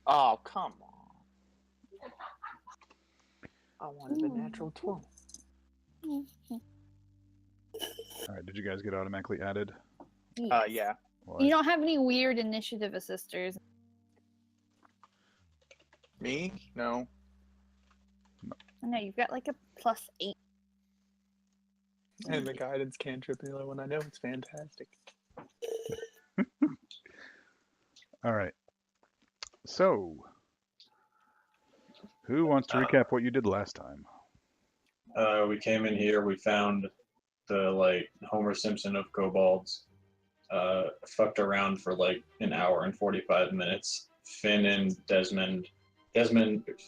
Oh, come on. I wanted the natural 12. All right, did you guys get automatically added? Yeah. Well, You don't have any weird initiative assisters. Me? No. No, you've got like a +8. And the guidance cantrip, the only one I know. It's fantastic. all right. So, who wants to recap what you did last time? We came in here, we found the Homer Simpson of kobolds. Fucked around for like an hour and 45 minutes. Finn and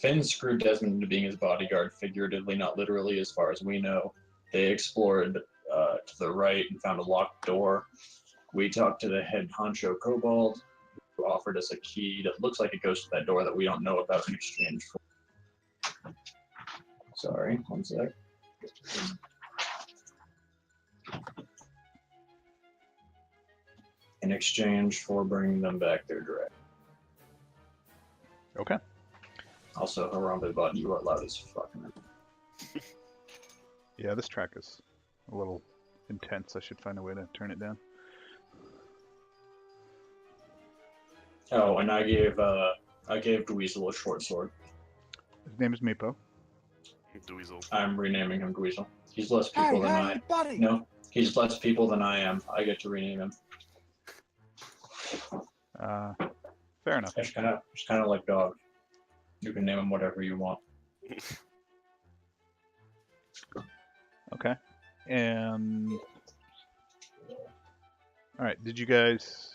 Finn screwed Desmond into being his bodyguard, figuratively, not literally, as far as we know. They explored to the right and found a locked door. We talked to the head honcho kobold, who offered us a key that looks like it goes to that door that we don't know about in exchange for. Sorry, one sec. In exchange for bringing them back their direct. Okay. Also, Harambe button, you are loud as fucking. Yeah, this track is a little intense. I should find a way to turn it down. Oh, and I gave Dweezil a short sword. His name is Meepo. Dweezil. I'm renaming him Dweezil. He's less people than I. buddy. No, he's less people than I am. I get to rename him. Fair enough. It's kind of like dog. You can name him whatever you want. Okay. And all right, did you guys?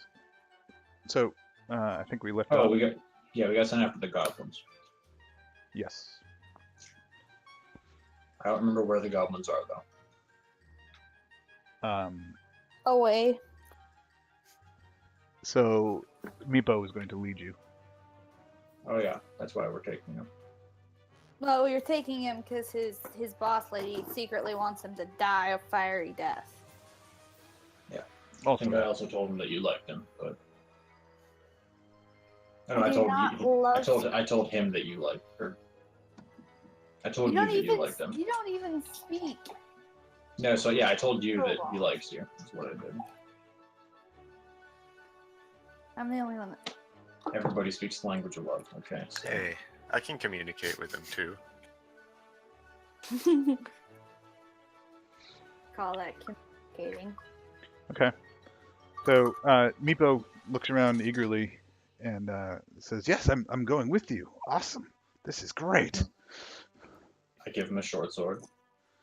So I think we left. Oh, off. we got sent after the goblins. Yes. I don't remember where the goblins are though. Away. So Meepo is going to lead you. Oh yeah, that's why we're taking him. Well, you're taking him because his boss lady secretly wants him to die a fiery death. Yeah. Also, I think I also told him that you liked him, but no, I do not love I told him that you liked her. I told You you don't that even you liked him. you don't even speak. No, so yeah, I told you that he likes you. That's what I did. I'm the only one that. Everybody speaks the language of love. Okay. So. Hey, I can communicate with him too. Call that communicating. okay. So Meepo looks around eagerly and says, "Yes, I'm going with you. Awesome. This is great." I give him a short sword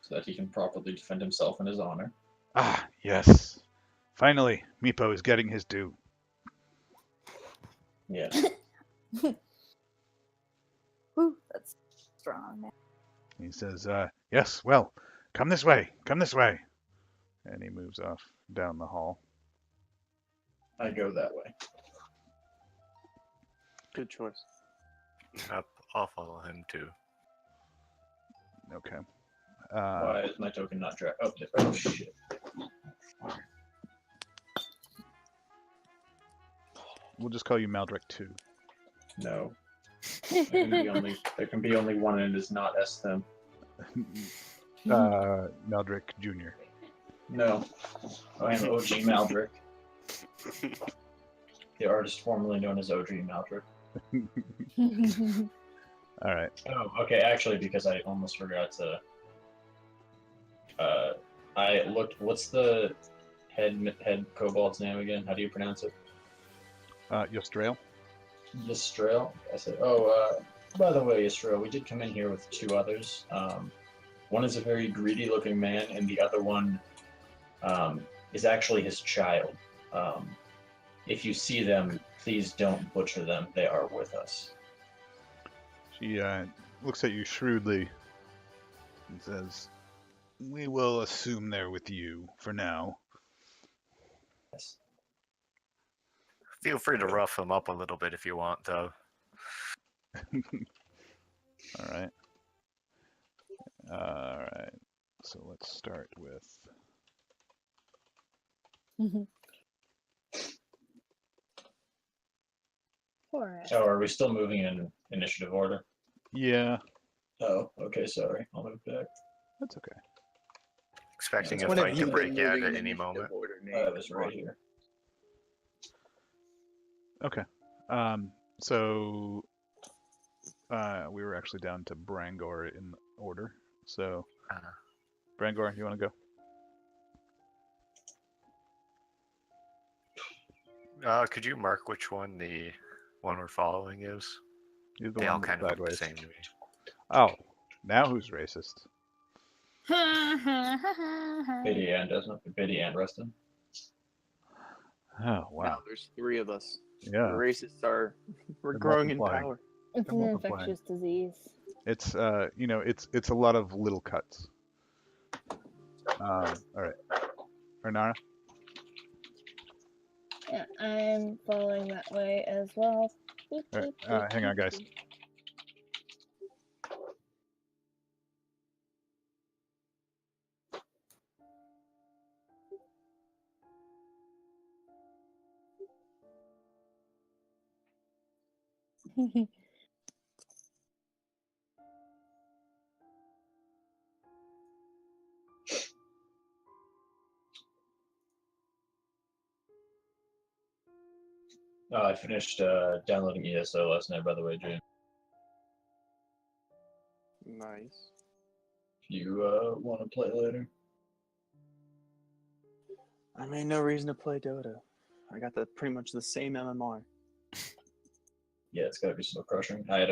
so that he can properly defend himself and his honor. Ah, yes. Finally, Meepo is getting his due. Yeah. Whew, that's strong, man. He says, "Yes, well, come this way. Come this way." And he moves off down the hall. I go that way. Good choice. I'll follow him too. Okay. Why is my token not tracked? Oh shit. We'll just call you Maldrick 2. No. There can be only one, and it is not S-Them. Maldrick Jr. No. I am OG Maldrick. The artist formerly known as OG Maldrick. All right. Oh, okay, actually, because I almost forgot to... I looked... What's the head kobold's name again? How do you pronounce it? Yostrail. Ystrail? I said, by the way, Ystrail, we did come in here with two others. One is a very greedy-looking man, and the other one is actually his child. If you see them, please don't butcher them. They are with us. She looks at you shrewdly and says, "We will assume they're with you for now." Yes. Feel free to rough him up a little bit if you want, though. All right. All right. So let's start with. for it. Oh, are we still moving in initiative order? Yeah, Oh, okay, sorry. I'll move back. that's okay. Expecting When a have fight you to been break out at any moment. I was right here. Okay. So we were actually down to Brangor in order. So Brangor, you want to go? Could you mark which one the one we're following is? You're the They all one kind of look the sideways. same to me. Oh, now who's racist? Biddy and Rustin. Oh wow. Now there's 3 of us. The Yeah. racists are we're They're growing in multiplying. power. It's an multiplying. infectious disease. It's it's a lot of little cuts. All right. Arnara? Yeah, I'm following that way as well. Beep, All beep, right. beep, Hang on, beep, guys. beep. I finished downloading ESO last night, by the way, James. Nice. If you want to play later. I mean, no reason to play Dota. I got pretty much the same MMR. Yeah, it's gotta be so crushing. I had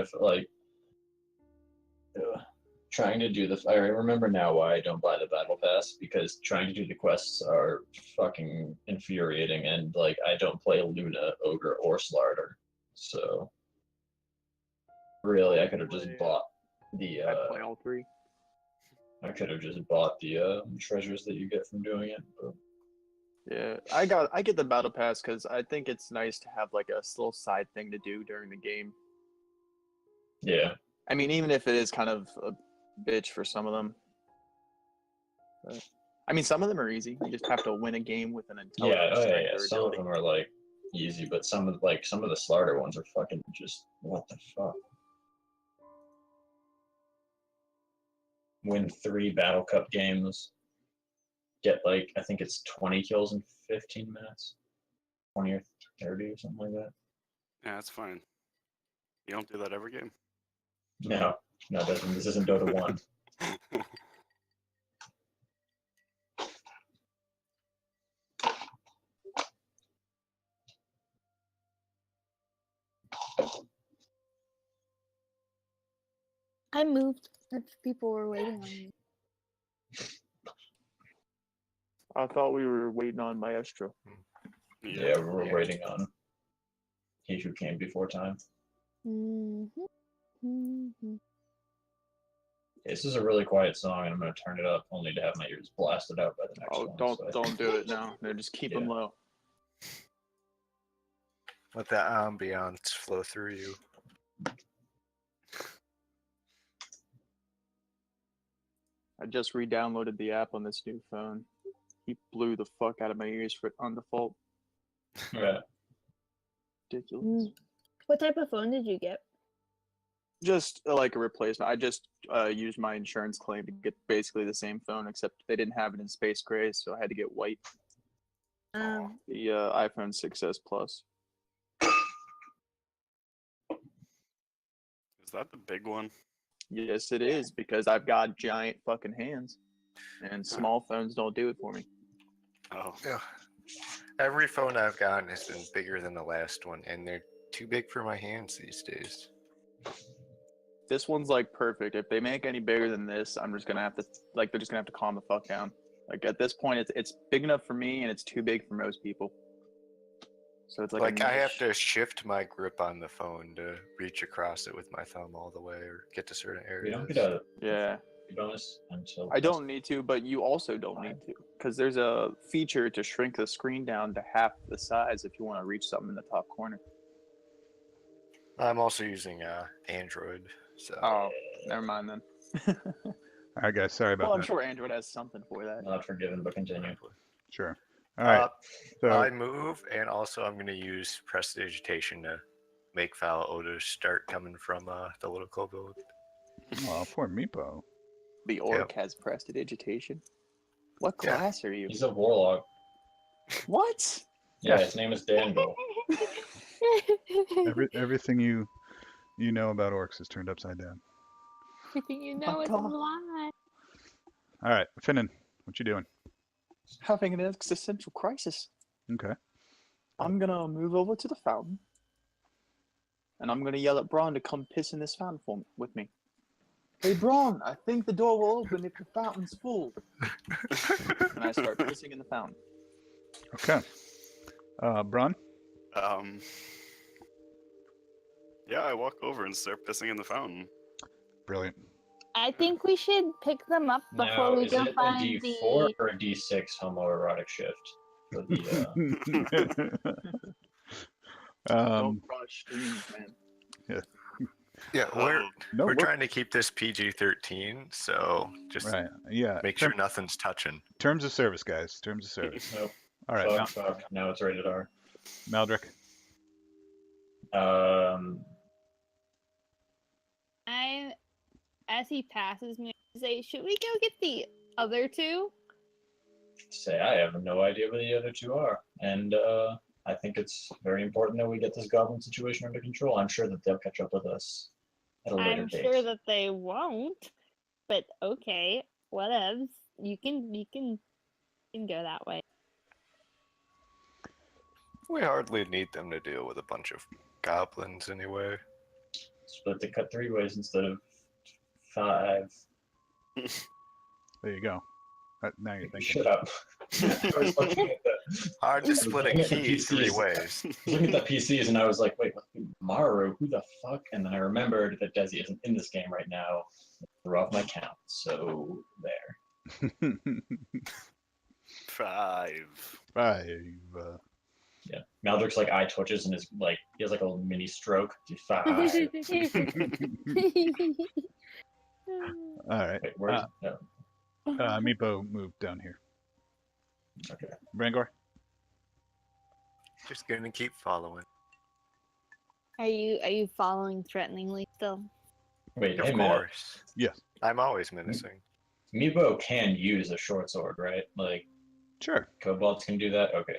trying to do I remember now why I don't buy the battle pass, because trying to do the quests are fucking infuriating, and like I don't play Luna, Ogre, or Slarder, so really I could have just bought the I play all 3. I could have just bought the treasures that you get from doing it. But Yeah, I get the battle pass because I think it's nice to have like a little side thing to do during the game. yeah, I mean, even if it is kind of a bitch for some of them. But, I mean, some of them are easy. You just have to win a game with an intelligence strength or Some of ability. them are like easy, but some of the Slarder ones are fucking just what the fuck. Win 3 Battle Cup games. Get like I think it's 20 kills in 15 minutes, 20 or 30 or something like that. Yeah, that's fine. You don't do that every game. No, this isn't Dota 1. I moved if people were waiting on me. I thought we were waiting on Maestro. Yeah, we're waiting on he who came before time. This is a really quiet song, and I'm going to turn it up only to have my ears blasted out by the next one. Don't do it now. No, just keep them low. Let that ambiance flow through you. I just re-downloaded the app on this new phone. He blew the fuck out of my ears on default. Yeah. Ridiculous. What type of phone did you get? Just like a replacement. I just used my insurance claim to get basically the same phone, except they didn't have it in space gray, so I had to get white. The iPhone 6s Plus. Is that the big one? Yes, it is, because I've got giant fucking hands, and small phones don't do it for me. Oh. Yeah. Every phone I've gotten has been bigger than the last one, and they're too big for my hands these days. This one's like perfect. If they make any bigger than this, I'm just gonna have to they're just gonna have to calm the fuck down. Like at this point, it's big enough for me, and it's too big for most people. So it's like I have to shift my grip on the phone to reach across it with my thumb all the way, or get to certain We areas. don't get a Yeah. bonus until I don't need to, but you also don't need to, because there's a feature to shrink the screen down to half the size if you want to reach something in the top corner. I'm also using Android, so. Oh, never mind then. All right, guys. Sorry about Well, I'm that. sure Android has something for that. Not forgiven, but continue. Sure. All right. So I move, and also I'm going to use prestidigitation to make foul odors start coming from the little kobold. Oh, poor Meepo. The orc has prestidigitation. What Yeah. class are you? He's a warlock. What? Yeah, his name is Dangle. Everything you know about orcs is turned upside down. Everything you My know is a God. lie. All right, Finnan, what you doing? Having an existential crisis. Okay. I'm gonna move over to the fountain, and I'm gonna yell at Braun to come piss in this fountain with me. Hey, Braun, I think the door will open if the fountain's full. And I start pissing in the fountain. Okay. Bron? Yeah, I walk over and start pissing in the fountain. Brilliant. I think we should pick them up before Now, we is go it a find D4 the. or a D6 homoerotic shift? For the, Don't crush dreams, man. Yeah, No, we're trying to keep this PG-13, so just right. Yeah. make sure nothing's touching. Terms of service, guys. Terms of service. Nope. All right. Fuck. Now it's rated R. Maldrick. As he passes me, I say, should we go get the other two? Say, I have no idea where the other two are. And I think it's very important that we get this goblin situation under control. I'm sure that they'll catch up with us at a later I'm date. sure that they won't, but okay, whatevs. You can go that way. We hardly need them to deal with a bunch of goblins anyway. Split the cut 3 ways instead of 5. There you go. Now you're thinking. Shut up. I was looking at Hard to split a looking at the key 3 PCs. ways. I was looking at the PCs and I was like, wait, Maru, who the fuck? And then I remembered that Desi isn't in this game right now. I threw off my count. So there. 5. 5. Yeah. Maldrick's like eye twitches and is like he has like a little mini stroke. 5. All right. Wait, where's Meepo moved down here. okay. Brangor? Just gonna keep following. Are you following threateningly still? Wait, Of hey man. course. Yes. I'm always menacing. Meepo can use a short sword, right? Like Sure. kobolds can do that? Okay.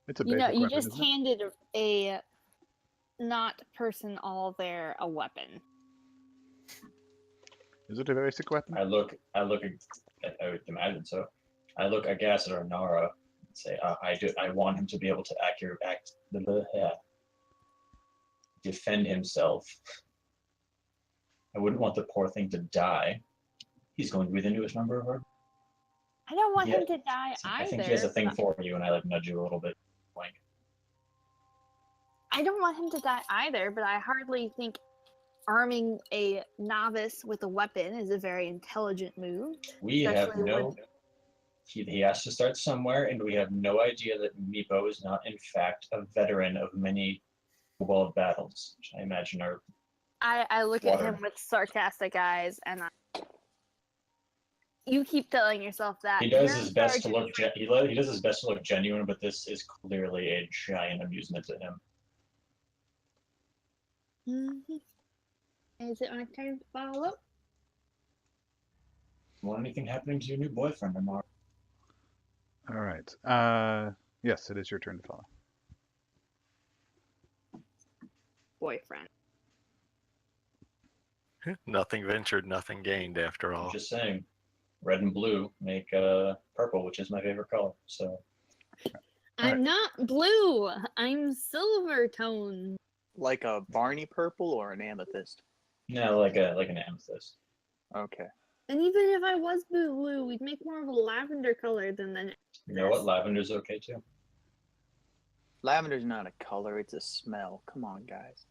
It's a You basic know, you weapon, just isn't it? handed a not person all there a weapon. Is it a basic weapon? I would imagine so. I look aghast at Arnara and say, I want him to be able to defend himself. I wouldn't want the poor thing to die. He's going to be the newest member of our. I don't want Yeah, him to die I either. think he has a thing for you, and I like nudge you a little bit. Like, I don't want him to die either, but I hardly think arming a novice with a weapon is a very intelligent move. we have Especially no. when- He has to start somewhere, and we have no idea that Meepo is not, in fact, a veteran of many kobold battles, which I imagine are. I look at Water. him with sarcastic eyes, and you keep telling yourself that. He does You're his in best to charge of look. He does his best to look genuine, but this is clearly a giant amusement to him. Mhm. Is it my turn to follow? Want anything happening to your new boyfriend, Amar? All right. Yes, it is your turn to follow. Boyfriend. Nothing ventured, nothing gained after all. Just saying, red and blue make purple, which is my favorite color. So I'm not blue. I'm silver tone. Like a Barney purple or an amethyst? yeah, like an amethyst. Okay. And even if I was blue, we'd make more of a lavender color than the. You know what? Lavender's okay too. Lavender's not a color, it's a smell. Come on, guys.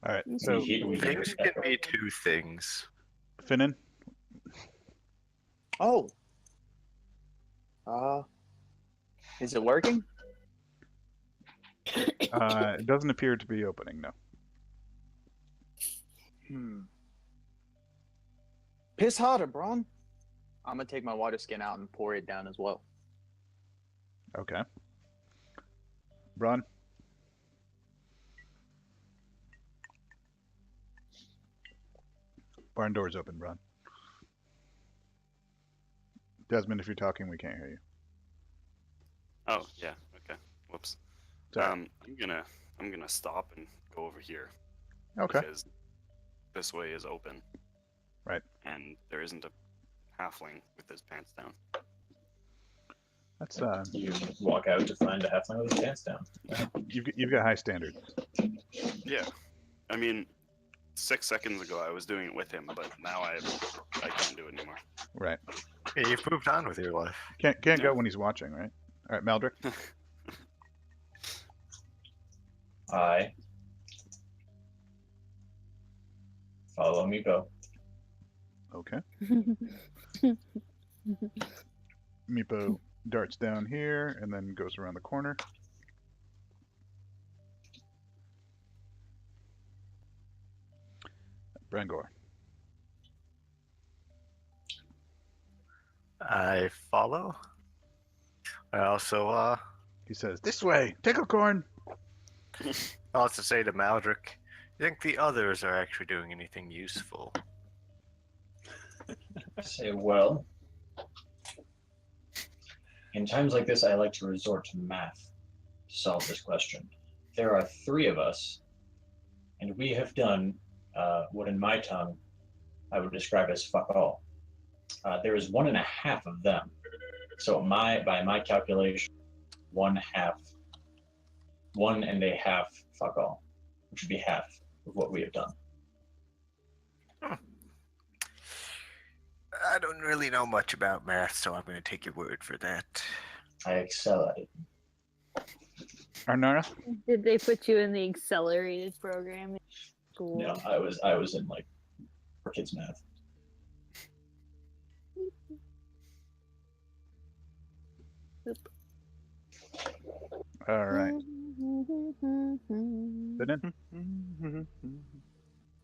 All right. Okay. So, Things can be 2 things. Finnan? Oh. Is it working? It doesn't appear to be opening, no. Piss harder, Braun. I'm gonna take my water skin out and pour it down as well. Okay. Bron? Barn door's open, Bron. Desmond, if you're talking, we can't hear you. Oh yeah. Okay. Whoops. Sorry. I'm gonna stop and go over here Okay. because this way is open. Right. And there isn't a halfling with his pants down. That's You walk out to find a halfling with his pants down. you've got high standards. Yeah. I mean, 6 seconds ago I was doing it with him, but now I can't do it anymore. Right. Yeah, you've moved on with your life. Can't No. go when he's watching, right? All right, Maldrick. I follow Meepo. Okay. Meepo darts down here and then goes around the corner. Brangor. I follow. I also He says, "This way, Ticklecorn." I also say to Maldrick, you think the others are actually doing anything useful? I say, well, in times like this, I like to resort to math to solve this question. There are 3 of us, and we have done what in my tongue I would describe as fuck all. There is 1.5 of them. So by my calculation, 1/2 fuck all, which would be half of what we have done. I don't really know much about math, so I'm going to take your word for that. I excel at it. Arnara? Did they put you in the accelerated program in school? No, I was in like for kids math. All right. Then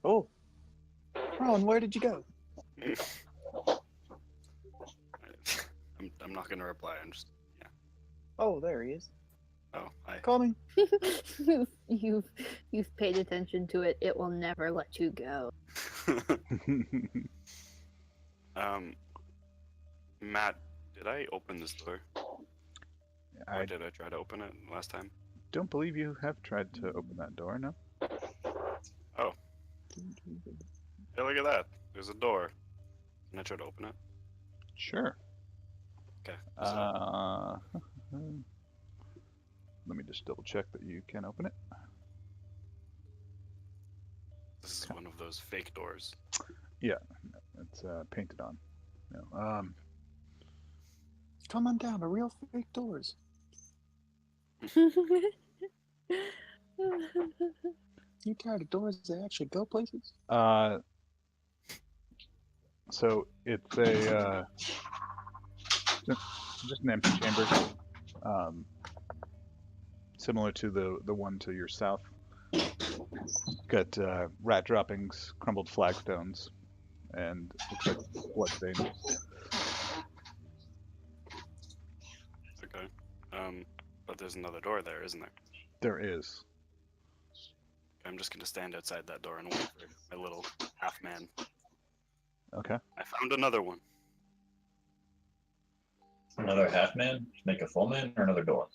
Oh, Ron, where did you go? I'm not gonna reply. I'm just Oh, there he is. hi. Coming. You've paid attention to it. It will never let you go. Matt, did I open this door? I Or did I try to open it last time? don't believe you have tried to open that door, no? Oh. Hey, look at that. There's a door. Can I try to open it? Sure. Okay. So, Let me just double check that you can open it. this is one of those fake doors. It's painted on. No. Come on down. The real fake doors. You tired of doors that actually go places? So it's a just an empty chamber, similar to the one to your south. Got rat droppings, crumbled flagstones, and looks like bloodstains. Okay. But there's another door there, isn't there? There is. I'm just gonna stand outside that door and wait for my little half man. Okay. I found another one. Another half man to make a full man, or another door?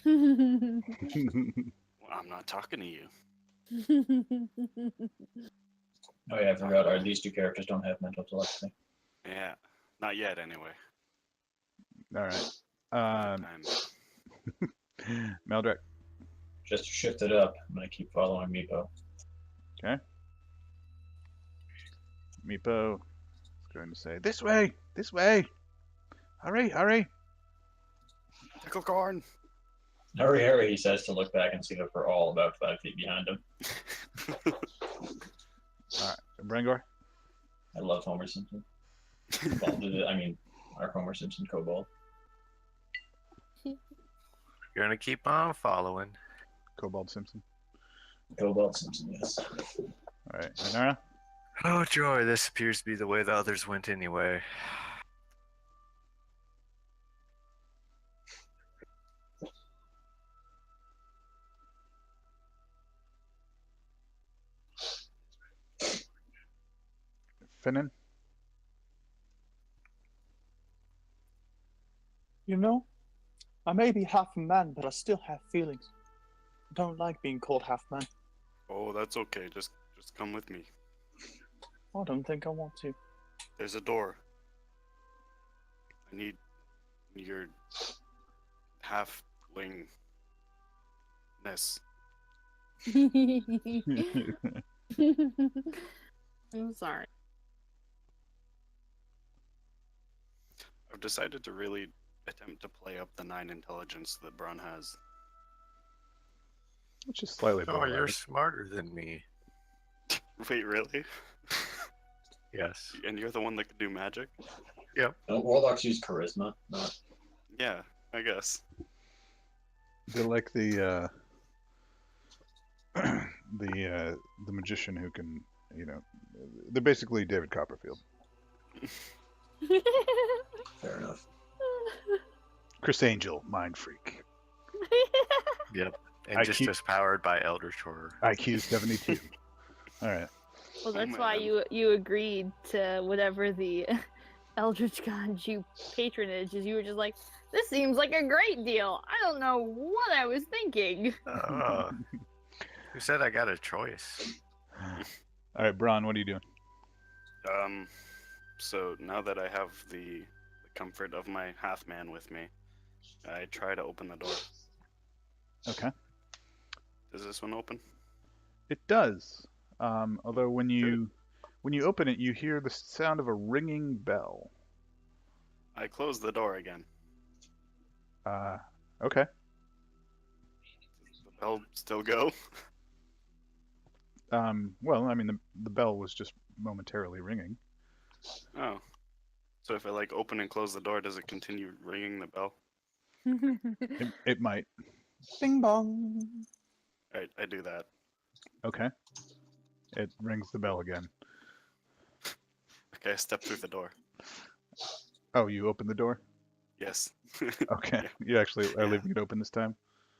Well, I'm not talking to you. Oh yeah, I forgot. These 2 characters don't have mental telepathy. Yeah. Not yet, anyway. All right. Time. Meldrick. Just to shift it up, I'm gonna keep following Meepo. Meepo is going to say, "This way! This way! Hurry! Hurry!" Pickle corn. Hurry, hurry, he says to look back and see that we're all about 5 feet behind him. All right. Brangor. I love Homer Simpson. Our Homer Simpson kobold. You're going to keep on following. Cobalt Simpson. Kobold Simpson, yes. All right. Arnara. Oh joy, this appears to be the way the others went anyway. Finnan? You know, I may be half a man, but I still have feelings. I don't like being called half man. Oh, that's okay. Just come with me. I don't think I want to. There's a door. I need your halflingness. I'm sorry. I've decided to really attempt to play up the 9 intelligence that Braun has. Which is slightly Oh, below you're average. smarter than me. Wait, really? Yes. And you're the one that can do magic? Don't warlocks use charisma? Not. Yeah, I guess. They're like the the magician who can, they're basically David Copperfield. Fair enough. Chris Angel, mind freak. Yep. And I just keep- as powered by Eldritch Horror. IQ 72. All right. Well, that's Oh, why man. you agreed to whatever the Eldritch God you patronage is. You were just like, this seems like a great deal. I don't know what I was thinking. Who said I got a choice? All right, Braun, what are you doing? So now that I have the comfort of my half-man with me, I try to open the door. Okay. Does this one open? It does. Although when you open it, you hear the sound of a ringing bell. I close the door again. Okay. Does the bell still go? Well, I mean, the bell was just momentarily ringing. Oh. So if I open and close the door, does it continue ringing the bell? It might. Bing bong. Alright, I do that. Okay. It rings the bell again. Okay, I step through the door. Oh, you open the door? Yes. Okay. Yeah. You actually are Yeah. leaving it open this time?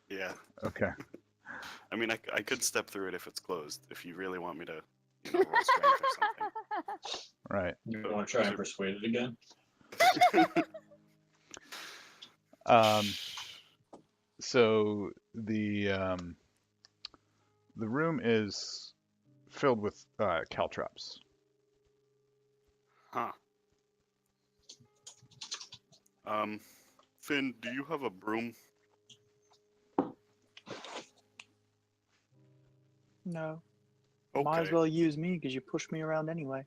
Yeah. Okay. I mean, I could step through it if it's closed, if you really want me to, roll strength or something. Right. You want to try and persuade it again? So the room is filled with caltrops. Huh. Finn, do you have a broom? No. Okay. Might as well use me because you push me around anyway.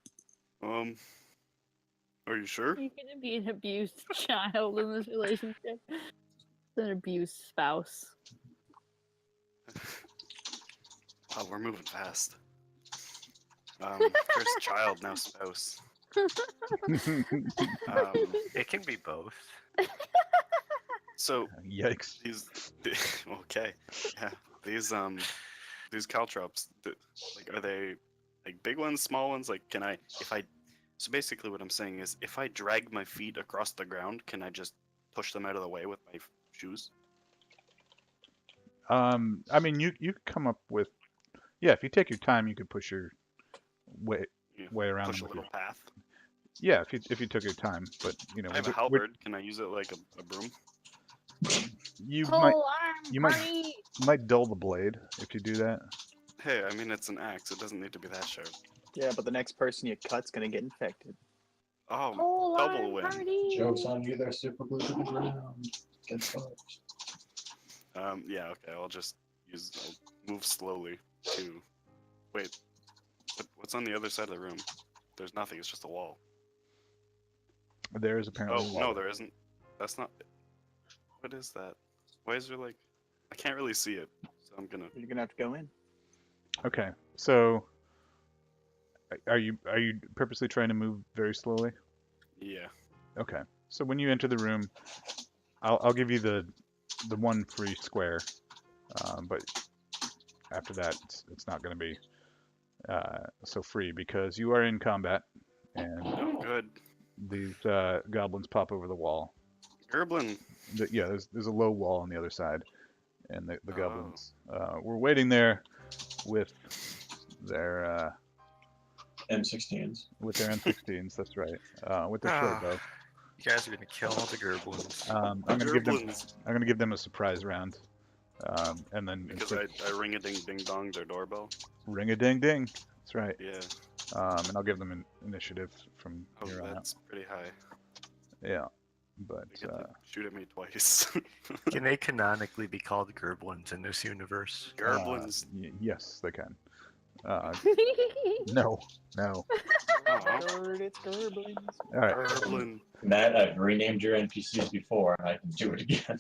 Are you sure? You're gonna be an abused child in this relationship. An abused spouse. Oh, we're moving fast. First child, now spouse. It can be both. So Yikes. okay, yeah, these caltrops, are they big ones, small ones? So basically what I'm saying is, if I drag my feet across the ground, can I just push them out of the way with my shoes? I mean, you could come up with, yeah, if you take your time, you could push your way around Push them a with your, little path. yeah, if you took your time, but I have a halberd. Can I use it like a broom? you Pole might arm you might- party! might dull the blade if you do that. Hey, I mean, it's an axe. It doesn't need to be that sharp. Yeah, but the next person you cut's gonna get infected. Oh, Pole double arm win. party! Joke's on you there, super glue to the ground. Get fucked. Yeah, okay. I'll move slowly to. Wait, what's on the other side of the room? There's nothing. It's just a wall. There is apparently. Oh no, there isn't. That's not. What is that? Why is there I can't really see it, so I'm gonna. You're gonna have to go in. Okay, so are you purposely trying to move very slowly? Yeah. Okay, so when you enter the room, I'll give you the one free square, but after that it's not going to be so free because you are in combat, and Oh, good. these goblins pop over the wall. Gerblin. Yeah, there's a low wall on the other side, and the Oh. goblins were waiting there with their M16s. with their M16s. That's right. With their short bow. You guys are gonna kill all the gerblins. I'm gonna Gerblins. give them a surprise round, and then Because I ring a ding ding dong their doorbell. ring a ding ding. That's right. Yeah. And I'll give them an initiative from Oh, here on out. that's pretty high. Yeah, but They get to shoot at me twice. Can they canonically be called gerblins in this universe? Gerblins. yes, they can. No. Aw, It's gerblins. All right. Gerblin. Matt, I've renamed your NPCs before, and I can do it again.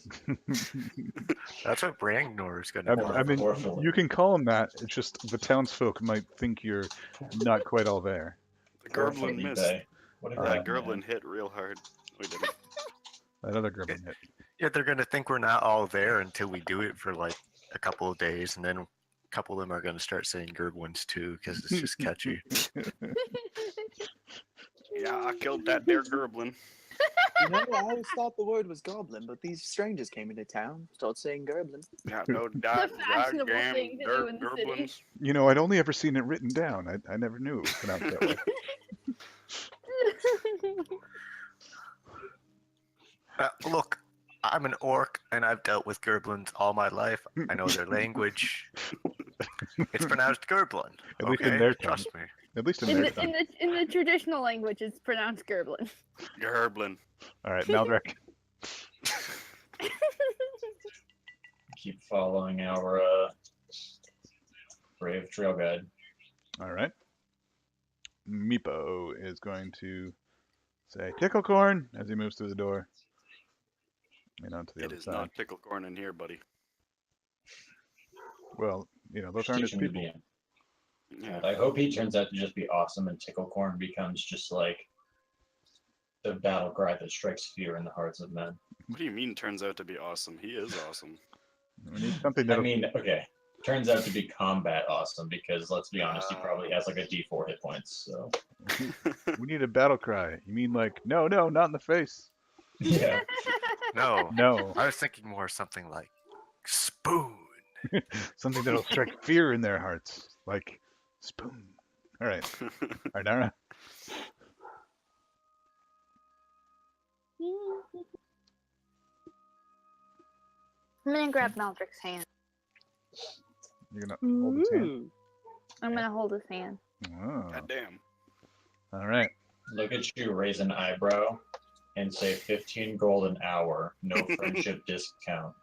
That's what Brangnor is gonna be. I mean, Orphan. you can call them that. It's just the townsfolk might think you're not quite all there. The Gerblin Orphan missed. eBay. What a That god, man. Gerblin hit real hard. We didn't. That other Gerblin hit. Yeah, they're gonna think we're not all there until we do it for like a couple of days, and then a couple of them are gonna start saying gerblins too because it's just catchy. Yeah, I killed that there Gerblin. You know, I always thought the word was goblin, but these strangers came into town, started saying gerblin. Yeah, no doubt. fashionable Goddamn thing to do in the city. Gerblins. You know, I'd only ever seen it written down. I never knew it was pronounced that way. Look, I'm an orc, and I've dealt with gerblins all my life. I know their language. It's pronounced gerblin. At least in okay? their tongue. Trust me. At least in in their the tongue. in the in the traditional language, it's pronounced Gerblin. Gerblin. All right, Maldrek. Keep following our brave trail guide. All right. Meepo is going to say ticklecorn as he moves through the door. And onto the It other is side. not pickle corn in here, buddy. Well, you know, those aren't his Teach him to people. be- Yeah. I hope he turns out to just be awesome and Ticklecorn becomes just like the battle cry that strikes fear in the hearts of men. What do you mean turns out to be awesome? He is awesome. We need something I that'll mean, okay, turns out to be combat awesome because let's be honest, he probably has like a D4 hit points. So we need a battle cry. You mean like no, not in the face. yeah, No, No. I was thinking more something like spoon. Something that'll strike fear in their hearts. Like spoon. All right. Ardara. I'm gonna grab Maldrick's hand. You're gonna hold his hand. I'm gonna hold his hand. Oh. God damn. All right. look at you, raise an eyebrow, and say 15 gold an hour, no friendship discount.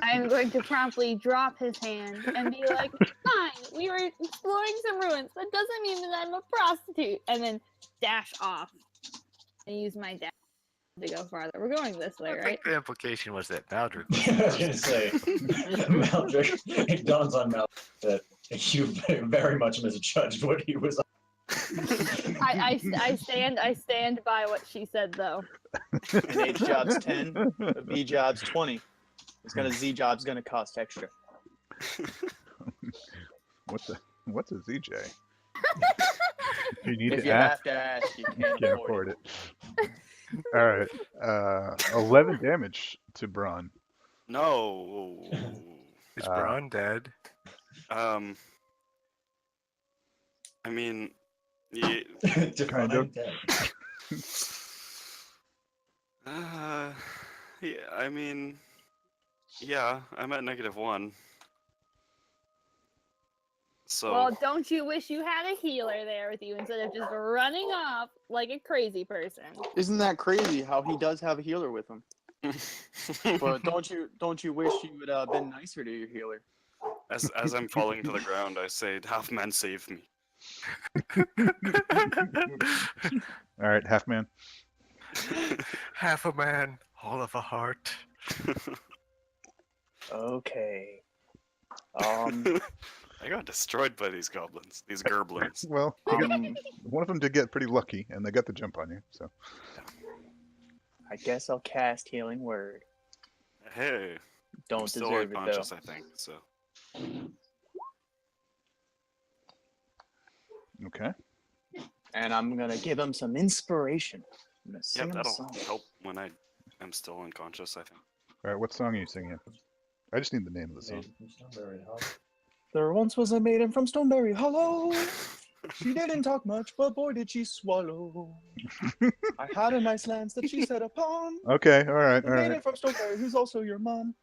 I am going to promptly drop his hand and be like, fine, we were exploring some ruins. That doesn't mean that I'm a prostitute. And then dash off and use my dash to go farther. We're going this way, I right? think the implication was that Maldrick I was gonna say, Maldrick, it dawns on Maldrick that you very much misjudged what he was. I stand by what she said, though. And H job's 10, a B job's 20. Z job's gonna cost extra. What's a ZJ? You need If to you ask. have to ask, you You can't can't afford it. All right. 11 damage to Braun. No. is Braun dead. I mean, yeah, Define Kind of. dead. yeah. I mean, yeah. I'm at -1. So Well, don't you wish you had a healer there with you instead of just running off like a crazy person? Isn't that crazy how he does have a healer with him? But don't you wish you would have been nicer to your healer? as I'm falling to the ground, I say, "Half man, save me." All right, half man. Half a man, all of a heart. Okay. I got destroyed by these goblins, these gerblins. Well, one of them did get pretty lucky, and they got the jump on you. So I guess I'll cast Healing Word. Hey, Don't I'm still deserve it though. unconscious, I think. So okay. And I'm gonna give him some inspiration. I'm gonna sing yeah, him a that'll song. help when I am still unconscious, I think. All right, what song are you singing? I just need the name of the song. Very hot. There once was a maiden from Stoneberry Hollow. She didn't talk much, but boy did she swallow. I had a nice lance that she set upon. Okay, all right, The all maiden right. from Stoneberry, who's also your mom.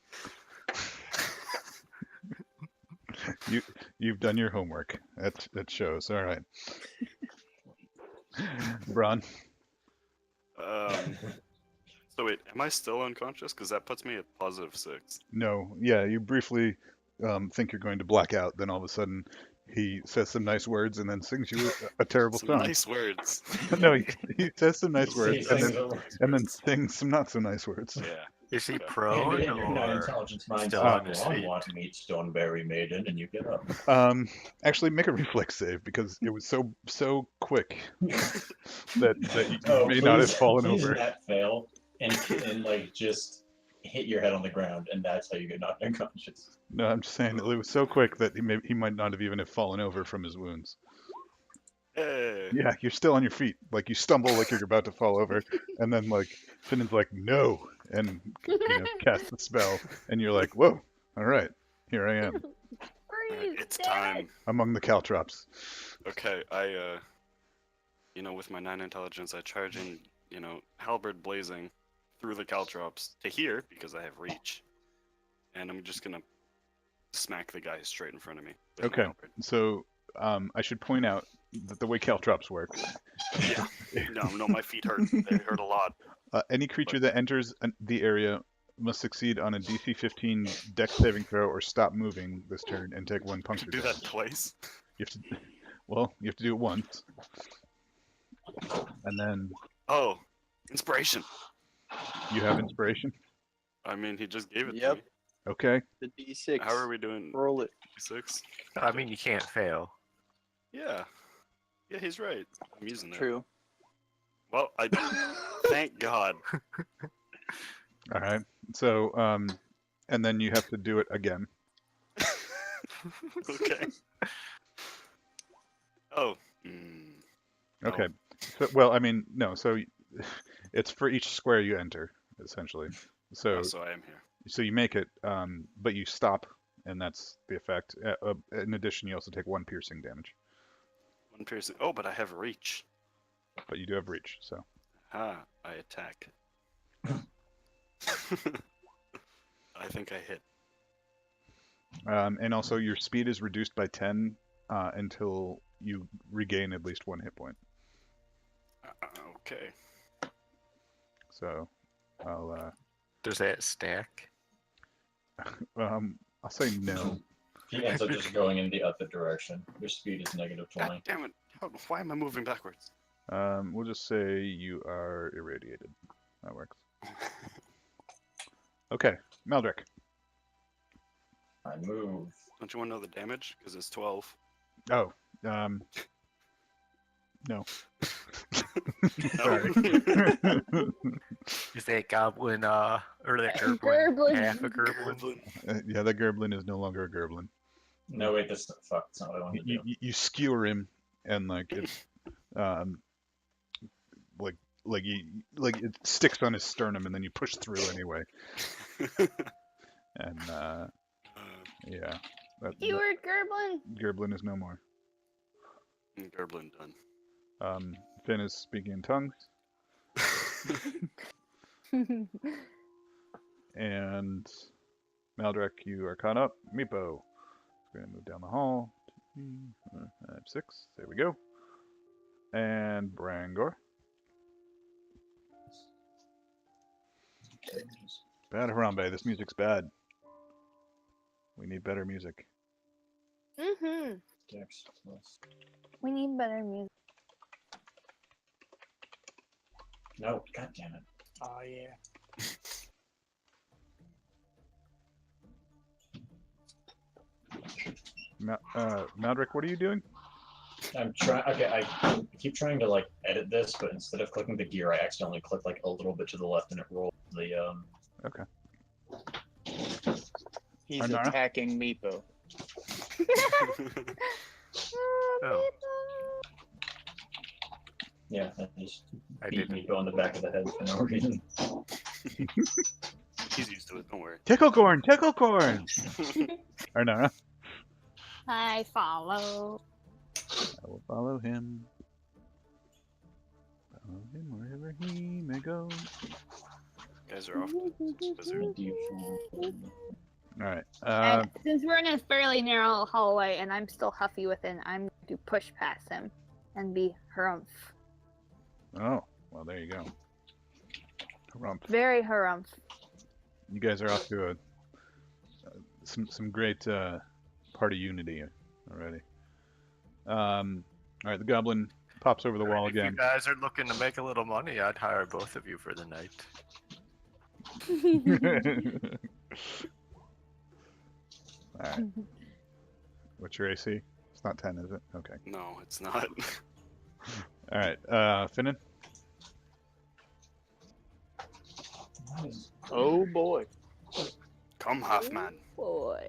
You've done your homework. That shows. All right. Braun. So wait, am I still unconscious? Because that puts me at +6. No, yeah, you briefly think you're going to black out, then all of a sudden he says some nice words and then sings you a terrible Some song. nice words. No, he says some nice He words sings and the then sings some not so nice words. Yeah. Is he Okay. prone And your or intelligence mind still says, on his "Well, I feet? want to meet Stoneberry Maiden," and you get up. Actually, make a reflex save because it was so quick that you Oh, may not have fallen please over. not fail and like just hit your head on the ground, and that's how you get knocked unconscious. No, I'm just saying it was so quick that he might not have even have fallen over from his wounds. Hey. Yeah, you're still on your feet. Like you stumble like you're about to fall over, and then like Finn's like no, and cast the spell, and you're like whoa, all right, here I am Freeze, It's Dad. time. among the caltrops. Okay, I with my 9 intelligence, I charge in, halberd blazing through the caltrops to here because I have reach, and I'm just gonna smack the guy straight in front of me. with my Okay. halberd. So I should point out that the way caltrops work, Yeah. No, my feet hurt. They hurt a lot. any creature that enters the area must succeed on a DC 15 Dex saving throw or stop moving this turn and take 1 puncture Do damage. that twice. You have to, you have to do it once, and then Oh, inspiration. you have inspiration. I mean, he just gave it to Yep. me. Okay. The D6. How are we doing? Roll it. 6? I mean, you can't fail. Yeah. Yeah, he's right. I'm using that. True. Well, thank God. All right. So and then you have to do it again. Okay. Oh. Okay. Oh. So, I mean, no. So it's for each square you enter, essentially. So So I am here. so you make it, but you stop, and that's the effect. In addition, you also take 1 piercing damage, 1 piercing. Oh, but I have reach. but you do have reach. So I attack. I think I hit. and also your speed is reduced by 10 until you regain at least 1 hit point. Okay. So I'll Does that stack? I'll say no. He ends up just going in the other direction. Your speed is negative God 20. damn it. Why am I moving backwards? We'll just say you are irradiated. That works. Okay, Meldrick. I move. Don't you want to know the damage? Because it's 12. Oh, no. No. Sorry. Is that goblin or that gerblin? Gerblin. Half a gerblin? Yeah, that Gerblin is no longer a Gerblin. No, wait, that's fuck. That's not what I wanted to do. You skewer him, and like it, like it sticks on his sternum, and then you push through anyway. And yeah, that Keyword Gerblin. Gerblin is no more. Gerblin done. Finn is speaking in tongues, and Maldrek, you are caught up. Meepo, we're gonna move down the hall. 2, 3, 4, 5, 6. There we go. And Brangor. Bad Harambe, this music's bad. We need better music. Mhm. Dex plus- We need better music. No, god damn it. Oh, yeah. Maldrick, what are you doing? I'm trying. Okay, I keep trying to like edit this, but instead of clicking the gear, I accidentally click like a little bit to the left, and it rolls the Okay. He's Arnara? attacking Meepo. Oh. Yeah, I just I beat didn't. Meepo on the back of the head for no reason. He's used to it, don't worry. Ticklecorn! Ticklecorn! Arnara. I follow. I will follow him. Follow him wherever he may go. You guys are off to the wizard. Alright. And since we're in a fairly narrow hallway and I'm still huffy within, I'm going to push past him and be harumph. Oh, well, there you go. Harumph. Very harumph. You guys are off to some great party unity already. Alright, the goblin pops over the wall If again. you guys are looking to make a little money, I'd hire both of you for the night. Alright. What's your AC? It's not 10, is it? Okay. No, it's not. Alright, Finnan? Oh boy. Come, Halfman. Boy.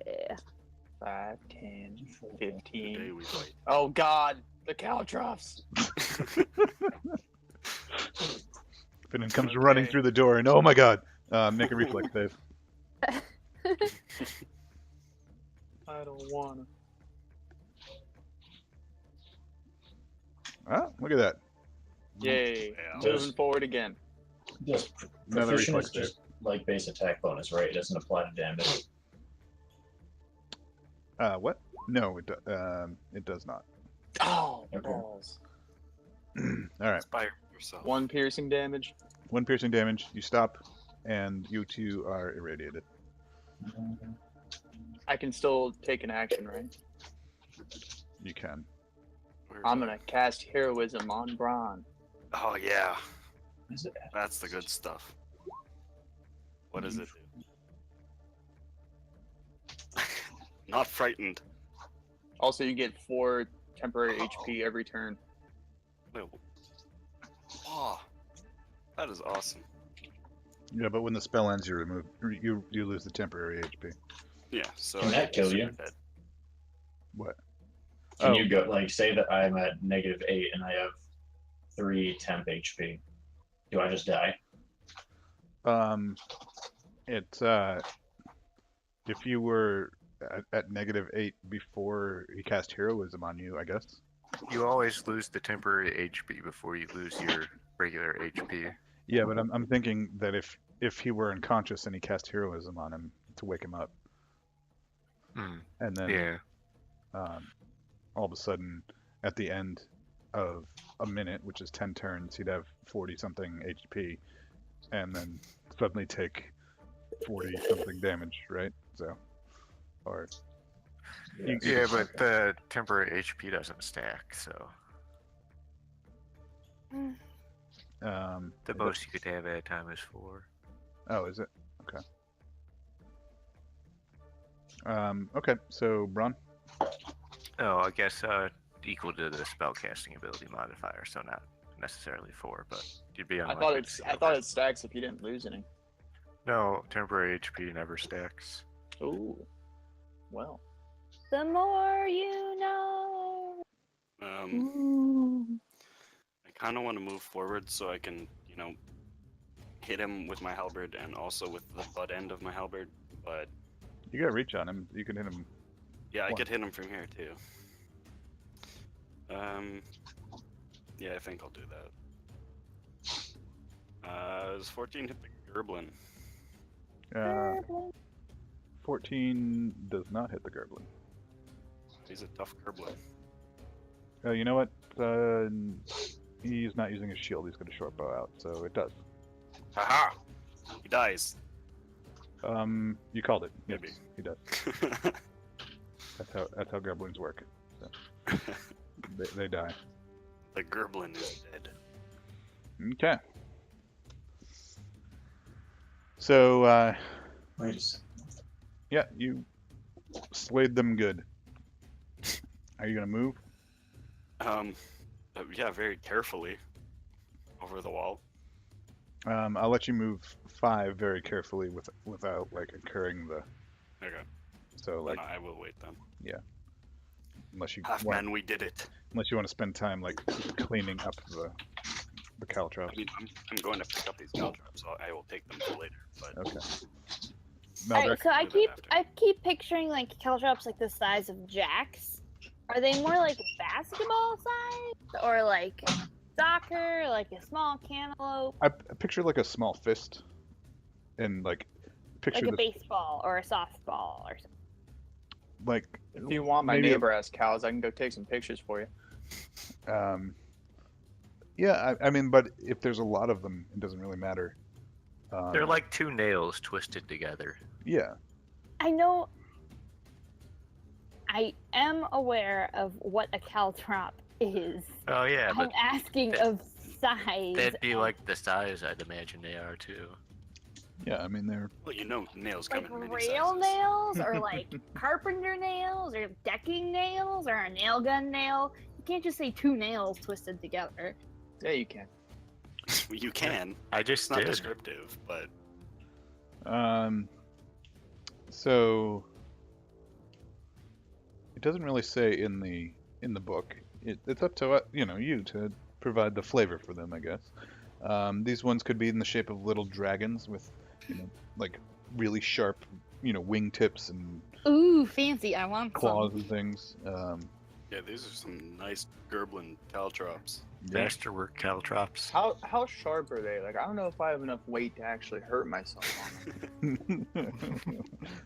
5, 10, Today 15. we fight. Oh god, the caltrops. Finnan comes running through the door and oh my god! Make a reflex save. I don't wanna. Ah, look at that. Yay. Yeah. Moving forward again. Just Another proficient is reflex save. just like base attack bonus, right? It doesn't apply to damage. What? No, it does not. Oh, Okay. balls. Alright. Inspire yourself. 1 piercing damage. 1 piercing damage, you stop, and you two are irradiated. I can still take an action, right? You can. I'm gonna cast heroism on Bron. Oh yeah, Is it? that's the good stuff. What does it do? Not frightened. Also, you get 4 temporary HP every turn. No. Oh, that is awesome. Yeah, but when the spell ends, you lose the temporary HP. Yeah. So Can that kill you? Dead. What? Can Oh. you go like say that I'm at -8 and I have 3 temp HP? Do I just die? It's if you were at -8 before he cast heroism on you, I guess. You always lose the temporary HP before you lose your regular HP. Yeah, but I'm thinking that if he were unconscious and he cast heroism on him to wake him up, Hmm. and then Yeah. all of a sudden at the end of a minute, which is 10 turns, he'd have 40 something HP, and then suddenly take 40 something damage, right? So, or you- Yeah, but the temporary HP doesn't stack, so the it most you could have at a time is 4. Oh, is it? Okay. Okay, so Bron? Oh, I guess equal to the spellcasting ability modifier, so not necessarily 4, but you'd be I unlikely thought to it's see I over. thought it stacks if you didn't lose any. No, temporary HP never stacks. Ooh. Well. The more you know. I kind of want to move forward so I can, hit him with my halberd and also with the butt end of my halberd. But You got reach on him. You can hit him. yeah, I One. could hit him from here too. Yeah, I think I'll do that. Does 14 hit the Gerblin? 14 does not hit the Gerblin. He's a tough Gerblin. You know what? He's not using his shield. He's got a short bow out, so it does. Haha! He dies. You called it. Yes, Maybe. he does. That's how Gerblins work. So. They die. The Gerblin is dead. Okay. So, Wait a second. yeah, you slayed them good. Are you gonna move? Yeah, very carefully over the wall. I'll let you move 5 very carefully without like incurring the. Okay. So like Then I will wait then. unless you Halfman, we did it. unless you want to spend time like cleaning up the caltrops. I mean, I'm going to pick up these caltrops, so I will take them for later. But Okay. Alright, Maldek, so I do that after. keep picturing like caltrops like the size of jacks. Are they more like basketball size or like soccer, like a small cantaloupe, I picture like a small fist, and like picture like a this baseball or a softball or something? like If you want, my maybe a- neighbor has cows. I can go take some pictures for you. yeah. I mean, but if there's a lot of them, it doesn't really matter. They're like two nails twisted together. Yeah. I know. I am aware of what a caltrop is. Oh yeah, I'm but asking that- of size. that'd be like the size I'd imagine they are too. Yeah. I mean, they're Well, you know, nails come like in many rail sizes. nails or like carpenter nails or decking nails or a nail gun nail. You can't just say two nails twisted together. Yeah, you can. You can. I It's just not did. descriptive, but so it doesn't really say in the book. It's up to you to provide the flavor for them, I guess. These ones could be in the shape of little dragons with, like really sharp, wingtips and Ooh, fancy! I want claws some. and things. yeah, these are some nice Gerblin caltrops. Yeah. Masterwork caltrops. How sharp are they? Like, I don't know if I have enough weight to actually hurt myself on them.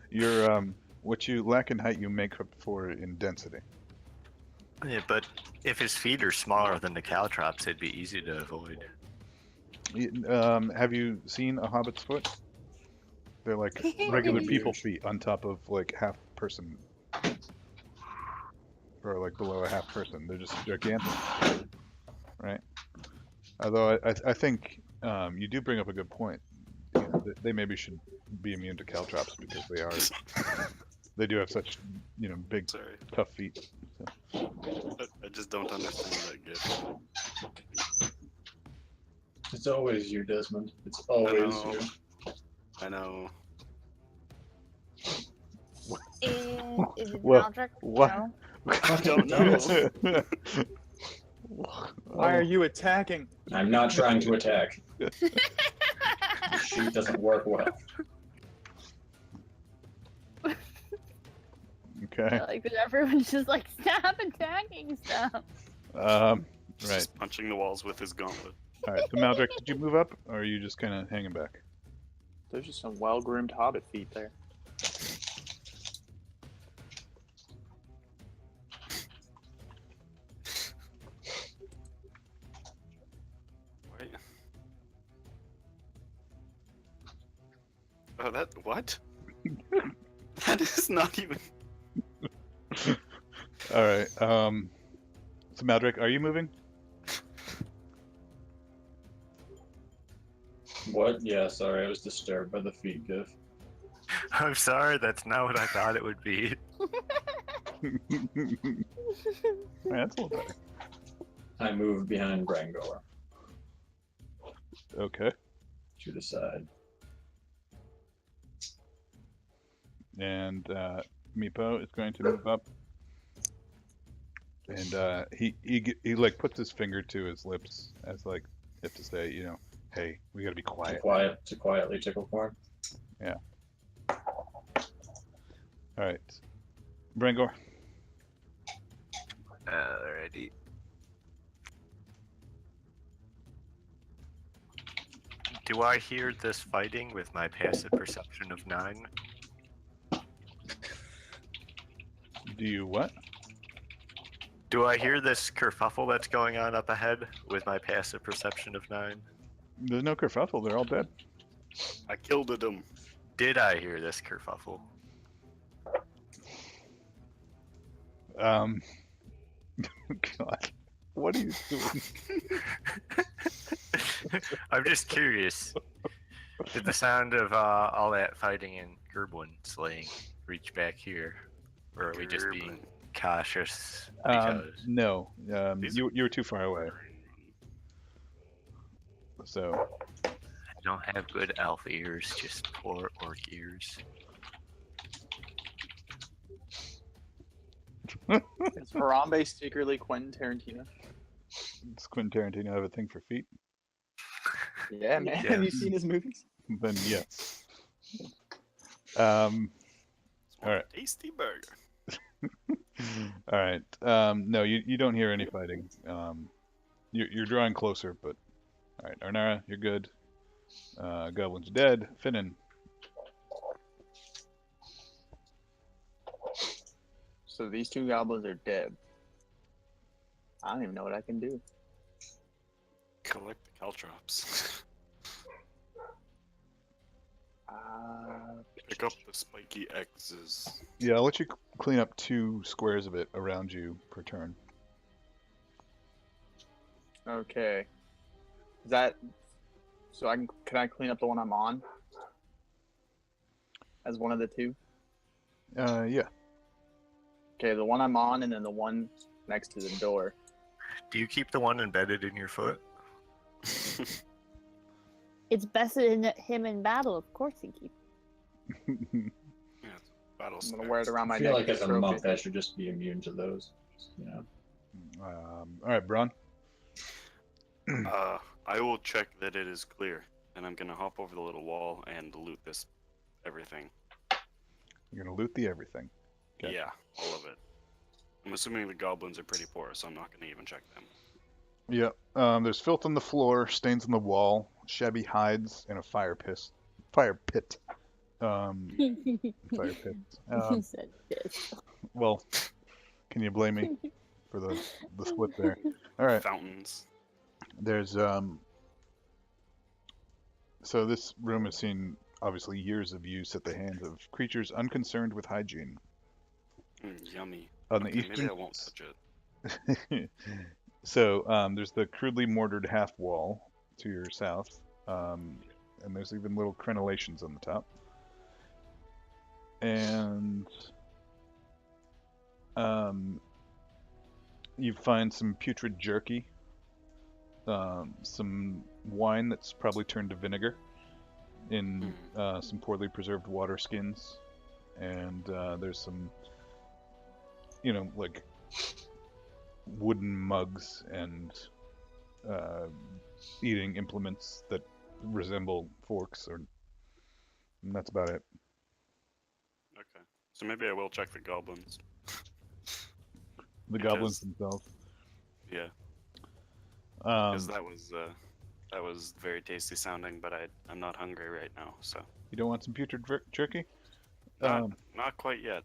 You're what you lack in height, you make up for in density. Yeah, but if his feet are smaller than the caltrops, it'd be easy to avoid. Have you seen a hobbit's foot? They're like regular people feet on top of like half person, or like below a half person. They're just gigantic, right? Although I think you do bring up a good point. They maybe should be immune to caltrops because they do have such big Sorry, tough feet. I just don't understand that gift. It's always you, Desmond. It's I always know. you. I know. Is it Well, Maldrick? what? No. I don't know. Why are you attacking? I'm not trying to attack. The sheet doesn't work well. Okay. I like that everyone's just like, stop attacking stuff. Right. Just punching the walls with his gauntlet. All right. So Maldrick, did you move up, or are you just kind of hanging back? There's just some well-groomed hobbit feet there. Wait. Oh, that what? That is not even. All right. So Maldrick, are you moving? What? Yeah, sorry, I was disturbed by the feet gif. I'm sorry, that's not what I thought it would be. That's a little better. I moved behind Brangor Okay. to the side. And Meepo is going to move up, and he like puts his finger to his lips as like if to say, hey, we gotta be quiet. To quietly tickle corn. All right, Brangor. Alrighty. Do I hear this fighting with my passive perception of 9? Do you what? Do I hear this kerfuffle that's going on up ahead with my passive perception of 9? There's no kerfuffle. They're all dead. I killed them. Did I hear this kerfuffle? God, what are you doing? I'm just curious. Did the sound of all that fighting and Gerblin slaying reach back here? Or are we just being cautious because... No, These- you were too far away. So I don't have good elf ears, just poor orc ears. Is Harambe secretly Quentin Tarantino? does Quentin Tarantino have a thing for feet? Yeah, man. Yeah. Have you seen his movies? Then yes. All right. Tasty burger. All right. No, you don't hear any fighting. You're drawing closer, but all right, Arnara, you're good. Goblin's dead. Finnan. So these two goblins are dead. I don't even know what I can do. Collect the caltrops. Pick up the spiky X's. Yeah, I'll let you clean up 2 squares of it around you per turn. Okay. Is that so? Can I clean up the one I'm on as one of the 2? Yeah. Okay, the one I'm on, and then the one next to the door. Do you keep the one embedded in your foot? It's bested in him in battle, of course he keeps. Yeah, it's battle I'm gonna wear it specs. around my I feel neck. like as a trophy. monk, I should just be immune to those. You know. All right, Braun. I will check that it is clear, and I'm gonna hop over the little wall and loot this everything. You're gonna loot the everything. Okay. Yeah, all of it. I'm assuming the goblins are pretty poor, so I'm not gonna even check them. Yeah. There's filth on the floor, stains on the wall, shabby hides, and a fire pit. Fire pit. Fire pit. He said this. Well, can you blame me for the split there? All right. Fountains. There's So this room has seen obviously years of use at the hands of creatures unconcerned with hygiene. Yummy. On the Okay, eastern. maybe I won't touch it. So there's the crudely mortared half wall to your south, and there's even little crenellations on the top. And you find some putrid jerky, some wine that's probably turned to vinegar in some poorly preserved water skins, and there's some, like wooden mugs and eating implements that resemble forks, and that's about it. Okay. So maybe I will check the goblins. The Because- goblins themselves. Yeah, Um, because that was very tasty sounding, but I'm not hungry right now, so you don't want some putrid jerky? not quite yet.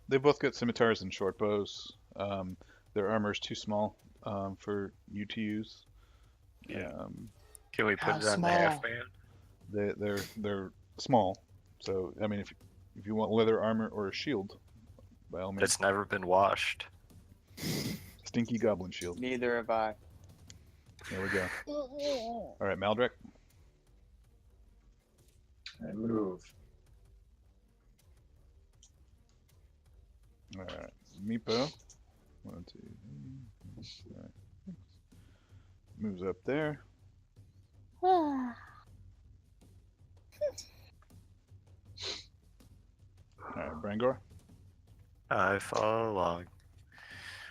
They both got scimitars and short bows. Their armor is too small for you to use. Yeah. Can we put How it on small? the half man? They're small. So I mean, if you want leather armor or a shield, by all means. That's never been washed. Stinky goblin shield. Neither have I. There we go. All right, Maldrek. I move. All right, Meepo. 1, 2, 3, 4, 5, 6. Moves up there. All right, Brangor I follow along.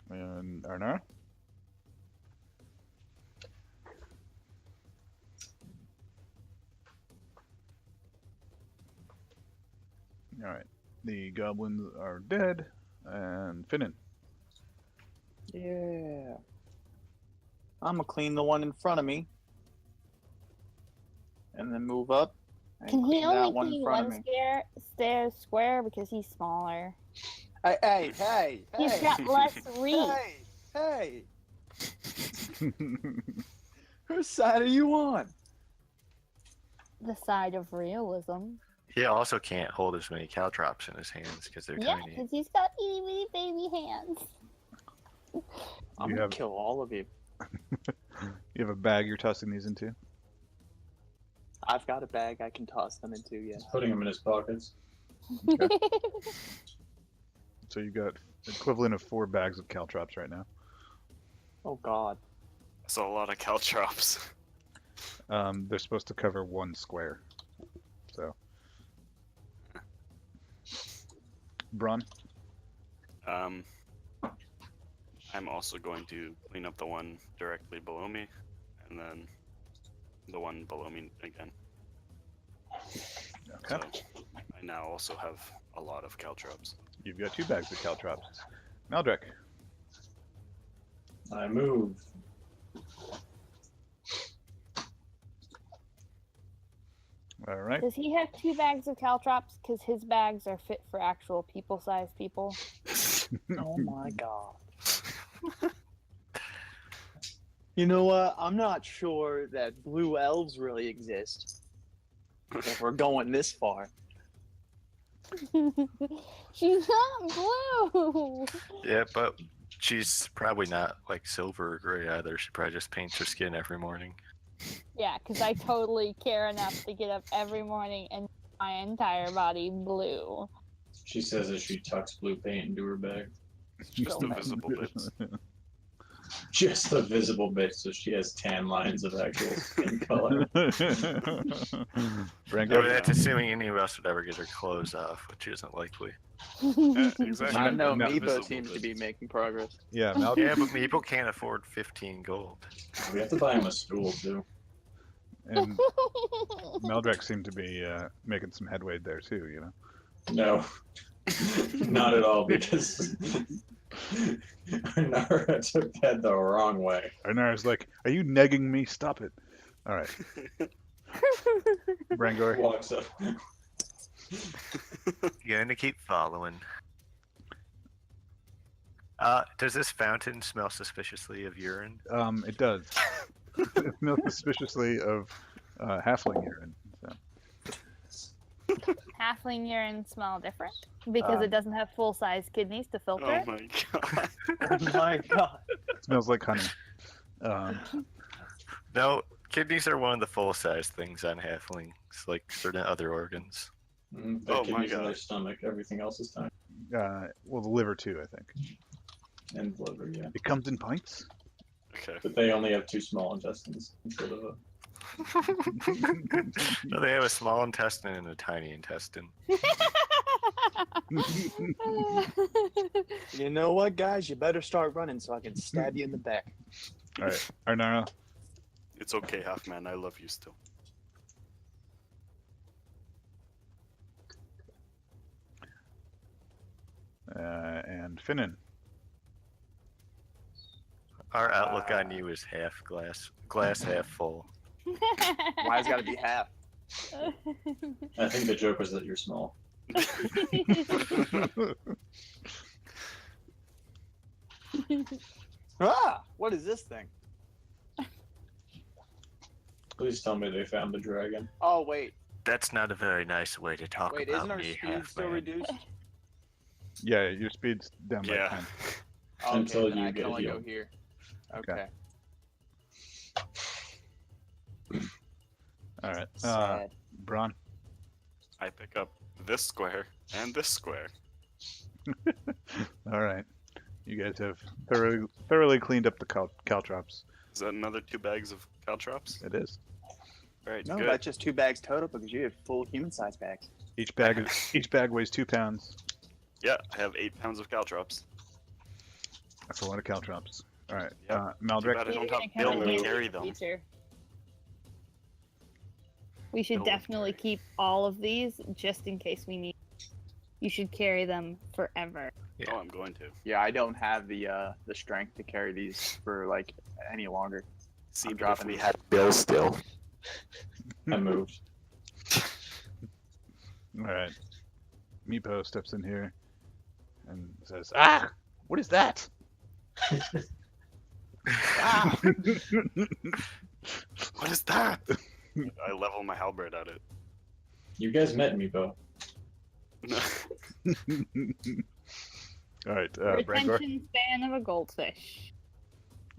and Arnara. All right, the goblins are dead, and Finnan. Yeah. I'm gonna clean the one in front of me, and then move up. And Can he clean only that one in clean front one of me. square because he's smaller? Hey! He's got less reach. Hey! Whose side are you on? The side of realism. He also can't hold as many caltrops in his hands because they're Yeah, tiny. because he's got itty bitty baby hands. I'm You gonna have- kill all of you. You have a bag you're tossing these into? I've got a bag I can toss them into, yeah. Putting them in his pockets. So you've got equivalent of 4 bags of caltrops right now. Oh god. That's a lot of caltrops. They're supposed to cover 1 square. So. Braun? I'm also going to clean up the one directly below me, and then the one below me again. Okay. So I now also have a lot of caltrops. You've got 2 bags of caltrops. Maldrek. I move. All right. Does he have 2 bags of caltrops? Because his bags are fit for actual people-sized people. Oh my god. You know what? I'm not sure that blue elves really exist. If we're going this far. She's not blue. Yeah, but she's probably not like silver or gray either. She probably just paints her skin every morning. Yeah, because I totally care enough to get up every morning and my entire body blue. She says as she tucks blue paint into her bag. Just So the visible bits. Just the visible bit, so she has tan lines of actual skin color. Brango. That's assuming any of us would ever get her clothes off, which isn't likely. Yeah, exactly. I know No, Meepo visible seems to be bits. making progress. Yeah, Yeah, but people can't afford 15 gold. We have to buy him a stool too. and Meldrek seemed to be making some headway there too. You know. No, not at all, because Nara took that the wrong way. Arnara's like, "Are you negging me? Stop it!" All right, Brangor. Walks up. You're gonna keep following. Does this fountain smell suspiciously of urine? It does. It smells suspiciously of halfling urine. So. Halfling urine smell different because it doesn't have full-size kidneys to filter Oh it. my god. Oh my god. It smells like honey. No, kidneys are one of the full-size things on halflings, like certain other organs. The Oh my kidneys in God. their stomach. Everything else is tiny. Well, the liver too, I think. And liver, yeah. It comes in pints. Okay. But they only have 2 small intestines instead of a. No, they have a small intestine and a tiny intestine. You know what, guys? You better start running so I can stab you in the back. All right, Arnara. It's okay, half man. I love you still. And Finnan. Our outlook on you is half glass half full. Why has got to be half? I think the joke was that you're small. Ah! What is this thing? Please tell me they found the dragon. Oh, wait. That's not a very nice way to talk Wait, about isn't our me, speed still half-man. reduced? Yeah, your speed's down by Yeah. 10. Okay, Until then you I get can only go healed. here. Okay. Okay. All right, Sad. Braun. I pick up this square and this square. All right, you guys have thoroughly cleaned up the caltrops. Is that another 2 bags of caltrops? It is. Alright, No, good. that's just 2 bags total because you have full human-sized bags. Each bag weighs 2 pounds. Yeah, I have 8 pounds of caltrops. That's a lot of caltrops. All right, Yep. Maldrek. Too bad I You're don't gonna have come in Bill to handy carry in the them. future. We should Bill would definitely carry. keep all of these just in case we need. You should carry them forever. Yeah. Oh, I'm going to. Yeah, I don't have the strength to carry these for like any longer. See, I'm but if dropping we these. had Bill still. I moved. All right, Meepo steps in here and says, "Ah, what is that?" Ah! What is that? I level my halberd at it. You guys met me, Bo. All right, Brangor. Retention span of a goldfish.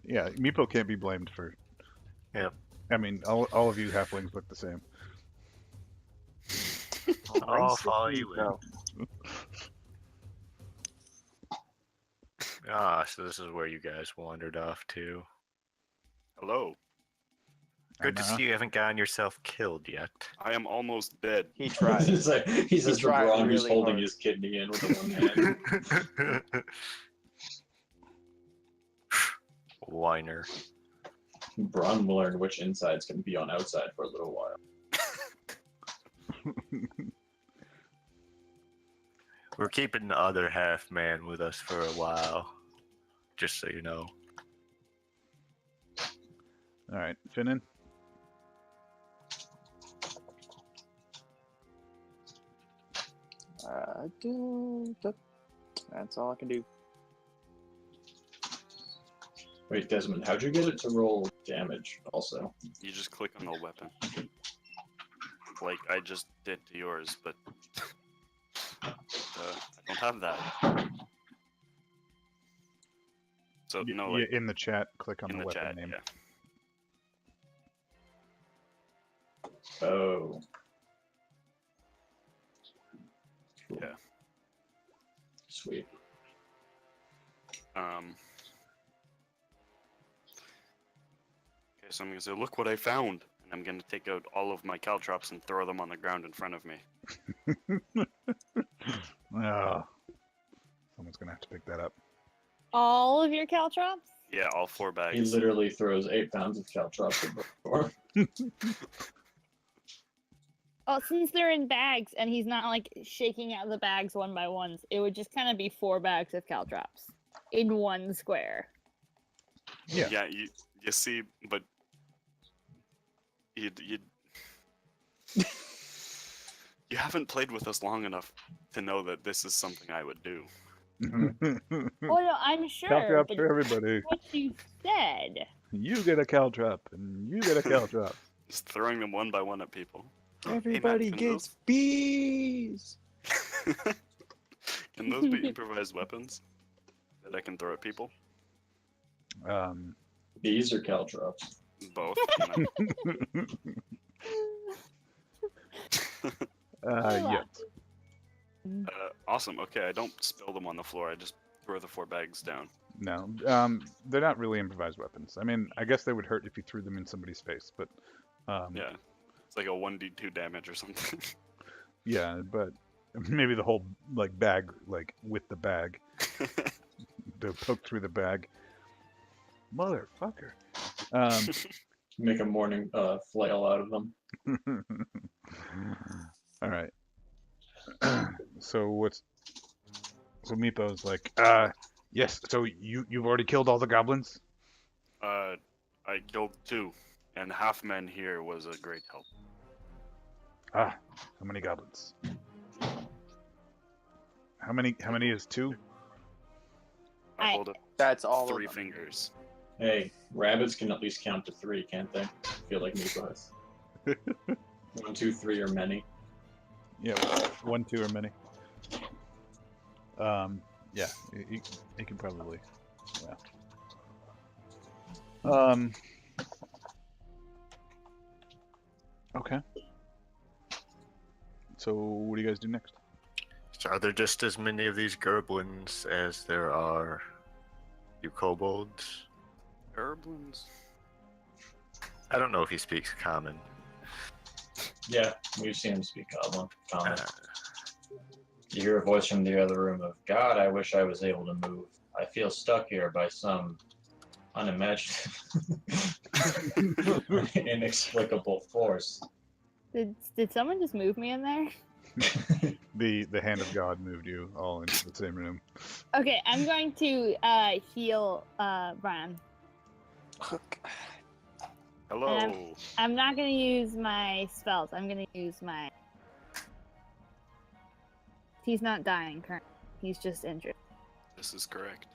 Yeah, Meepo can't be blamed for. Yep. I mean, all of you halflings look the same. I'll follow you in. Ah, so this is where you guys wandered off to. Hello. Good to Arnara. see you haven't gotten yourself killed yet. I am almost dead. He tried. It's like, he says to tried Braun, who's really holding hard. his kidney in with the one hand. Whiner. Braun will learn which insides can be on outside for a little while. We're keeping the other half man with us for a while. Just so you know. All right, Finnan. That's all I can do. Wait, Desmond, how'd you get it to roll damage also? You just click on the weapon. Like I just did to yours, but I don't have that. So no, like in the chat, click on in the the weapon chat, name. yeah. Oh. Cool. Yeah. Sweet. Okay, so I'm gonna say, look what I found, and I'm gonna take out all of my caltrops and throw them on the ground in front of me. Ah, someone's gonna have to pick that up. All of your caltrops? Yeah, all 4 He bags. literally throws 8 pounds of caltrops at the door. Oh, since they're in bags and he's not like shaking out the bags one by ones, it would just kind of be 4 bags of caltrops in one square. Yeah. Yeah, you see, but you you haven't played with us long enough to know that this is something I would do. Oh no, I'm sure. Caltrops But for everybody. what you said. You get a caltrop, and you get a caltrop. Just throwing them one by one at people. Everybody can gets bees. Can those be improvised weapons that I can throw at people? Bees or caltrops? Both. Yes. Awesome. Okay, I don't spill them on the floor. I just throw the 4 bags down. No, they're not really improvised weapons. I mean, I guess they would hurt if you threw them in somebody's face, but Yeah, it's like a 1d2 damage or something. yeah, but maybe the whole like bag, like with the bag, to poke through the bag. Motherfucker. Make a morning flail out of them. All right. So Meepo's like, yes. So you've already killed all the goblins? I killed 2, and half men here was a great help. Ah, how many goblins? How many is 2? I hold up That's all 3 of them. fingers. Hey, rabbits can at least count to 3, can't they? I feel like Meepo has. 1, 2, 3 are many. Yeah, 1, 2, or many. Yeah, you can probably, yeah. Okay. So what do you guys do next? So are there just as many of these gerblins as there are you kobolds? Herblins? I don't know if he speaks common. Yeah, we've seen him speak common. Uh, You hear a voice from the other room of, God, I wish I was able to move. I feel stuck here by some unimaginable, inexplicable force. Did someone just move me in there? The hand of God moved you all into the same room. Okay, I'm going to heal Ron. Hello. I'm not gonna use my spells. I'm gonna use my. He's not dying currently. He's just injured. This is correct.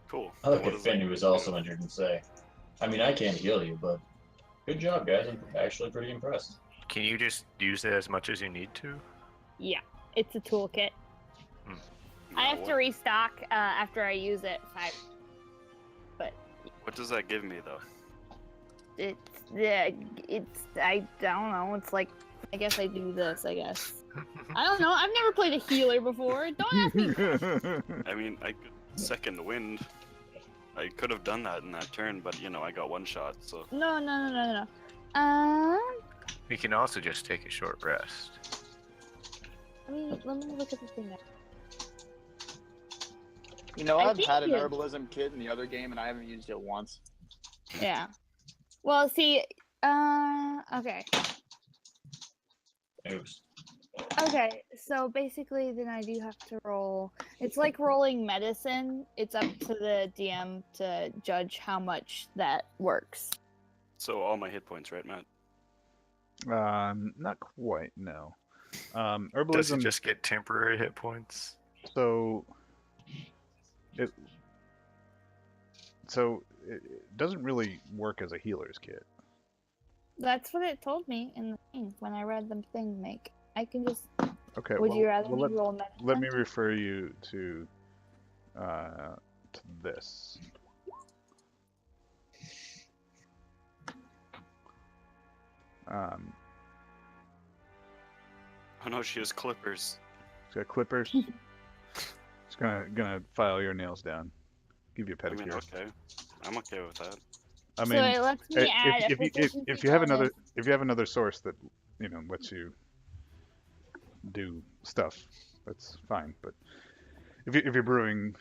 Cool. I look What at does Finn, that who was do? also injured, and say, I mean, I can't heal you, but good job, guys. I'm actually pretty impressed. Can you just use it as much as you need to? Yeah, it's a toolkit. I have to restock after I use it 5. What does that give me, though? It's I don't know. It's like I guess I do this. I guess I don't know. I've never played a healer before. Don't ask me. I mean, I could second wind. I could have done that in that turn, but you know, I got 1 shot, so. No. We can also just take a short rest. Let me look at the thing. You know, I I've think had an you- herbalism kit in the other game, and I haven't used it once. Yeah. Well, see, okay. Oops. Okay, so basically, then I do have to roll. It's like rolling medicine. It's up to the DM to judge how much that works. So all my hit points, right, Matt? Not quite. No. Does he Herbalism. just get temporary hit points? So it doesn't really work as a healer's kit. That's what it told me in the thing when I read the thing. Make I can just. Okay. Would well, you rather well, me roll medicine? let me refer you to this. Oh no, she has clippers. It's got clippers. It's gonna file your nails down. Give you a I mean, pedicure. okay. I'm okay with that. I So mean, it lets me add a proficiency if you have bonus. another source that lets you do stuff, that's fine. But if you're brewing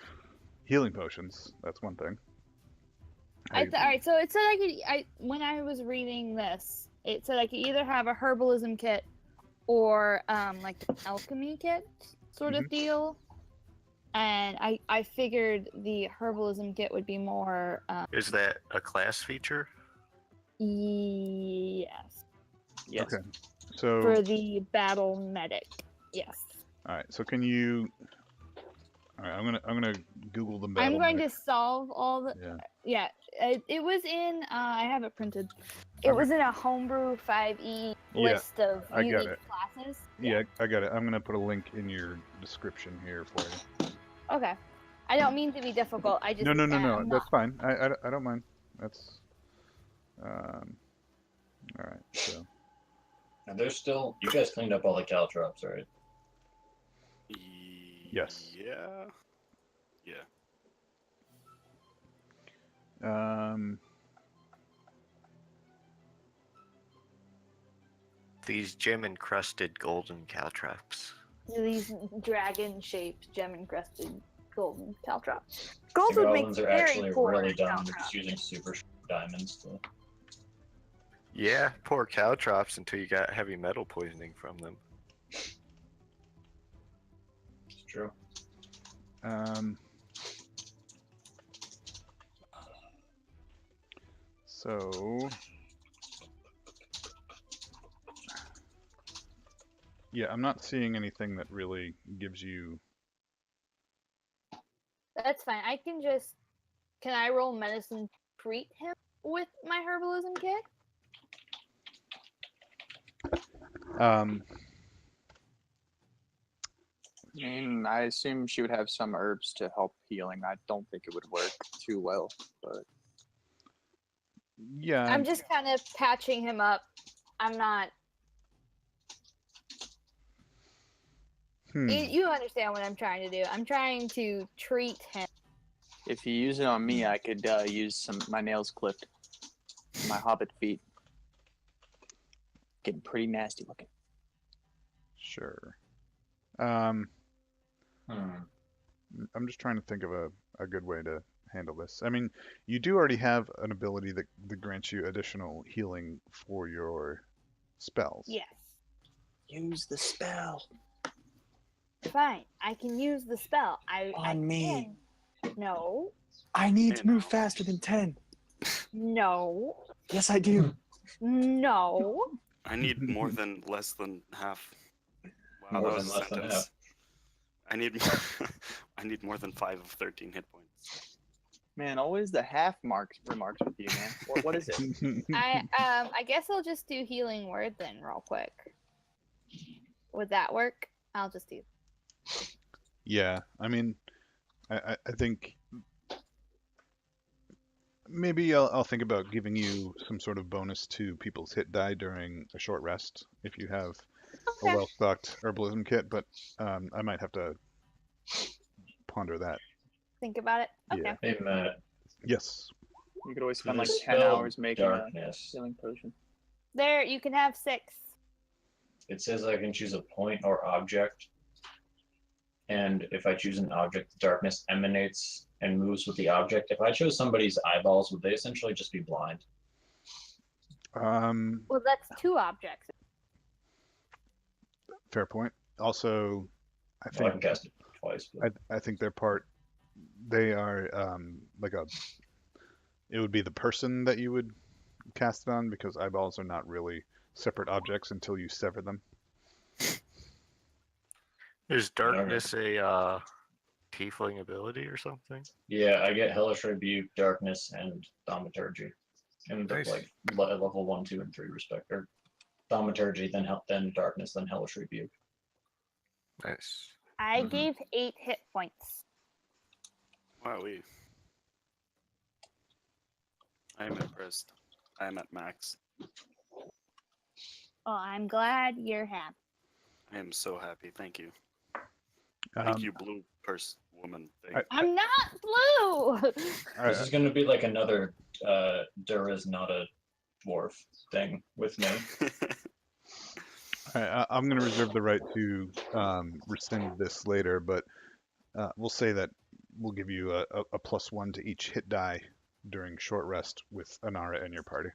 healing potions, that's one thing. All right, so it said when I was reading this, it said I could either have a herbalism kit or like an alchemy kit sort of deal. And I figured the herbalism kit would be more. Is that a class feature? Yes. Yes. Okay. So For the battle medic. Yes. all right. So can you? All right. I'm gonna Google the battle. I'm going medic. to solve all the. Yeah. Yeah. It was in. I have it printed. It was in a homebrew 5e list of I got unique it. classes. Yeah, I got it. I'm gonna put a link in your description here for you. Okay. I don't mean to be difficult. I just. No. I'm That's not. fine. I don't mind. That's. All right. So. And there's still. You guys cleaned up all the caltrops, right? Yes. Yeah. Yeah. These gem-encrusted golden caltrops. These dragon-shaped, gem-encrusted golden caltrops. The Gold would make goblins are very actually poor really dumb. They're caltrops. just using super diamonds to. Yeah, poor caltrops until you got heavy metal poisoning from them. It's true. So. Yeah, I'm not seeing anything that really gives you. That's fine. I can just. Can I roll medicine to treat him with my herbalism kit? I mean, I assume she would have some herbs to help healing. I don't think it would work too well, but Yeah. I'm just kind of patching him up. I'm not. You understand what I'm trying to do. I'm trying to treat him. if you use it on me, I could use my nails clipped, my hobbit feet. Getting pretty nasty looking. Sure. I'm just trying to think of a good way to handle this. I mean, you do already have an ability that grants you additional healing for your spells. Yes. Use the spell. Fine. I can use the spell. On me. No. I need to move faster than 10. No. Yes, I do. No. I need more than less than half. Wow, More that than was a less than sentence. half. I need I need more than 5 of 13 hit points. Man, always the half remarks with you, man. What is it? I guess I'll just do healing word then real quick. Would that work? I'll just do. Yeah, I mean, I think maybe I'll think about giving you some sort of bonus to people's hit die during a short rest if you have Okay. a well-stocked herbalism kit, but I might have to ponder that. Think about it. Okay. Yeah. Hey, Matt. Yes. You could always spend like There's 10 still hours making a darkness. healing potion. There, you can have 6. It says I can choose a point or object. And if I choose an object, the darkness emanates and moves with the object. If I chose somebody's eyeballs, would they essentially just be blind? Well, that's 2 objects. Fair point. Also, I Well, I think can cast it twice. But I think they are like a. It would be the person that you would cast it on because eyeballs are not really separate objects until you sever them. Is darkness a tiefling ability or something? yeah, I get Hellish Rebuke, Darkness, and Thaumaturgy. And Nice. like level 1, 2, and 3 respect. Or Thaumaturgy, then Darkness, then Hellish Rebuke. Nice. I Mhm. gave 8 hit points. Wow, I am impressed. I am at max. Well, I'm glad you're happy. I am so happy. Thank you. Thank Um, you, blue purse woman thing. I'm not blue. This is going to be like another there is not a dwarf thing with me. I'm going to reserve the right to rescind this later, but we'll say that we'll give you a +1 to each hit die during short rest with Anara in your party.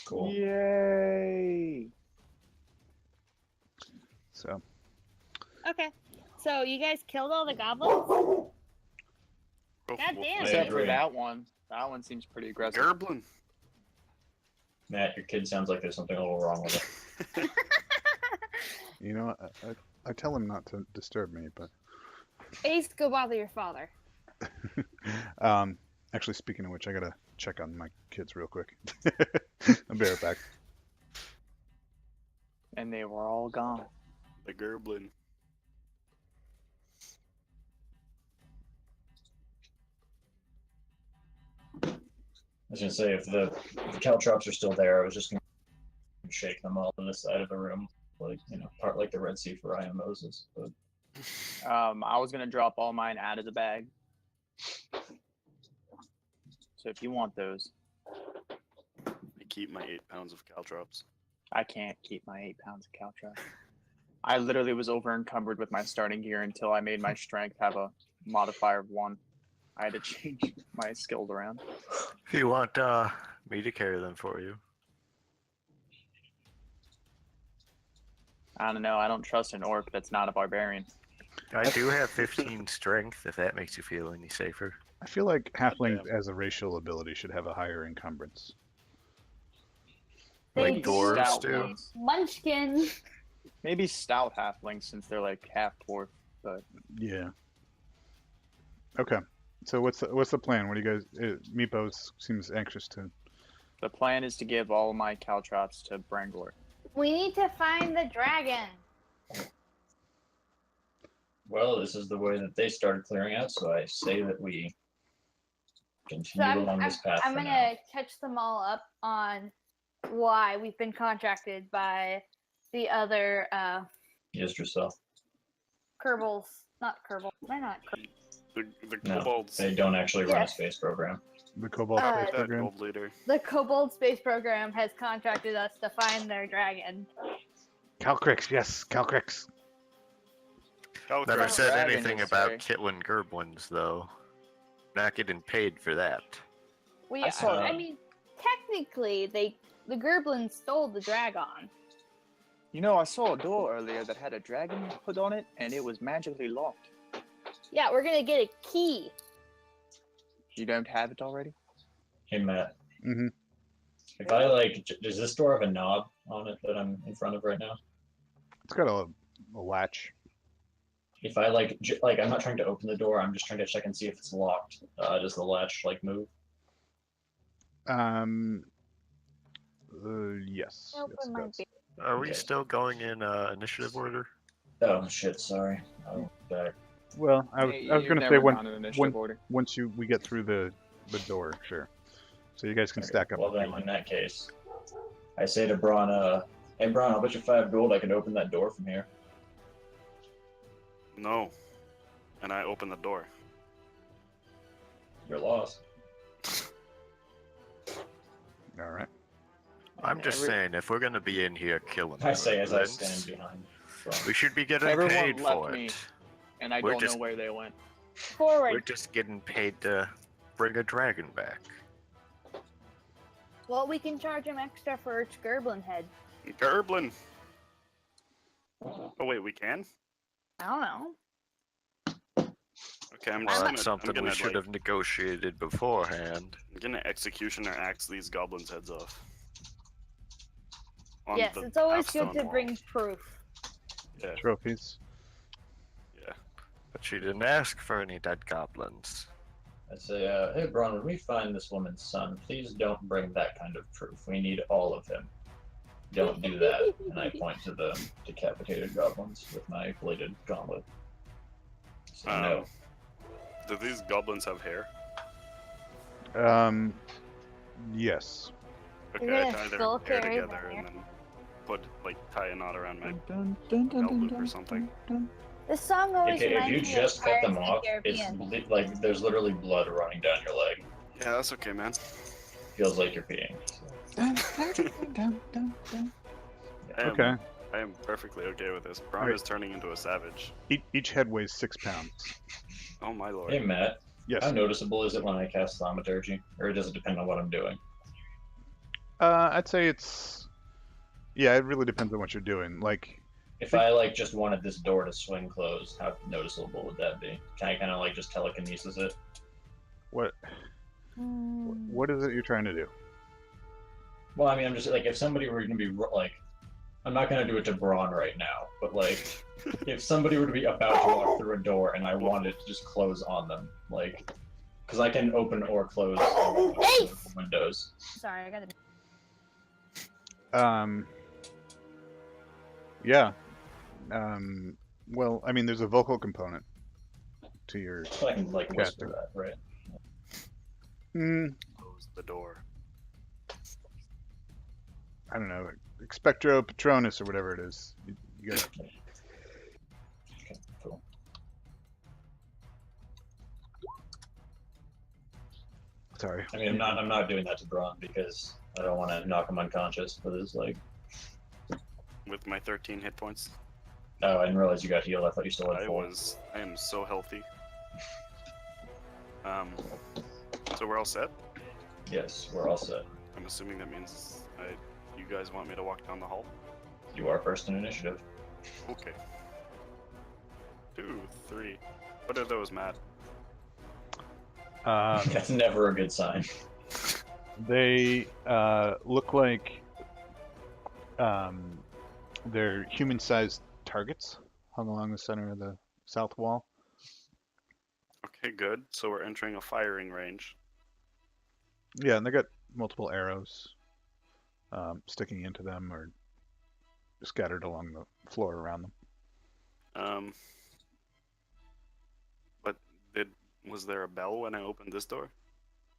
Cool. Yay! So Okay, so you guys killed all the goblins? Oh, God damn. I Except for agree. that one. That one seems pretty aggressive. Gerblin. Matt, your kid sounds like there's something a little wrong with it. you know, I tell him not to disturb me, but Ace, go bother your father. actually, speaking of which, I gotta check on my kids real quick. I'll be right back. And they were all gone. The Gerblin. I was gonna say if the caltrops are still there, I was just gonna shake them all to the side of the room, like part like the Red Sea for I Am Moses. But I was gonna drop all mine out of the bag. So if you want those, I keep my 8 pounds of caltrops. I can't keep my 8 pounds of caltrop. I literally was over encumbered with my starting gear until I made my strength have a modifier of 1. I had to change my skills around. If you want me to carry them for you. I don't know. I don't trust an orc that's not a barbarian. I do have 15 strength, if that makes you feel any safer. I feel like halflings Goddamn. as a racial ability should have a higher encumbrance. They Like do. dwarves Stout do. ones. Munchkin. Maybe stout halflings since they're like half dwarf. But Yeah. Okay. So what's the plan? What do you guys? Meepos seems anxious to. the plan is to give all my caltrops to Brangor. We need to find the dragon. well, this is the way that they started clearing out, so I say that we So continue along this path I'm for gonna now. catch them all up on why we've been contracted by the other Just yourself. Kerbals. Not Kerbal. They're not Kerbal. The No, kobolds. they don't actually run a Yes. space program. The Cobalt Uh, Space That Program. gold leader. The Kobold Space Program has contracted us to find their dragon. Calcrix, yes, Calcrix. Oh, Never crap. said Dragon anything is about very- killing Gerblins, though. Not getting paid for that. We, I saw I that. mean, technically, the Gerblins stole the dragon. You know, I saw a door earlier that had a dragon put on it, and it was magically locked. Yeah, we're gonna get a key. You don't have it already? Hey Matt, Mm-hmm. if I does this door have a knob on it that I'm in front of right now? It's got a latch. If I I'm not trying to open the door, I'm just trying to check and see if it's locked. Does the latch move? Yes. Open Yes, it my does. beer. Are we Okay. still going in initiative order? Oh shit, sorry. Oh, back. Well, I was Hey, I was you've gonna say never when gone in initiative when- order. once we get through the door, sure. So you guys can stack up. Well if you then, want. in that case, I say to Braun, hey Braun, I'll bet you 5 gold I can open that door from here. No. And I open the door. You're lost. All right. I'm just Every- saying, if we're gonna be in here killing I say as I Gerblins, stand behind Braun. we should be getting Everyone paid left for me. it. And I We're don't just- know where they went. We're Forward. just getting paid to bring a dragon back. Well, we can charge him extra for each Gerblin head. Gerblin! Oh wait, we can? I don't know. Okay, I'm Well, just that's something gonna we should have negotiated beforehand. I'm gonna executioner axe these goblins' heads off. On Yes, the it's always good half-stone to wall. bring proof. Yeah, Trophies. yeah. But she didn't ask for any dead goblins. I say, hey, Braun, when we find this woman's son, please don't bring that kind of proof. We need all of him. Don't do that. And I point to the decapitated goblins with my bladed gauntlet. So, no. Do these goblins have hair? Yes. Okay, You're I gonna tie their still hair carry together their and then tie a knot around my Dun, dun, dun, belt dun, loop dun, or something. This song always If you reminds me just of cut them Pirates of off, the it's Caribbean. like there's literally blood running down your leg. Yeah, that's okay, man. Feels like you're peeing. dun, dun, dun, dun, dun. Okay. I am perfectly okay with this. Braun Alright. is turning into a savage. Each head weighs 6 pounds. Oh my lord. Hey, Matt. Yes. How noticeable is it when I cast Thaumaturgy? Or does it depend on what I'm doing? I'd say it's. Yeah, it really depends on what you're doing. Like, If I just wanted this door to swing closed, how noticeable would that be? Can I kind of just telekinesis it? what Hmm. what is it you're trying to do? Well, I mean, I'm just if somebody were going to be I'm not going to do it to Braun right now, but if somebody were to be about to walk through a door and I wanted it to just close on them, because I can open or close Hey! windows. Sorry, I gotta. Yeah. Well, I mean, there's a vocal component to your. So I can whisper Casting. that, right? Close the door. I don't know, Expectro Patronus or whatever it is. You got. Okay, cool. Sorry. I mean, I'm not doing that to Braun because I don't want to knock him unconscious with his With my 13 hit points. Oh, I didn't realize you got healed. I thought you still had 4. I am so healthy. So we're all set? Yes, we're all set. I'm assuming that means you guys want me to walk down the hall? You are first in initiative. Okay. 2, 3. What are those, Matt? That's never a good sign. They look like they're human-sized targets hung along the center of the south wall. Okay, good. So we're entering a firing range. Yeah, and they got multiple arrows sticking into them or scattered along the floor around them. But was there a bell when I opened this door?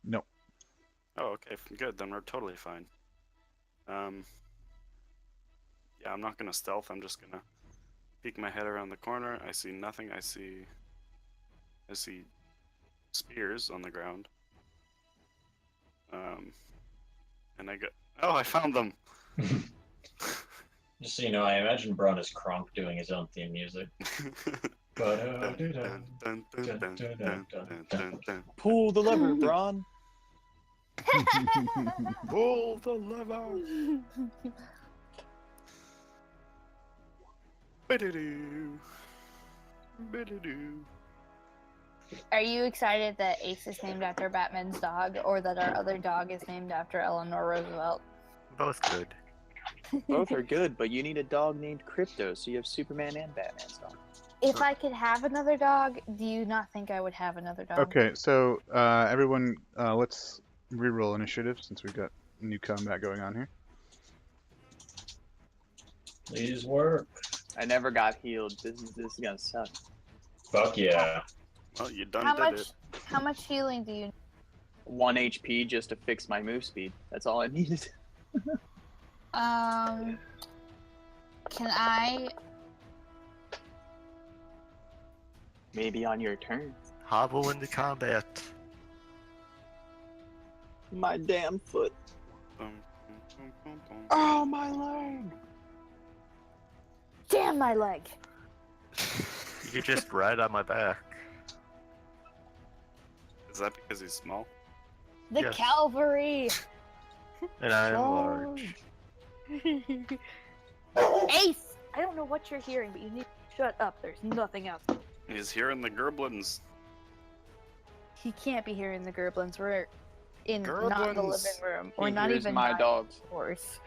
No. Oh, okay, good. Then we're totally fine. Yeah, I'm not gonna stealth. I'm just gonna peek my head around the corner. I see nothing. I see spears on the ground. And I I found them. Just so you know, I imagine Braun is Kronk doing his own theme music. Pull the lever, Braun. Pull the lever. Ba-da-doo. Ba-da-doo. Are you excited that Ace is named after Batman's dog, or that our other dog is named after Eleanor Roosevelt? Both good. Both are good, but you need a dog named Crypto, so you have Superman and Batman's dog. If I could have another dog, do you not think I would have another dog? Okay, so everyone, let's reroll initiative since we've got new combat going on here. Please work. I never got healed. This is gonna suck. Fuck yeah. Well, you done How did much? it. How much healing do you? 1 HP just to fix my move speed. That's all I needed. Can I? Maybe on your turn. Hobble into combat. My damn foot. Boom, boom, boom, boom, boom. Oh, my leg. Damn my leg! You just ride on my back. Is that because he's small? The Yes. cavalry. And I'm large. Ace, I don't know what you're hearing, but you need to shut up. There's nothing else. He's hearing the gerblins. He can't be hearing the gerblins. We're in not the Gerblins. living room. We're He not hears even my by dogs. the horse.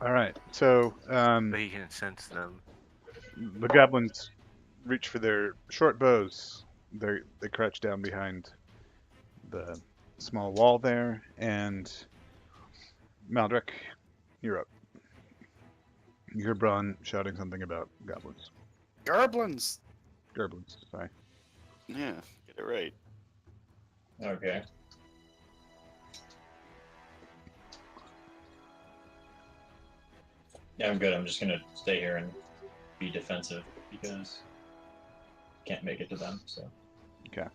All right. So But he can sense them. the goblins reach for their short bows. They crouch down behind the small wall there, and Maldrick, you're up. You hear Braun shouting something about goblins. Gerblins. Gerblins, sorry. Yeah, get it right. Okay. Yeah, I'm good. I'm just gonna stay here and be defensive because can't make it to them. So. Okay.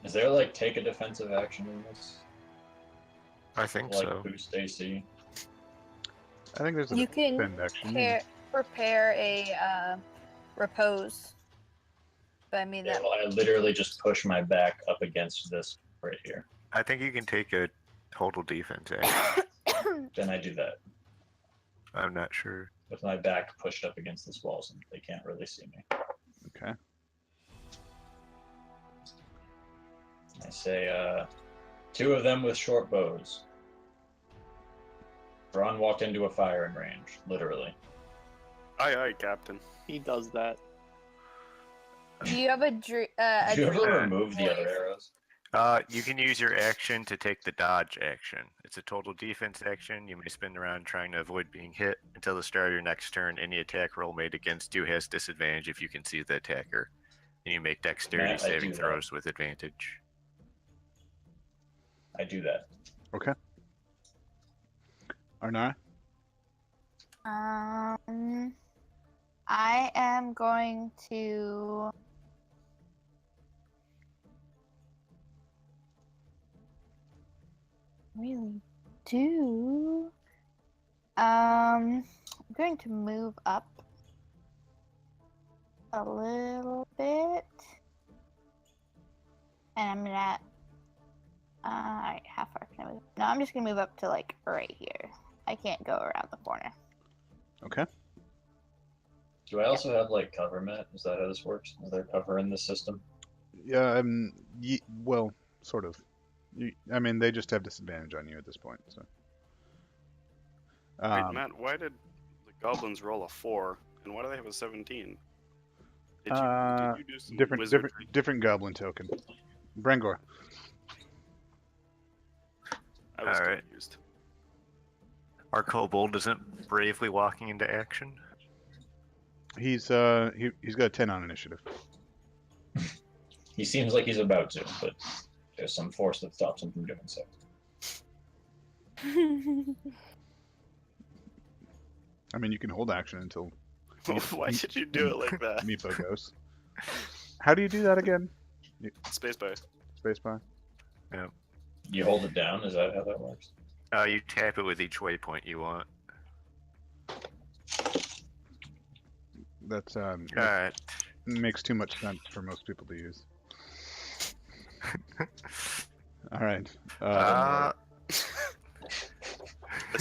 Is there like take a defensive action in this? I think Like so. boost AC? I think there's a You can defend action. prepare a repose. But I mean Yeah, that. well, I literally just push my back up against this right here. I think you can take a total defense action. Then I do that I'm not sure. with my back pushed up against this wall, so they can't really see me. Okay. I say, 2 of them with short bows. Braun walked into a firing range, literally. Aye, aye, Captain. He does that. Do you have a Did you ever remove the other arrows? You can use your action to take the dodge action. It's a total defense action. You may spin around trying to avoid being hit until the start of your next turn. Any attack roll made against you has disadvantage if you can see the attacker. And you make dexterity Matt, I saving do that. throws with advantage. I do that. Okay. Arnara? I am going to really do. I'm going to move up a little bit, and I'm gonna. Alright, how far can I move? No, I'm just gonna move up to like right here. I can't go around the corner. Okay. Do I also have like cover, Matt? Is that how this works? Is there cover in this system? Yeah, well, sort of. I mean, they just have disadvantage on you at this point, so. Wait, Matt, why did the goblins roll a 4, and why do they have a 17? Did you do some wizardry? different goblin token. Brangor. I was Alright. confused. Our kobold isn't bravely walking into action. He's got a 10 on initiative. He seems like he's about to, but there's some force that stops him from doing so. I mean, you can hold action until Why did you do it like that? Meepo goes. How do you do that again? Spacebar. Spacebar? You hold it down? Is that how that works? You tap it with each waypoint you want. That's Alright. makes too much sense for most people to use. All right. That's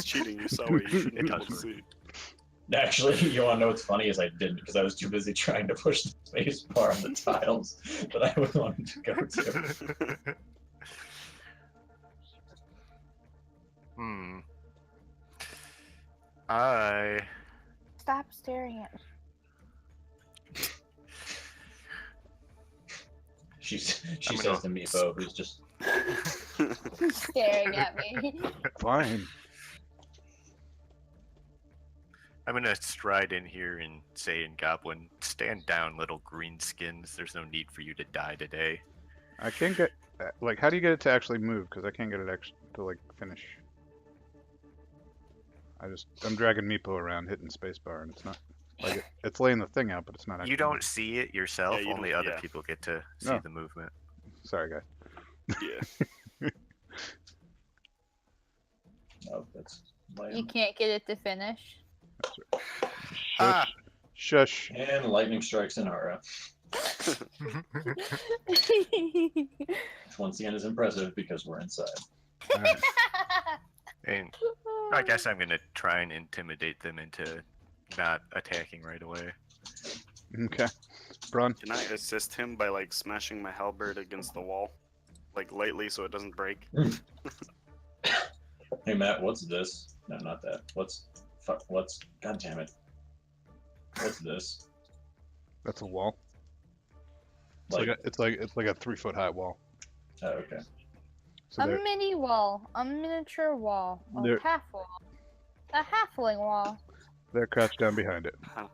cheating. You saw what you shouldn't It be able does to work. see. Actually, you want to know what's funny is I didn't because I was too busy trying to push the space bar on the tiles that I would want to go to. Stop staring at me. She I'm says gonna- to Meepo, who's just He's staring at me. Fine. I'm gonna stride in here and say in Goblin, stand down, little greenskins. There's no need for you to die today. I can't get like. How do you get it to actually move? Because I can't get it actually to like finish. I'm dragging Meepo around, hitting spacebar, and it's not like it's laying the thing out, but it's not. Actually You don't see it yourself. Yeah, you Only don't- other yeah. people get to see No. the movement. Sorry, guys. Yeah. oh, that's You lightning. can't get it to finish. Shush. Ah! Shush. And lightning strikes Inara. Which once again is impressive because we're inside. All right. And I guess I'm gonna try and intimidate them into not attacking right away. Okay. Braun. Can I assist him by like smashing my halberd against the wall, like lightly, so it doesn't break? Hey Matt, what's this? No, not that. What's God damn it. What's this? That's a wall. Like, It's like a 3-foot high wall. oh, okay. So A there, mini wall, a miniature wall, There- a half wall, a halfling wall. they're crouched down behind it. Huh.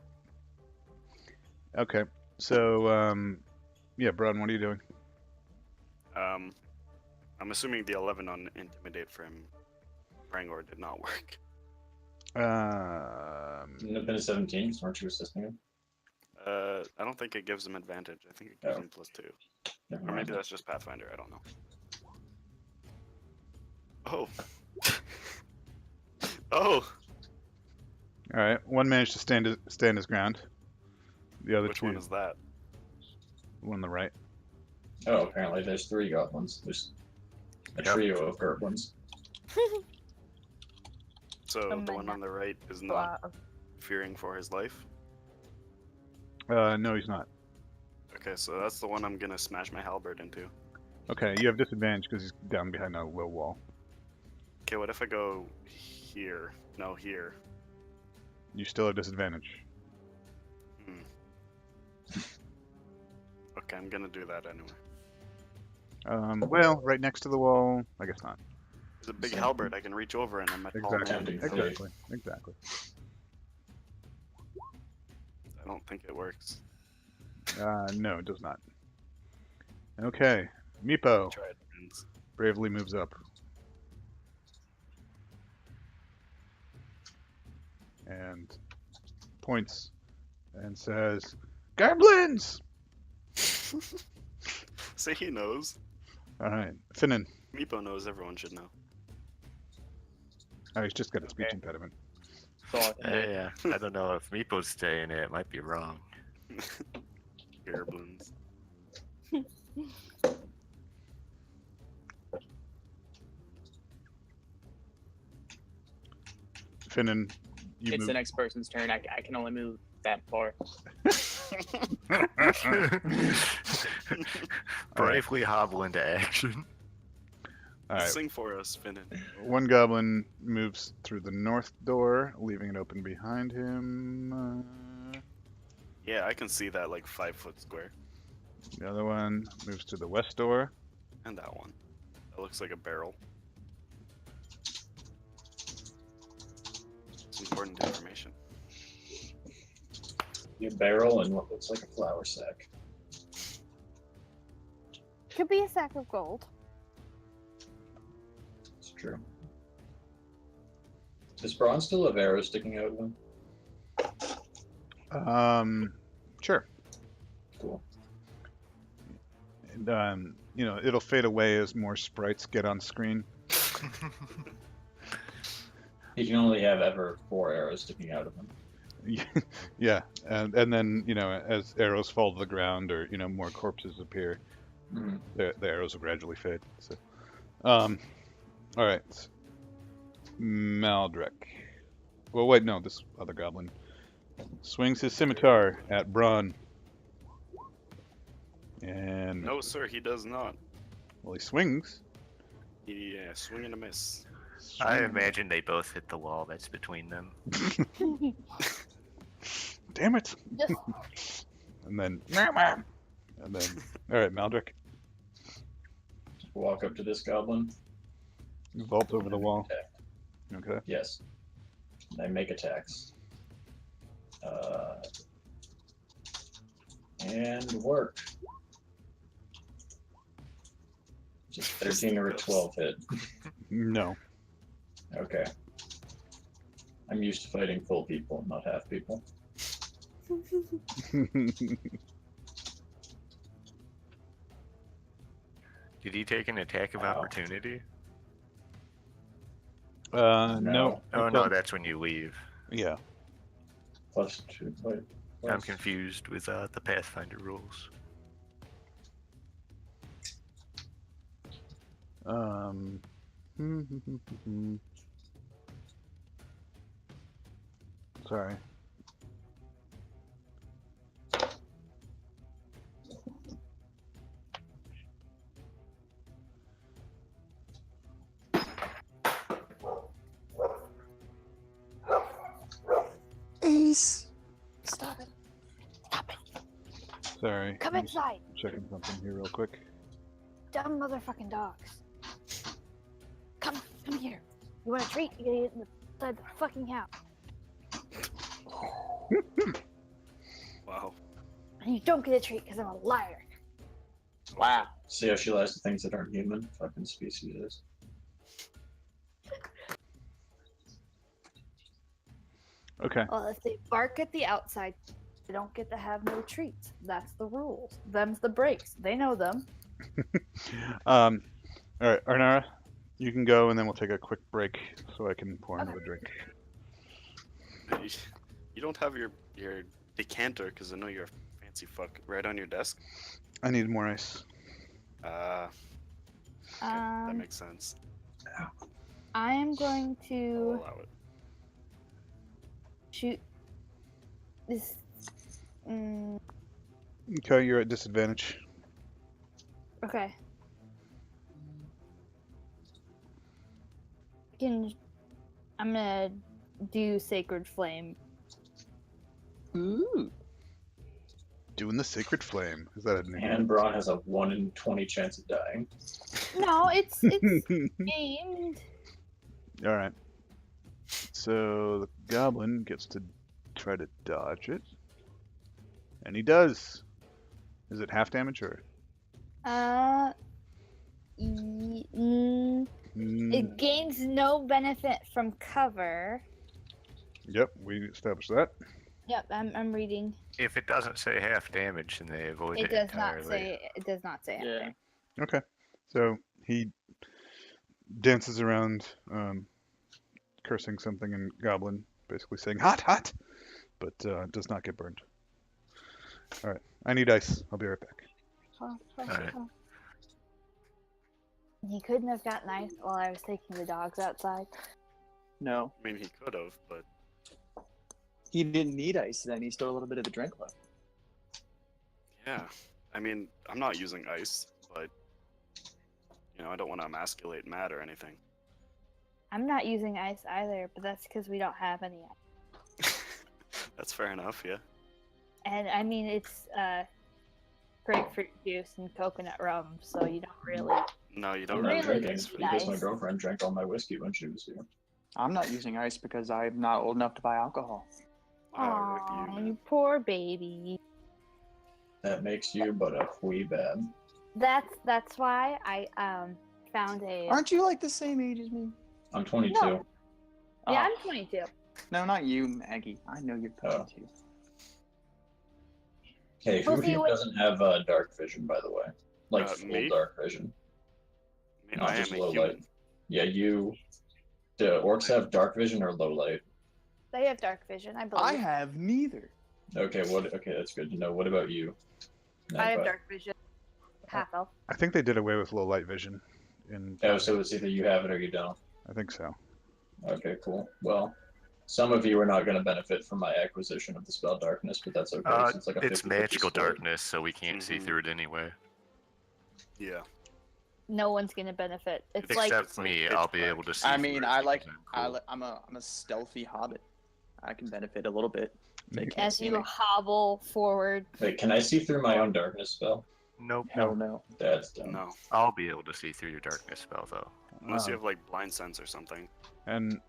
Okay. So yeah, Braun, what are you doing? I'm assuming the 11 on intimidate from Rangor did not work. Wouldn't it have been a 17 because weren't you assisting him? I don't think it gives him advantage. I think it gives Oh. him +2. Never Or mind. maybe that's just Pathfinder. I don't know. Oh. Oh. All right. One managed to stand his ground. The other Which two, one is that? one on the right. Oh, apparently there's 3 goblins. There's a Yep. trio of goblins. So Oh the my one God. on the right is not Wow. fearing for his life. No, he's not. Okay, so that's the one I'm gonna smash my halberd into. Okay, you have disadvantage because he's down behind a low wall. Okay, what if I go here? No, here. You still have disadvantage. Okay, I'm gonna do that anyway. Well, right next to the wall. I guess not. It's a big So- halberd. I can reach over and I'm at tall Exactly. man. Tempting. Exactly. I don't think it works. No, it does not. Okay, Meepo Try it, friends. bravely moves up. And points and says, "Goblins!" See, he knows. All right, Finnan. Meepo knows. Everyone should know. Oh, he's just got a speech Okay. impediment. That's all I can do. Yeah, I don't know if Meepo's saying it. It might be wrong. Gerblins. Finnan, you It's move. the next person's turn. I can only move that far. Bravely hobble into action. All right, Sing for us, Finnan. one goblin moves through the north door, leaving it open behind him. Yeah, I can see that like 5-foot square. The other one moves to the west door. And that one. That looks like a barrel. It's important information. Your barrel and what looks like a flour sack. Could be a sack of gold. It's true. Does Braun still have arrows sticking out of him? Sure. Cool. And, it'll fade away as more sprites get on screen. He can only have ever 4 arrows sticking out of him. Yeah, and then as arrows fall to the ground or more corpses appear, Mhm. the arrows will gradually fade. So, all right, Maldrek. Well, wait, no, this other goblin swings his scimitar at Braun, and No, sir, he does not. well, he swings. He swing and a miss. I Swing. imagine they both hit the wall that's between them. Damn it! Just And then, all right, Maldrek, Walk up to this goblin. vault over the wall. Attack. Okay. Yes. They make attacks. And work. Just 13 or a 12 hit. No. Okay. I'm used to fighting full people, not half people. Did he take an attack of Ow. opportunity? No. Oh no, that's when you leave. Yeah. +2. Wait. I'm plus- confused with the Pathfinder rules. Sorry. Please. Stop it. Stop it. Sorry. Come I'm just inside. checking something here real quick. Dumb motherfucking dogs. Come here. You want a treat? You gotta get inside the fucking house. Wow. And you don't get a treat because I'm a liar. Wow. See how she lies to things that aren't human? Fucking species is. Okay. Well, if they bark at the outside, they don't get to have no treats. That's the rules. Them's the breaks. They know them. All right, Arnara, you can go, and then we'll take a quick break so I can pour another drink. You don't have your decanter because I know you're a fancy fuck right on your desk. I need more ice. Okay, that makes sense. I am going I'll to allow it. shoot this. Okay, you're at disadvantage. Okay. I'm gonna do Sacred Flame. Ooh. Doing the Sacred Flame. Is that a name? And Braun has a 1 in 20 chance of dying. No, it's aimed. All right. So the goblin gets to try to dodge it, and he does. Is it half damage or? It gains no benefit from cover. Yep, we established that. Yep, I'm reading. If it doesn't say half damage, then they avoid it, It does entirely. not say. It does not say. Yeah. There. Okay. So he dances around, cursing something in Goblin, basically saying "hot, hot," but does not get burned. All right. I need ice. I'll be right back. Alright. He couldn't have gotten ice while I was taking the dogs outside. No. I mean, he could have, but He didn't need ice then. He still a little bit of the drink left. yeah. I mean, I'm not using ice, but I don't want to emasculate Matt or anything. I'm not using ice either, but that's because we don't have any ice. That's fair enough, yeah. And I mean, it's grapefruit juice and coconut rum, so you don't really. No, you I'm don't not really drinking need because my ice. girlfriend drank all my whiskey when she was here. I'm not using ice because I'm not old enough to buy alcohol. Oh, rip you, Aw, man. you poor baby. That makes you but a wee bad. That's why I found a. Aren't you like the same age as me? I'm 22. No. Yeah, Oh. I'm 22. No, not you, Maggie. I know you're 22. Hey, who Well, of see, you what- doesn't have dark vision, by the way? Like full me? dark vision, I mean, not I just am a low human. light. Yeah, you. Do orcs have dark vision or low light? They have dark vision, I believe. I have neither. Okay, Okay, that's good to know. What about you? I have Napa? dark vision. Half elf. I think they did away with low light vision. In Oh, so it's either you have it or you don't. I think so. Okay, cool. Well, some of you are not going to benefit from my acquisition of the spell darkness, but that's okay. It's like a It's 50-50 magical split. darkness, so we can't see Mhm. through it anyway. Yeah. No one's gonna benefit. It's Except like me, pitch I'll be black. able to see. I through mean, it I like. because I'm cool. I'm a stealthy hobbit. I can benefit a little bit. They You- can't as see you me. hobble forward. Wait, can I see through my own darkness spell? Nope. Hell no. That's dumb. No. I'll be able to see through your darkness spell, though. Unless you Uh, have like blind sense or something. and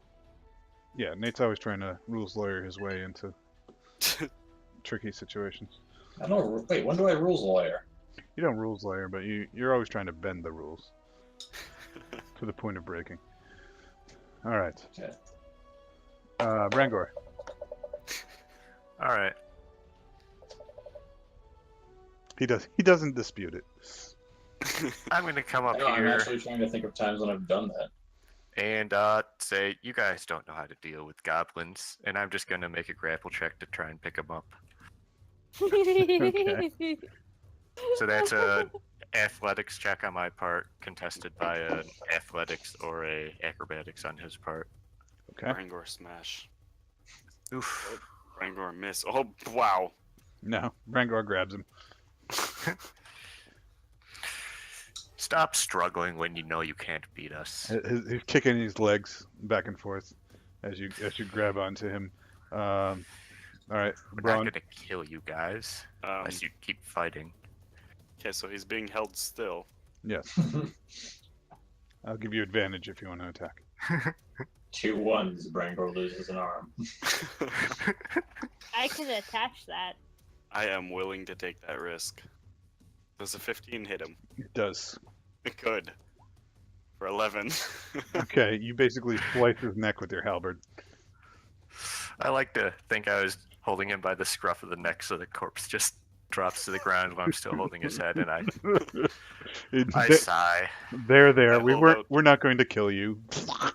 yeah, Nate's always trying to rules lawyer his way into tricky situations. I don't. Wait, when do I rules lawyer? You don't rules lawyer, but you're always trying to bend the rules to the point of breaking. All right. Okay. Brangor. All right. He doesn't dispute it. I'm gonna come up No, I'm here actually trying to think of times when I've done that. and say, you guys don't know how to deal with goblins, and I'm just gonna make a grapple check to try and pick them up. So that's a athletics check on my part, contested by an athletics or a acrobatics on his part. Okay. Brangor smash. Oof. Brangor miss. Oh, wow. No, Brangor grabs him. Stop struggling when you know you can't beat us. He's kicking his legs back and forth as you grab onto him. All right, We're Braun. not gonna kill you guys unless you keep fighting. Okay, so he's being held still. Yes, I'll give you advantage if you want to attack. 2 1s, Brangor loses an arm. I can attach that. I am willing to take that risk. Does a 15 hit him? It does. Good. For 11. Okay, you basically slice his neck with your halberd. I like to think I was holding him by the scruff of the neck so the corpse just drops to the ground while I'm still holding his head, and I sigh. There. I hold out- We're not going to kill you. I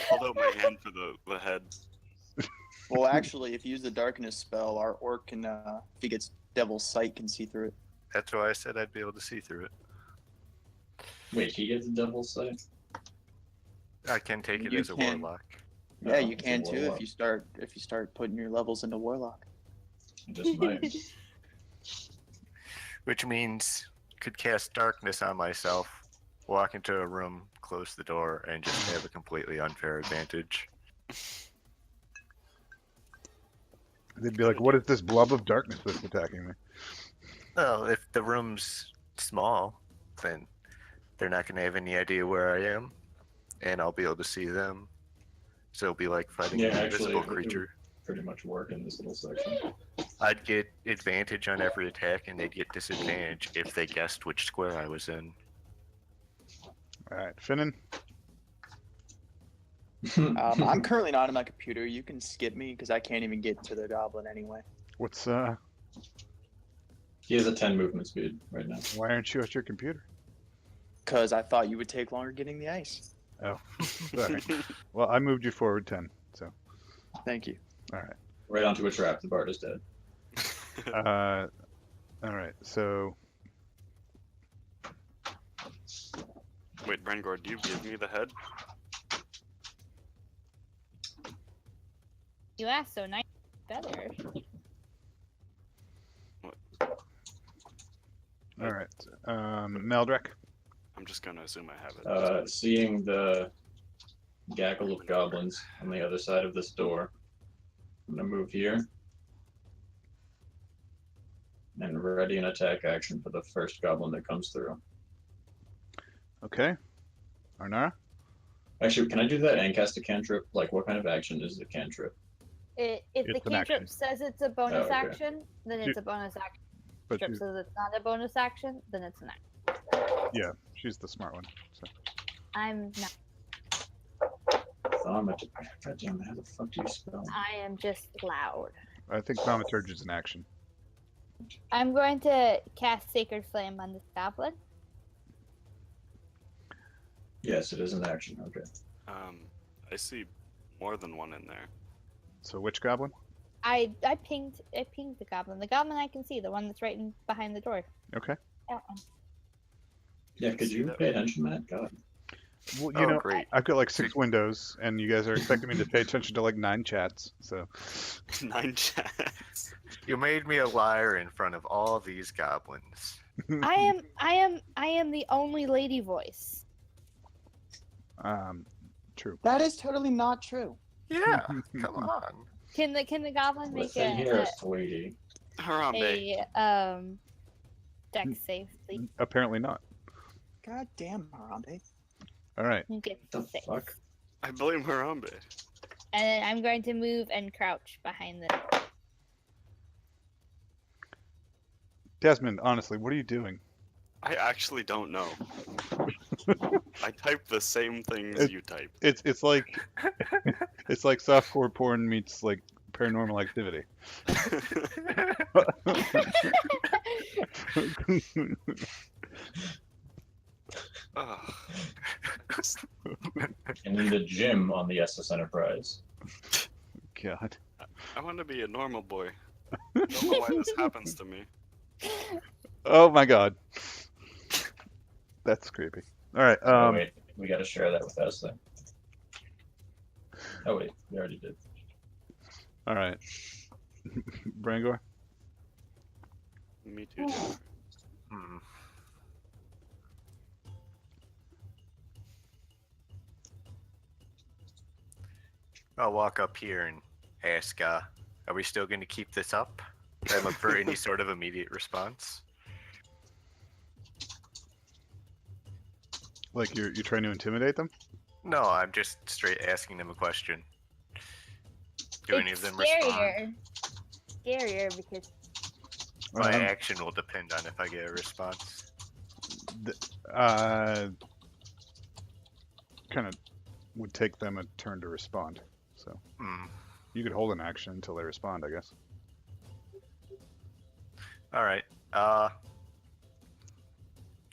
hold out my hand for the head. Well, actually, if you use the darkness spell, our orc can, if he gets devil's sight, can see through it. That's why I said I'd be able to see through it. Wait, he gets a double sight? I can take it You as a can. warlock. Yeah, No, you it's a can too warlock. if you start putting your levels into warlock. I just might. Which means could cast darkness on myself, walk into a room, close the door, and just have a completely unfair advantage. They'd be like, "What is this blob of darkness that's attacking me?" Well, if the room's small, then they're not going to have any idea where I am, and I'll be able to see them. So it'll be like fighting Yeah, an actually, invisible it would creature. pretty much work in this little section. I'd get advantage on every attack, and they'd get disadvantage if they guessed which square I was in. All right, Finnan. I'm currently not on my computer. You can skip me because I can't even get to the goblin anyway. What's He has a 10 movement speed right now. Why aren't you at your computer? Because I thought you would take longer getting the ice. Sorry. Well, I moved you forward 10. So, Thank you. all right. Right onto a trap. The bard is dead. All right. So, Wait, Brangor, do you give me the head? You asked so nice. Better. all right. Meldrek. I'm just gonna assume I have it. Seeing the gaggle of goblins on the other side of this door, I'm gonna move here and ready an attack action for the first goblin that comes through. Okay. Arnara. Actually, can I do that and cast a cantrip? Like, what kind of action is the cantrip? If It's the an action. cantrip says it's a bonus okay. action, then it's a bonus action. But Cantrip says it's not a bonus action, then it's an action. she's the smart one. So. I'm not. God damn it, how the fuck do you spell? I am just loud. I think Thaumaturge is an action. I'm going to cast Sacred Flame on this goblin. Yes, it is an action. Okay. I see more than one in there. So which goblin? I pinged the goblin. The goblin I can see, the one that's right in behind the door. Okay. That one. Yeah, could you pay attention, Matt? God. Well, Oh, great. I've got like 6 windows, and you guys are expecting me to pay attention to like 9 chats. So 9 chats. You made me a liar in front of all these goblins. I am the only lady voice. True. That is totally not true. Yeah, come on. Can the goblin make Listen here, sweetie. Harambe. a dex save, please? Apparently not. God damn, Harambe. All right. You get The 6. fuck? I blame Harambe. And then I'm going to move and crouch behind the. Desmond, honestly, what are you doing? I actually don't know. I typed the same things you typed. It's like it's like softcore porn meets like paranormal activity. Ugh. And in the gym on the SS Enterprise. God. I want to be a normal boy. I don't know why this happens to me. Oh my God. That's creepy. All right. Oh, wait, we gotta share that with us then. Oh wait, we already did. All right. Brangor. Me too. Jennifer. Hmm. I'll walk up here and ask, are we still going to keep this up? I look for any sort of immediate response. Like you're trying to intimidate them? No, I'm just straight asking them a question. Do any of It's them respond? Scarier because My action will depend on if I get a response. Kind of would take them a turn to respond. So you could hold an action until they respond, I guess. All right.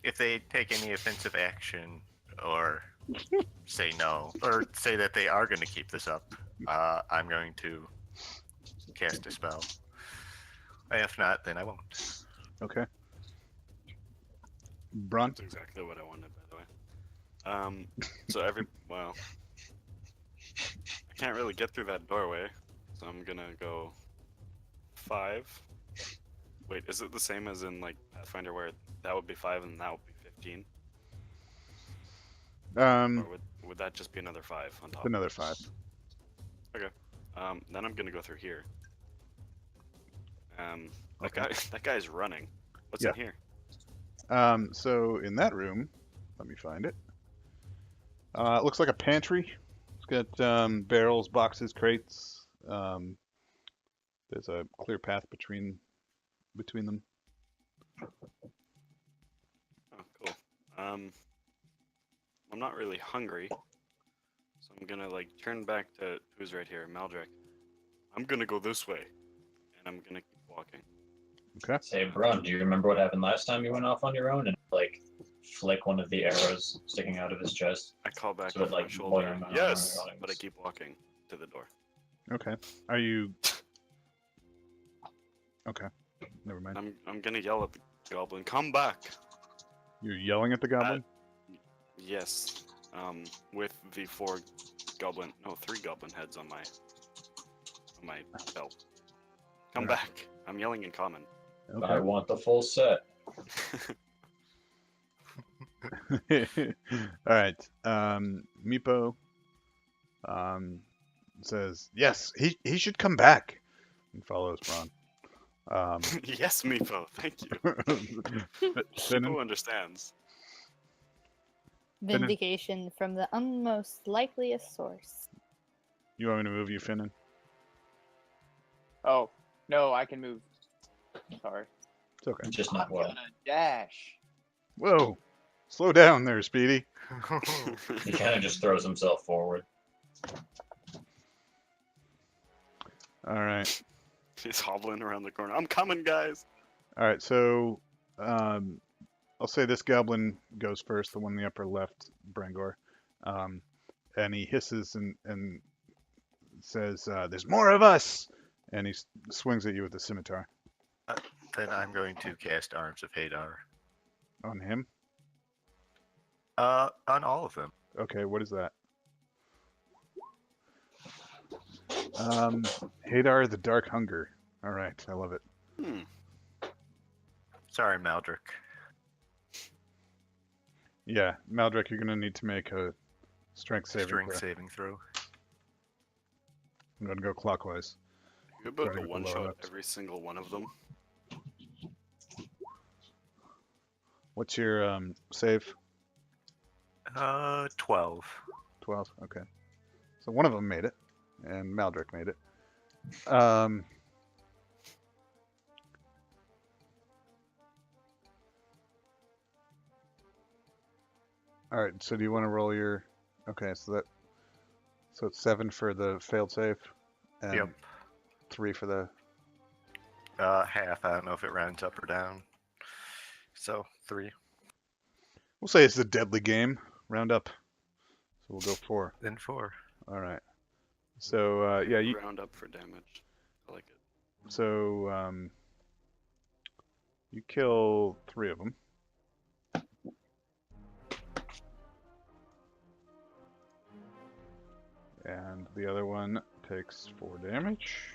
If they take any offensive action or say no, or say that they are going to keep this up, I'm going to cast a spell. If not, then I won't. Okay. Bron? That's exactly what I wanted, by the way. Well, I can't really get through that doorway, so I'm gonna go 5. Wait, is it the same as in like Pathfinder, where that would be 5 and that would be 15? Or would that just be another 5 on top? Another 5. Okay. Then I'm gonna go through here. Okay. That guy's running. What's Yeah. in here? So in that room, let me find it. It looks like a pantry. It's got barrels, boxes, crates. There's a clear path between them. Oh, cool. I'm not really hungry, so I'm gonna like turn back to who's right here, Maldrick. I'm gonna go this way, and I'm gonna keep walking. Okay. Say, Bron, do you remember what happened last time you went off on your own and like flick one of the arrows sticking out of his chest? I call back So over it, like, my shoulder. boing, Yes, boing, boing. but I keep walking to the door. Okay. Are you? Okay. Never mind. I'm gonna yell at the goblin, "Come back!" You're yelling at the goblin? Yes. With the 3 goblin heads on my belt. Come Alright. back! I'm yelling in common. Okay. I want the full set. All right. Meepo says, yes, he should come back, and follows Bron. Yes, Meepo. Thank you. Finnan, Who understands? vindication from the most likeliest source. you want me to move you, Finnan? Oh no, I can move. Sorry. It's okay. Just not I'm well. gonna dash. Whoa. Slow down there, Speedy. He kind of just throws himself forward. All right. He's hobbling around the corner. I'm coming, guys. All right. So I'll say this goblin goes first, the one in the upper left, Brangor. And he hisses and says, there's more of us! And he swings at you with the scimitar. Then I'm going to cast Arms of Hadar. On him? On all of them. Okay, what is that? Hadar the Dark Hunger. All right, I love it. Sorry, Maldrick. Yeah, Maldrick, you're going to need to make a strength saving throw. Saving throw. I'm going to go clockwise. You're about Sorry, to the one low shot ups. every single one of them. What's your save? 12. 12. Okay. So one of them made it, and Maldrick made it. All right. So do you want to roll your? Okay. So it's 7 for the failed save, and Yep. 3 for the. Half. I don't know if it rounds up or down. So 3. We'll say it's a deadly game. Round up. So we'll go 4. Then 4. All right. So yeah, you. Round up for damage. I like it. So you kill 3 of them. And the other one takes 4 damage.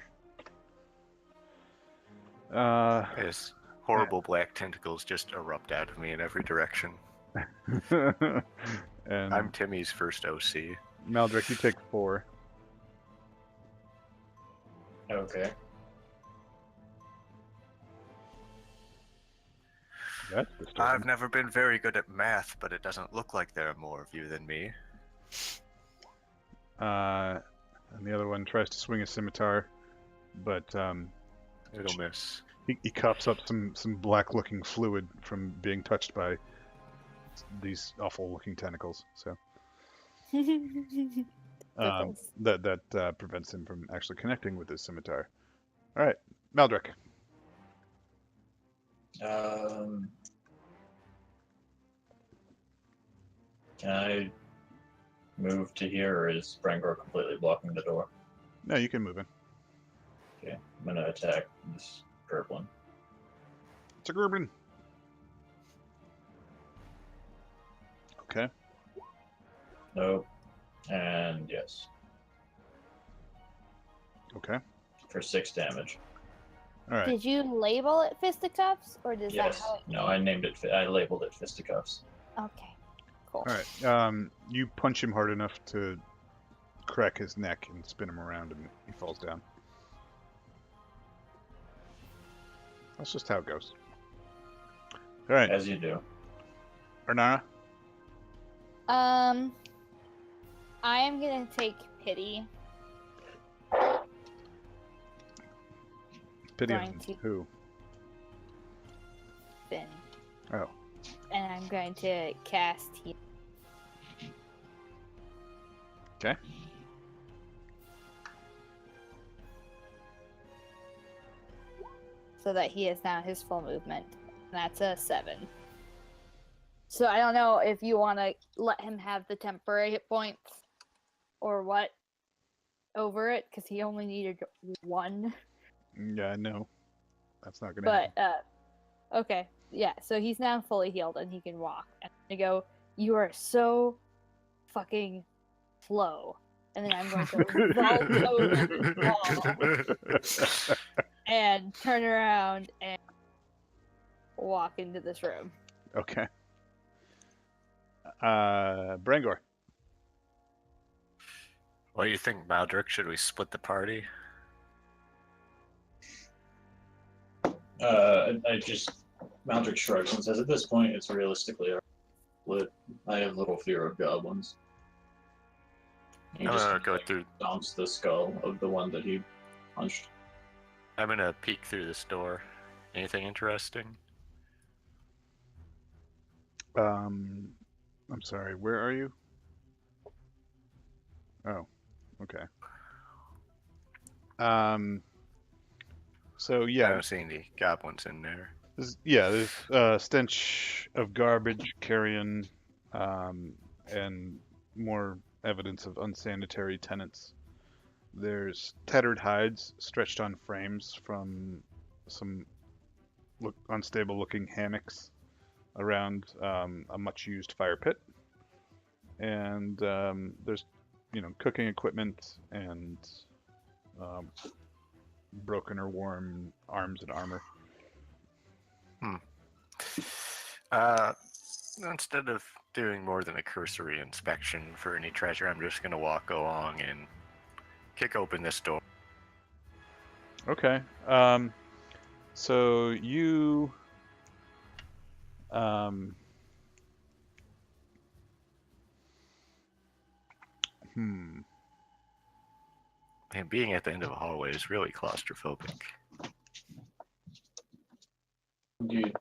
Yes. Horrible black tentacles just erupt out of me in every direction. and I'm Timmy's first OC. Maldrick, you take 4. Okay. That's disturbing. I've never been very good at math, but it doesn't look like there are more of you than me. And the other one tries to swing a scimitar, but It'll miss. he coughs up some black-looking fluid from being touched by these awful-looking tentacles. So Pickles. that prevents him from actually connecting with his scimitar. All right, Maldrick. Can I move to here, or is Brangor completely blocking the door? No, you can move in. Okay, I'm gonna attack this Gerblin. It's a Gerblin. Okay. Nope. And yes, Okay. for 6 damage. All right. Did you label it fisticuffs, or does Yes. that how it No, I named it. I labeled it fisticuffs. Okay, cool. All right. You punch him hard enough to crack his neck and spin him around, and he falls down. That's just how it goes. All right, As you do. Arnara. I am gonna take pity. Pity Going on to- who? Finn. Oh. And I'm going to cast heal. Okay. So that he has now his full movement. And that's a 7. So I don't know if you want to let him have the temporary hit points or what over it, because he only needed 1. Yeah, no. That's not gonna happen. But okay, yeah. So he's now fully healed and he can walk. And I go, you are so fucking slow. And then I'm going to vault over the wall and turn around and walk into this room. Okay. Brangor. What do you think, Maldrick? Should we split the party? Maldrick shrugs and says, at this point, it's realistically a split. I have little fear of goblins. He I'm just gonna go through. stomps the skull of the one that he punched. I'm gonna peek through this door. Anything interesting? I'm sorry. Where are you? Oh, okay. So I yeah, haven't seen any goblins in there. there's stench of garbage, carrion, and more evidence of unsanitary tenants. There's tattered hides stretched on frames from some unstable-looking hammocks around a much-used fire pit, and there's cooking equipment and broken or worn arms and armor. Instead of doing more than a cursory inspection for any treasure, I'm just gonna walk along and kick open this door. Okay. So you And being at the end of a hallway is really claustrophobic. Dude.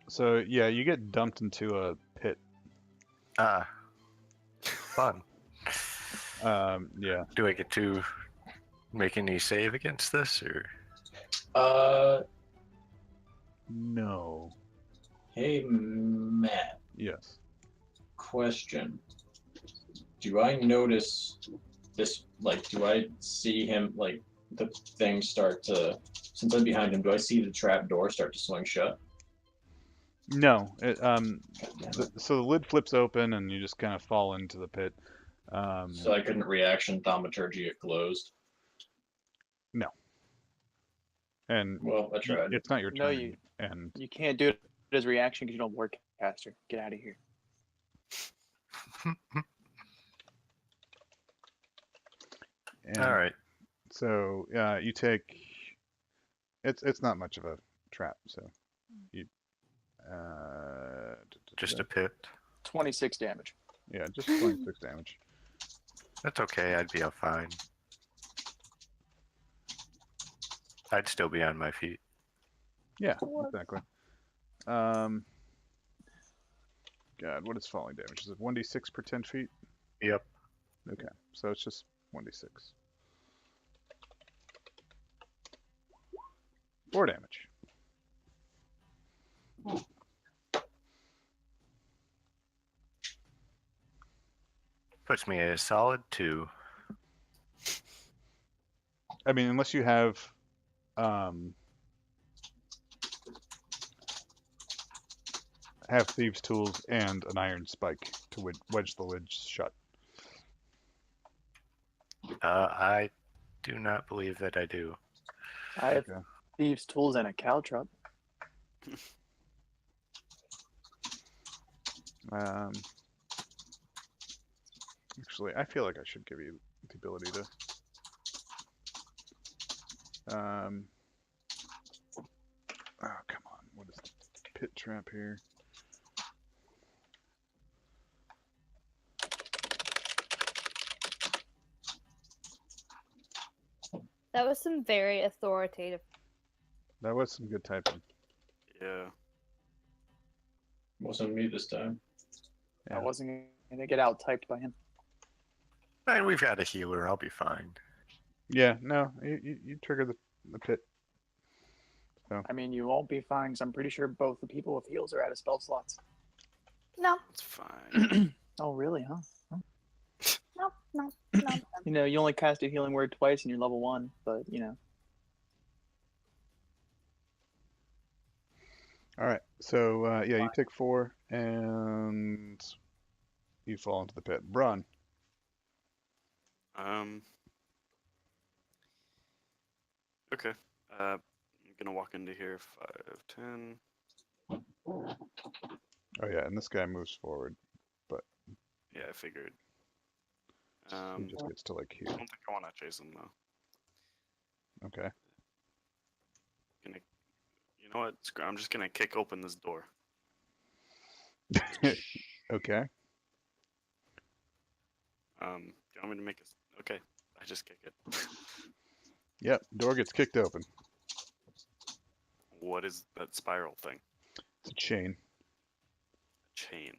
So yeah, you get dumped into a pit. Fun. Yeah. Do I get to make any save against this, or? No. Hey, Matt. Yes. Question. Do I notice this, do I see him, the thing start to, since I'm behind him, do I see the trap door start to swing shut? No. So the lid flips open and you just kind of fall into the pit. So I couldn't reaction thaumaturgy it closed? No. And Well, I tried. it's not your turn. No, you can't do it as reaction because you don't work caster. Get out of here. And All right. so you take. It's not much of a trap, so you. Just a pit. 26 damage. Yeah, just 26 damage. That's okay. I'd be fine. I'd still be on my feet. Yeah, exactly. God, what is falling damage? Is it 1d6 per 10 feet? Yep. Okay, so it's just 1d6. 4 damage. Puts me at a solid 2. I mean, unless you have thieves' tools and an iron spike to wedge the lid shut. I do not believe that I do. I have Okay. thieves' tools and a caltrop. Actually, I feel like I should give you the ability to. Oh, come on. What is the pit trap here? That was some very authoritative. That was some good typing. Yeah. Wasn't me this time. Yeah. I wasn't gonna get out typed by him. And we've got a healer. I'll be fine. Yeah, no, you trigger the pit. I mean, you won't be fine, 'cause I'm pretty sure both the people with heals are out of spell slots. No, It's fine. Oh, really, huh? no. You know, you only cast a healing word twice and you're level 1, but, you know. All right, so yeah, you take 4 and you fall into the pit. Braun. Okay. I'm gonna walk into here. 5, 10. Oh yeah, and this guy moves forward. Yeah, I figured. He just gets to like I here. don't think I want to chase him though. Okay. You know what? I'm just gonna kick open this door. Okay. Do you want me to make it? Okay, I just kick it. Yep. Door gets kicked open. What is that spiral thing? It's a chain. Chain.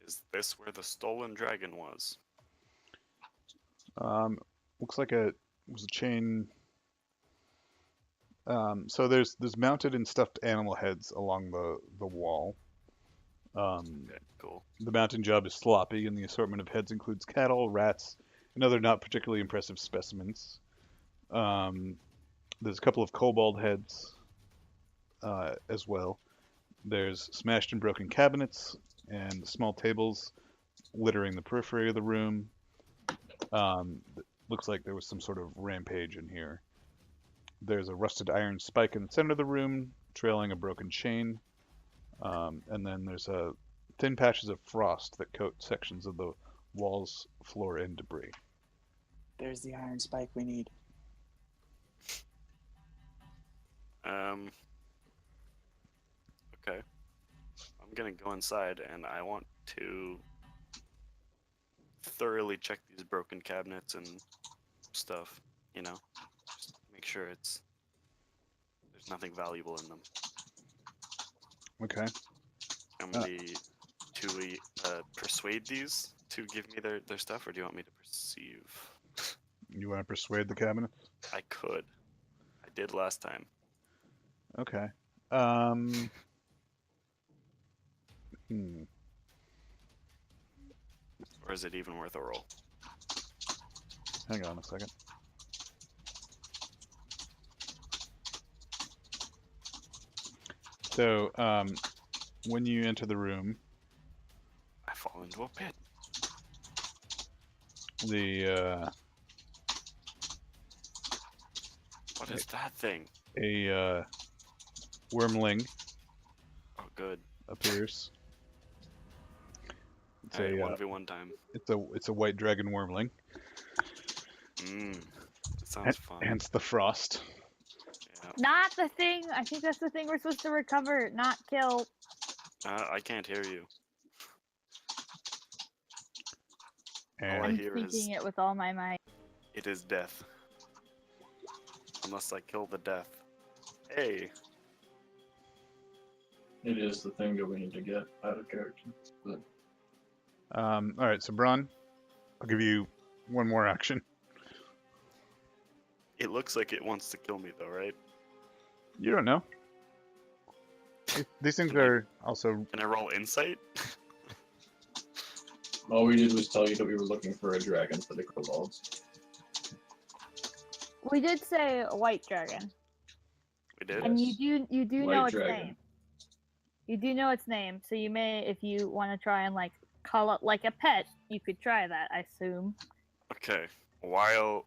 Is this where the stolen dragon was? Looks like it was a chain. So there's mounted and stuffed animal heads along the wall. Okay, cool. The mounting job is sloppy, and the assortment of heads includes cattle, rats, and other not particularly impressive specimens. There's a couple of kobold heads as well. There's smashed and broken cabinets and small tables littering the periphery of the room. Looks like there was some sort of rampage in here. There's a rusted iron spike in the center of the room, trailing a broken chain. And then there's thin patches of frost that coat sections of the walls, floor, and debris. There's the iron spike we need. Okay. I'm gonna go inside and I want to thoroughly check these broken cabinets and stuff, you know? Just make sure there's nothing valuable in them. Okay. I'm gonna persuade these to give me their stuff, or do you want me to perceive? You want to persuade the cabinet? I could. I did last time. Okay. Or is it even worth a roll? Hang on a second. So, when you enter the room, I fall into a pit. What is that thing? A wormling Oh, good. appears. It's Alright, a 1v1 time. it's a white dragon wormling. That sounds fun. Hence the frost. Yeah. Not the thing. I think that's the thing we're supposed to recover, not kill. I can't hear you. All I And I'm hear is speaking it with all my might. it is death. Unless I kill the death. Hey, It is the thing that we need to get out of character. But all right, so Braun, I'll give you one more action. it looks like it wants to kill me though, right? You don't know. These things are also. Can I roll insight? all we did was tell you that we were looking for a dragon for the kobolds. We did say a white dragon, We did. and Yes. you do White know its dragon. name. You do know its name, so you may, if you want to try and like call it like a pet, you could try that. I assume. Okay. While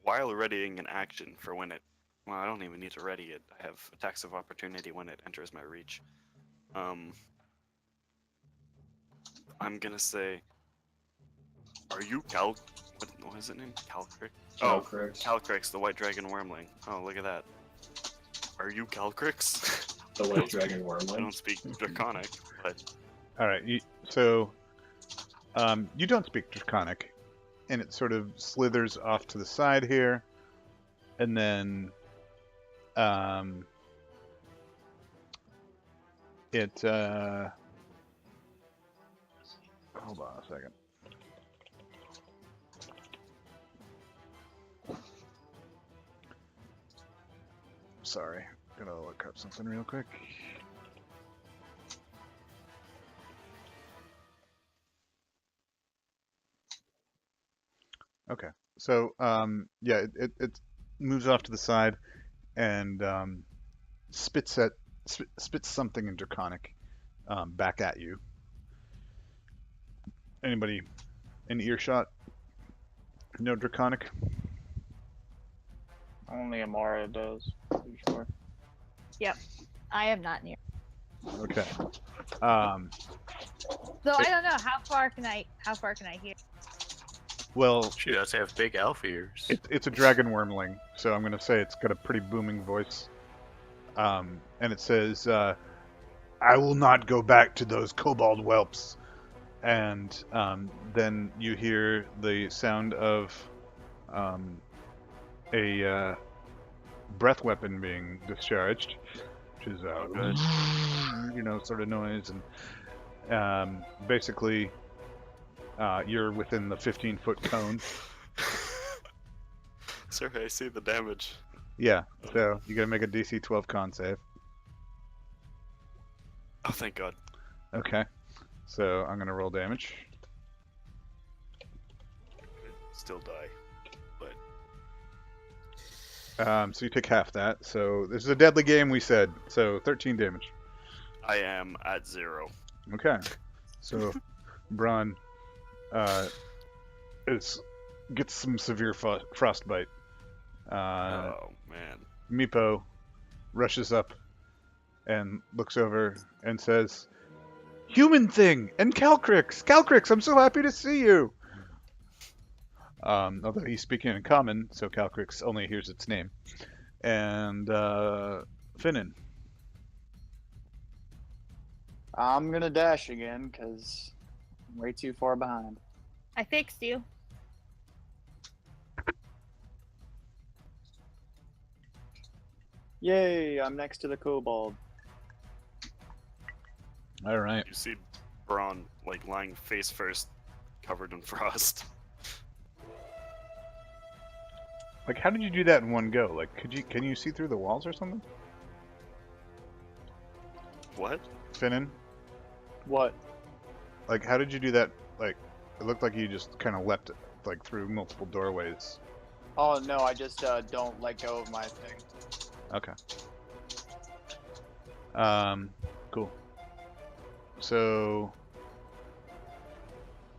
readying an action for when it, well, I don't even need to ready it. I have attacks of opportunity when it enters my reach. I'm gonna say, are you what is it named? Calcrick? Oh, Calcrix, Calcrix, the white dragon wormling. Oh, look at that. Are you Calcrix? the white dragon I wormling. don't speak Draconic, but All right, you don't speak Draconic, and it sort of slithers off to the side here, and then it hold on a second. Sorry, gonna look up something real quick. Okay, so yeah, it moves off to the side and spits something in Draconic back at you. Anybody in earshot? No Draconic? Only Amara does. Pretty sure. I am not near. Okay. So I don't know how far can I hear? Well, She does have big elf ears. it's a dragon wormling, so I'm gonna say it's got a pretty booming voice. And it says, "I will not go back to those kobold whelps." And then you hear the sound of a breath weapon being discharged, which is good. sort of noise, and basically you're within the 15-foot cone. Sorry, I see the damage. Yeah, so you gotta make a DC 12 con save. Oh, thank God. Okay, so I'm gonna roll damage. Still die. So you take half that. So this is a deadly game, we said. So 13 damage. I am at 0. Okay. So Braun gets some severe frostbite. Oh, man. Meepo rushes up and looks over and says, "Human thing and Calcrix! Calcrix, I'm so happy to see you!" Although he's speaking in common, so Calcrix only hears its name. And Finnan. I'm gonna dash again because I'm way too far behind. I fixed you. Yay! I'm next to the kobold. All right. You see Braun, like, lying face first, covered in frost. Like, how did you do that in one go? Like, can you see through the walls or something? What? Finnan? What? Like, how did you do that? Like, it looked like you just kind of leapt, like, through multiple doorways. Oh no! I just don't let go of my thing. Okay. Cool. So,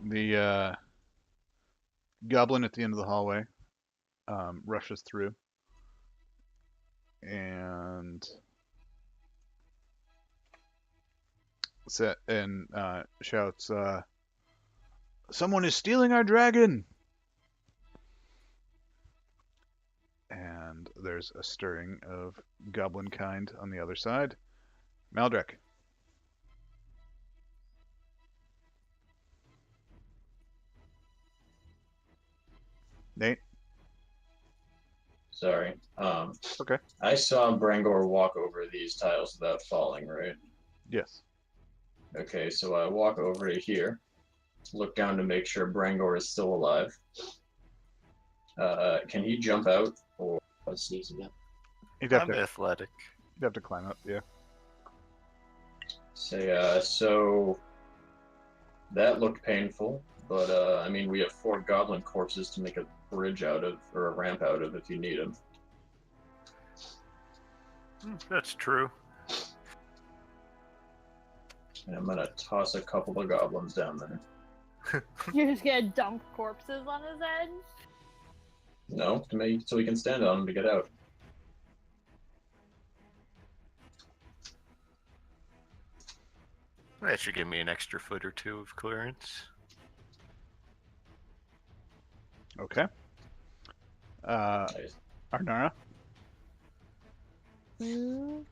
the goblin at the end of the hallway rushes through and shouts, "Someone is stealing our dragon!" there's a stirring of goblin kind on the other side. Maldrek. Nate. Sorry. Okay. I saw Brangor walk over these tiles without falling, right? Yes. Okay, so I walk over to here, look down to make sure Brangor is still alive. Can he jump out or sneeze again? You'd have I'm to athletic. climb up. Yeah. Say, so that looked painful, but I mean, we have 4 goblin corpses to make a bridge out of, or a ramp out of if you need them. That's true. And I'm gonna toss a couple of goblins down there. You're just gonna dump corpses on his head? No, to make so he can stand on them to get out. That should give me an extra foot or 2 of clearance. Okay. Nice. Arnara. Mm.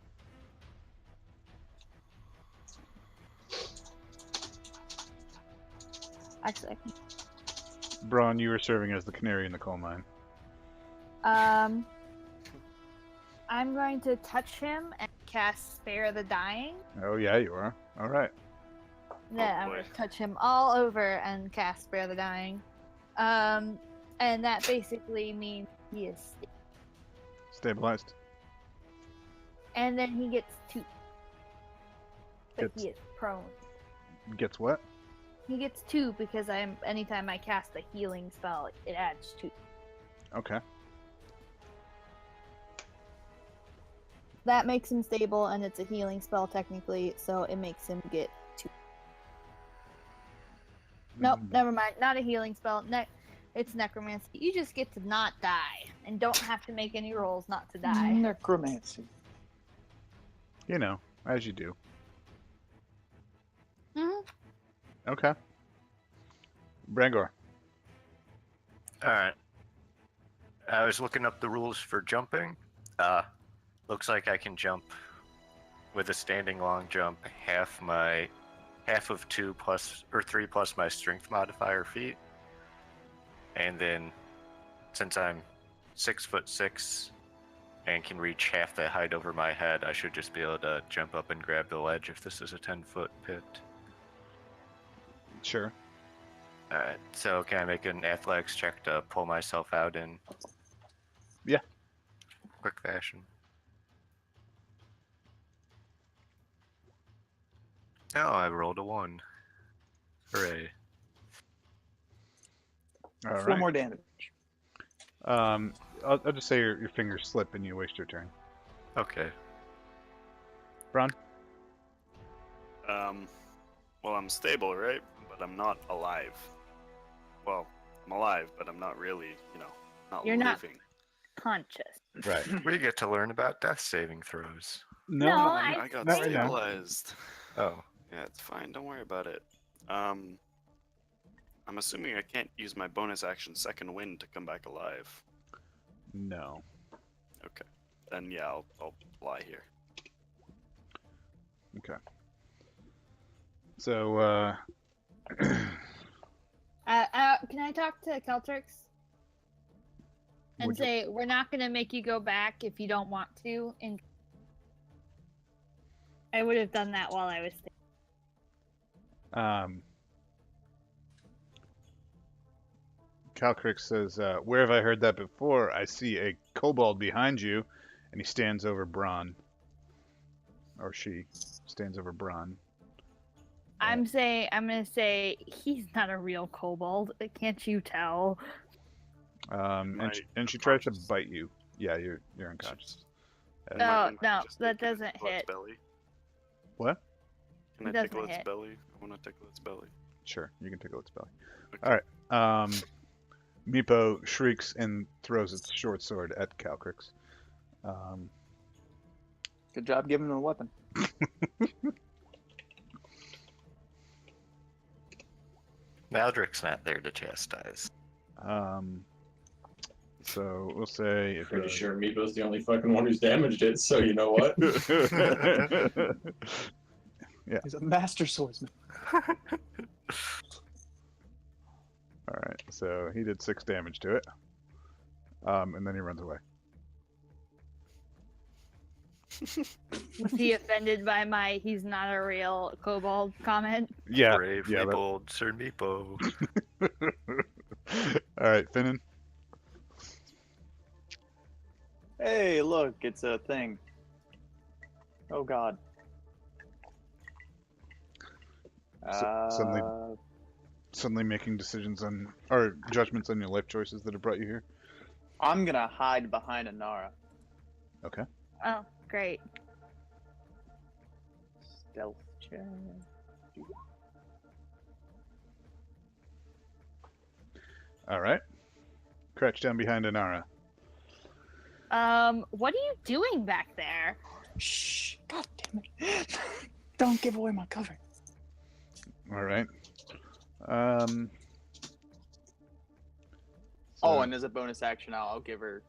Actually, I can Braun, you were serving as the canary in the coal mine. I'm going to touch him and cast Spare the Dying. Oh yeah, you are. All right. Yeah, I'm boy. going to touch him all over and cast Spare the Dying. And that basically means he is. Stabilized. And then he gets 2. But Gets- he is prone. Gets what? He gets 2 because anytime I cast a healing spell, it adds 2. Okay. That makes him stable, and it's a healing spell technically, so it makes him get 2. Nope, never mind. Not a healing spell. It's necromancy. You just get to not die, and don't have to make any rolls not to die. Necromancy. You know, as you do. Mhm. Okay. Brangor. Alright. I was looking up the rules for jumping. Looks like I can jump with a standing long jump half of 2 plus or 3 plus my strength modifier feet. And then since I'm 6'6" and can reach half the height over my head, I should just be able to jump up and grab the ledge if this is a 10-foot pit. Sure. Alright, so can I make an athletics check to pull myself out in Yeah. quick fashion? Oh, I rolled a 1. Hooray. All 4 right. more damage. I'll just say your fingers slip and you waste your turn. Okay. Braun. Well, I'm stable, right? But I'm not alive. Well, I'm alive, but I'm not really, not You're not- living. Conscious. Right. We get to learn about death saving throws. No, I got not right now. stabilized. Oh. Yeah, it's fine. Don't worry about it. I'm assuming I can't use my bonus action second wind to come back alive. No. Okay. Then yeah, I'll lie here. Okay. So, Can I talk to Celtrix? And Would you- say, we're not going to make you go back if you don't want to. And I would have done that while I was Calcrix says, where have I heard that before? I see a kobold behind you, and he stands over Braun. Or she stands over Braun. I'm going to say, he's not a real kobold. Can't you tell? And she unconscious? tries to bite you. Yeah, you're unconscious. Am No, I no, just that tickle its doesn't butt hit. Belly? What? Can It I doesn't tickle its hit. belly? I want to tickle its belly. Sure, you can tickle its belly. Okay. All right. Meepo shrieks and throws its short sword at Calcrix. Good job giving him a weapon. Maldrick's not there to chastise. So we'll say it Pretty does. sure Meepo's the only fucking one who's damaged it, so you know what? He's a master swordsman. All right, so he did 6 damage to it, and then he runs away. Was he offended by my "he's not a real kobold" comment? Yeah, Bravely yeah. bold, Sir Meepo. All right, Finnan. Hey, look, it's a thing. Oh God. Suddenly, suddenly making decisions on or judgments on your life choices that have brought you here. I'm gonna hide behind Anara. Okay. Oh, great. Stealth check. All right. Crouch down behind Anara. What are you doing back there? Shh! God damn it! Don't give away my cover. All right. Oh, so- and as a bonus action, I'll give her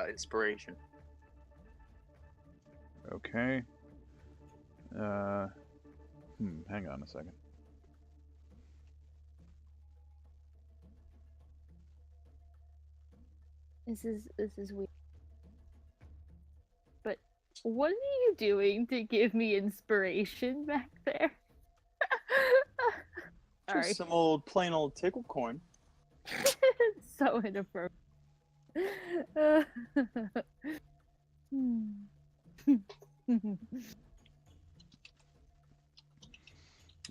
inspiration. Okay. Hang on a second. This is weird. But what are you doing to give me inspiration back there? Sorry. Just some old plain old tickle coin. So inappropriate.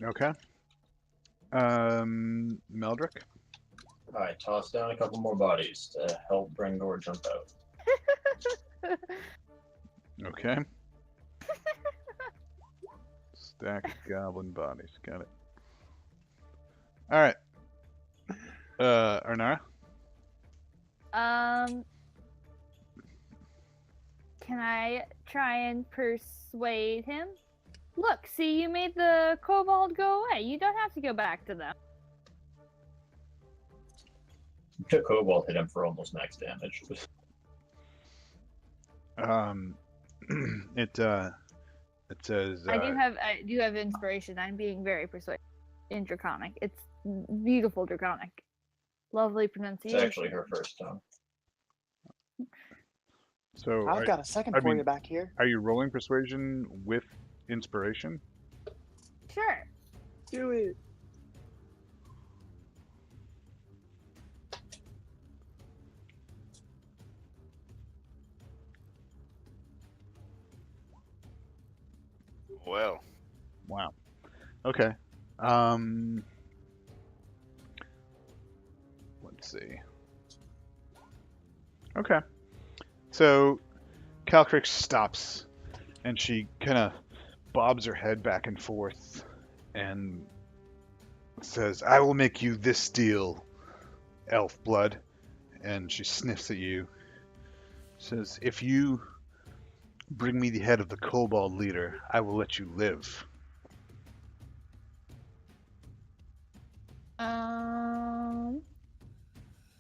Okay. Meldrick. I toss down a couple more bodies to help Brangor jump out. Okay. Stack of goblin bodies. Got it. All right. Arnara. Can I try and persuade him? Look, see, you made the kobold go away. You don't have to go back to them. The Kobold hit him for almost max damage. It says. I do have inspiration. I'm being very persuasive in Draconic. It's beautiful Draconic. Lovely It's pronunciation. actually her first time. So I've got a second I for mean- you back here. are you rolling persuasion with inspiration? Sure. Do it. Well, Wow. Okay. Let's see. Okay. So Calcrix stops and she kind of bobs her head back and forth and says, "I will make you this deal, elf blood." And she sniffs at you. Says, "If you bring me the head of the kobold leader, I will let you live."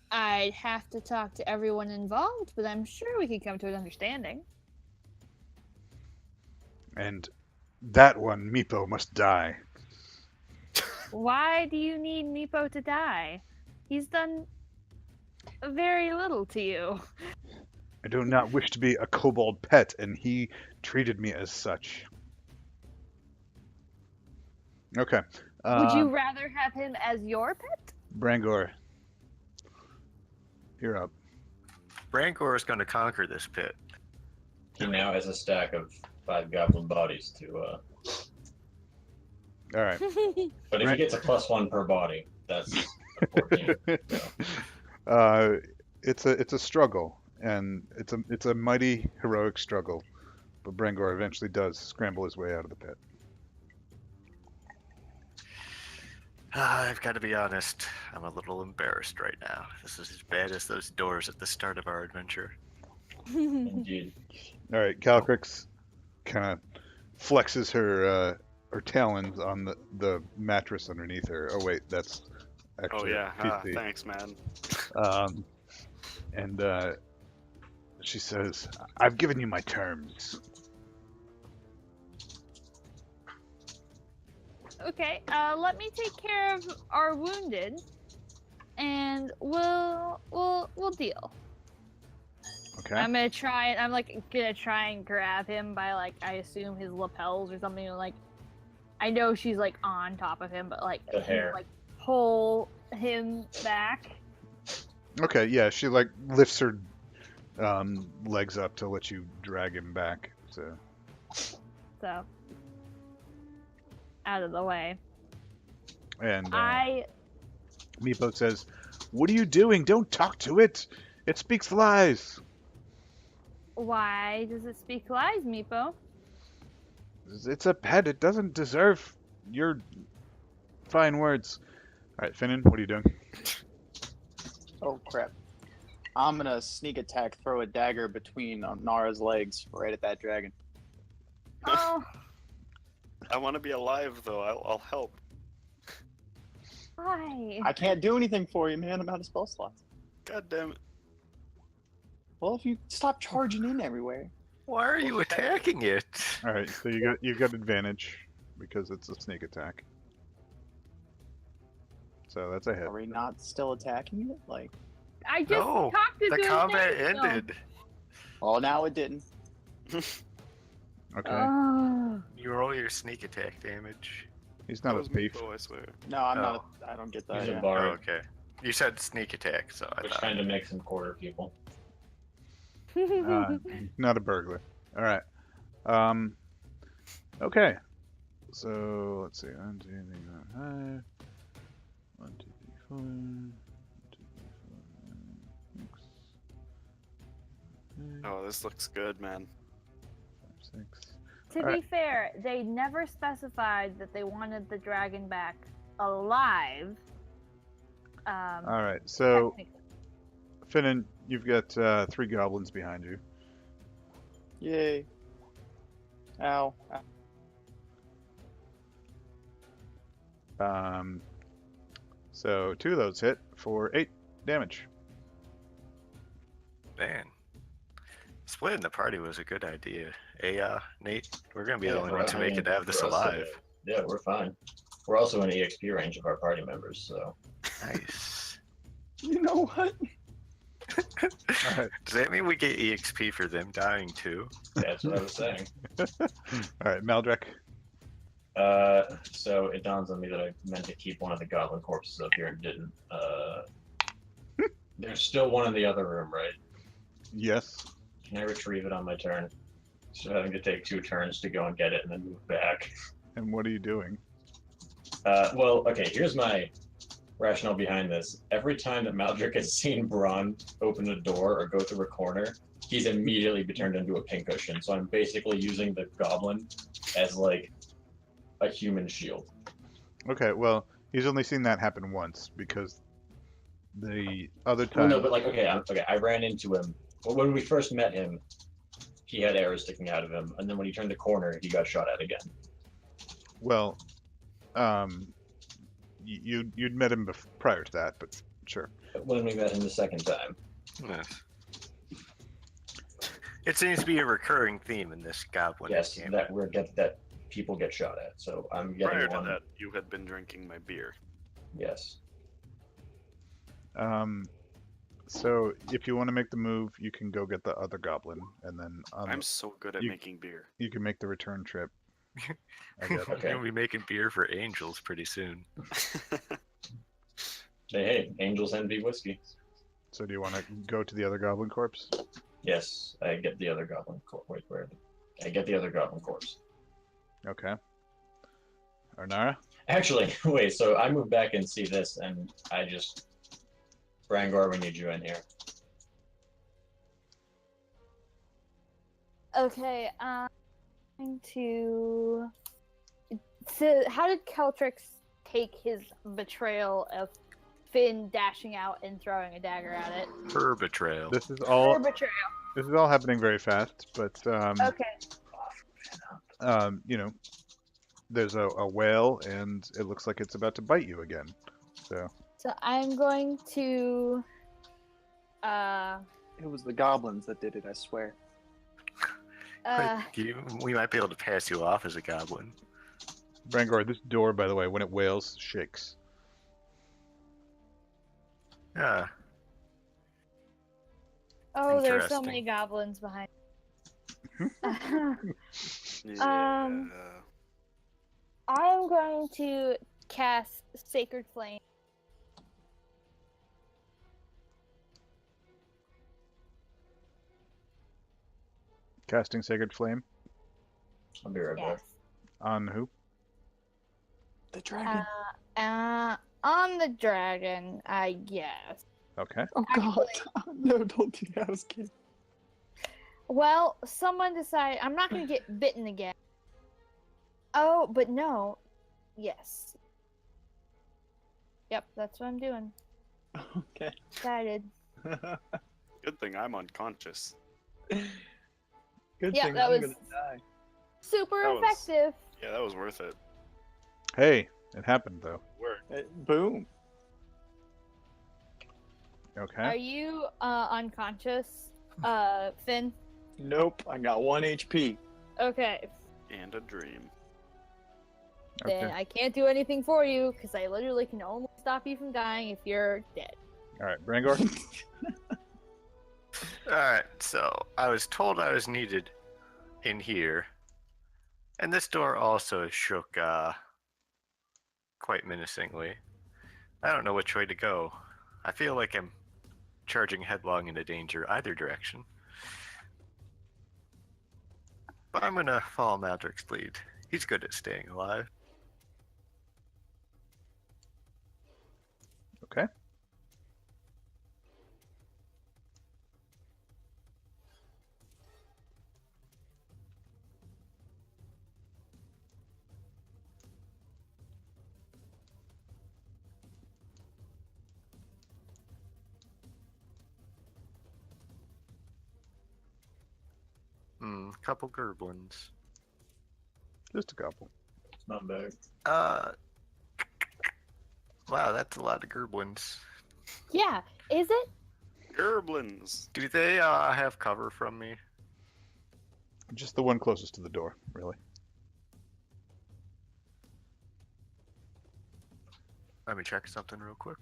I'd have to talk to everyone involved, but I'm sure we could come to an understanding. And that one, Meepo, must die. Why do you need Meepo to die? He's done very little to you. I do not wish to be a kobold pet, and he treated me as such. Okay. Would you rather have him as your pet? Brangor, you're up. Brangor is going to conquer this pit. He now has a stack of 5 goblin bodies to. All right. But if he gets a +1 per body, that's a 14. So. It's a struggle, and it's a mighty heroic struggle. But Brangor eventually does scramble his way out of the pit. I've got to be honest, I'm a little embarrassed right now. This is as bad as those doors at the start of our adventure. Indeed. All right, Calcrix kind of flexes her talons on the mattress underneath her. Oh wait, that's oh actually yeah, PC. thanks, man. And she says, "I've given you my terms." Okay, let me take care of our wounded, and we'll deal. Okay. I'm gonna try. I'm like gonna try and grab him by like I assume his lapels or something. Like I know she's like on top of him, but like The hair. like pull him back. Okay. Yeah. She like lifts her legs up to let you drag him back. So. So out of the way. And I Meepo says, "What are you doing? Don't talk to it. It speaks lies." Why does it speak lies, Meepo? It's a pet. It doesn't deserve your fine words. All right, Finnan, what are you doing? Oh crap! I'm gonna sneak attack, throw a dagger between Nara's legs, right at that dragon. Oh, I want to be alive though. I'll help. why? I can't do anything for you, man. I'm out of spell slots. God damn it. Well, if you stop charging in everywhere. Why are you attacking it? All right, so you got advantage because it's a sneak attack. So that's a hit. Are we not still attacking it? Like, I just No, talked it the to his combat face, though. ended. well, now it didn't. Okay, Oh. You roll your sneak attack damage. he's That not a was thief. Meepo, I swear. No, I'm Oh. not. I don't get that. He's a Yeah. Oh, bard. okay. You said sneak attack, so I We're thought. trying to make some quarter people. Not a burglar. All right. Okay. So let's see. 1, 2, 3, 4, 5. 1, 2, 3, 4. 1, 2, 3, 4, 5, 6. Oh, this looks good, man. 5, 6. To be Alright. fair, they never specified that they wanted the dragon back alive. All right. So Technically. Finnan, you've got 3 goblins behind you. Yay. Ow. So 2 of those hit for 8 damage. Man, splitting the party was a good idea. Hey, Nate, we're gonna be the Yeah, only for ones us- who make I mean, it to have this for us to- alive. Yeah, we're fine. We're also in the EXP range of our party members, so Nice. You know what? Alright. Does that mean we get EXP for them dying too? that's what I was saying. All right, Maldrek. So it dawns on me that I meant to keep one of the goblin corpses up here and didn't. There's still one in the other room, right? Yes. Can I retrieve it on my turn? So having to take 2 turns to go and get it and then move back. And what are you doing? Well, okay, here's my rationale behind this. Every time that Maldrick has seen Braun open a door or go through a corner, he's immediately been turned into a pincushion. So I'm basically using the goblin as like a human shield. Okay, well, he's only seen that happen once because the other Well, time. no, but like, okay, I ran into him. Well, when we first met him, he had arrows sticking out of him, and then when he turned the corner, he got shot at again. Well, you'd met him prior to that, but sure. When we met him the second time. Yes. It seems to be a recurring theme in this goblin Yes, game. that people get shot at. So I'm getting Prior to one. that, you had been drinking my beer. Yes. So if you want to make the move, you can go get the other goblin, and then I'm so good at you- making beer. you can make the return trip. I guess. We're Okay. gonna be making beer for angels pretty soon. Hey, angels envy whiskey. So do you want to go to the other goblin corpse? Yes, I get the other goblin corpse. Wait, where? I get the other goblin corpse. Okay. Arnara? Actually, wait. So I move back and see this, and I just Brangor, we need you in here. Okay, going to. So, how did Keltrix take his betrayal of Finn dashing out and throwing a dagger at it? Her betrayal. This is all Her betrayal. this is all happening very fast, but Okay. you know, there's a whale and it looks like it's about to bite you again. So So I'm going to It was the goblins that did it, I swear. We might be able to pass you off as a goblin. Brangor, this door, by the way, when it wails, shakes. Yeah. Oh, there's so Interesting. many goblins behind. Yeah. I'm going to cast Sacred Flame. Casting Sacred Flame I'll be right back. Yes. on who? The dragon. On the dragon, I guess. Okay. Oh god. No, don't do that. I was kidding. Well, someone decided I'm not going to get bitten again. Oh, but no. Yes. Yep, that's what I'm doing. Okay. Decided. Good thing I'm unconscious. Good Yeah, thing that I'm was- gonna die. Super That was- effective. Yeah, that was worth it. Hey, it happened though. Work. Boom. Okay. Are you unconscious, Finn? Nope, I got 1 HP. Okay. And a dream. Then Okay. I can't do anything for you because I literally can only stop you from dying if you're dead. All right, Brangor. Alright, so I was told I was needed in here. And this door also shook quite menacingly. I don't know which way to go. I feel like I'm charging headlong into danger either direction. But I'm gonna follow Maldrick's lead. He's good at staying alive. Okay. Couple gerblins. Just a couple. It's not bad. Wow, that's a lot of gerblins. Yeah, is it? Gerblins. Do they have cover from me? Just the one closest to the door, really. Let me check something real quick.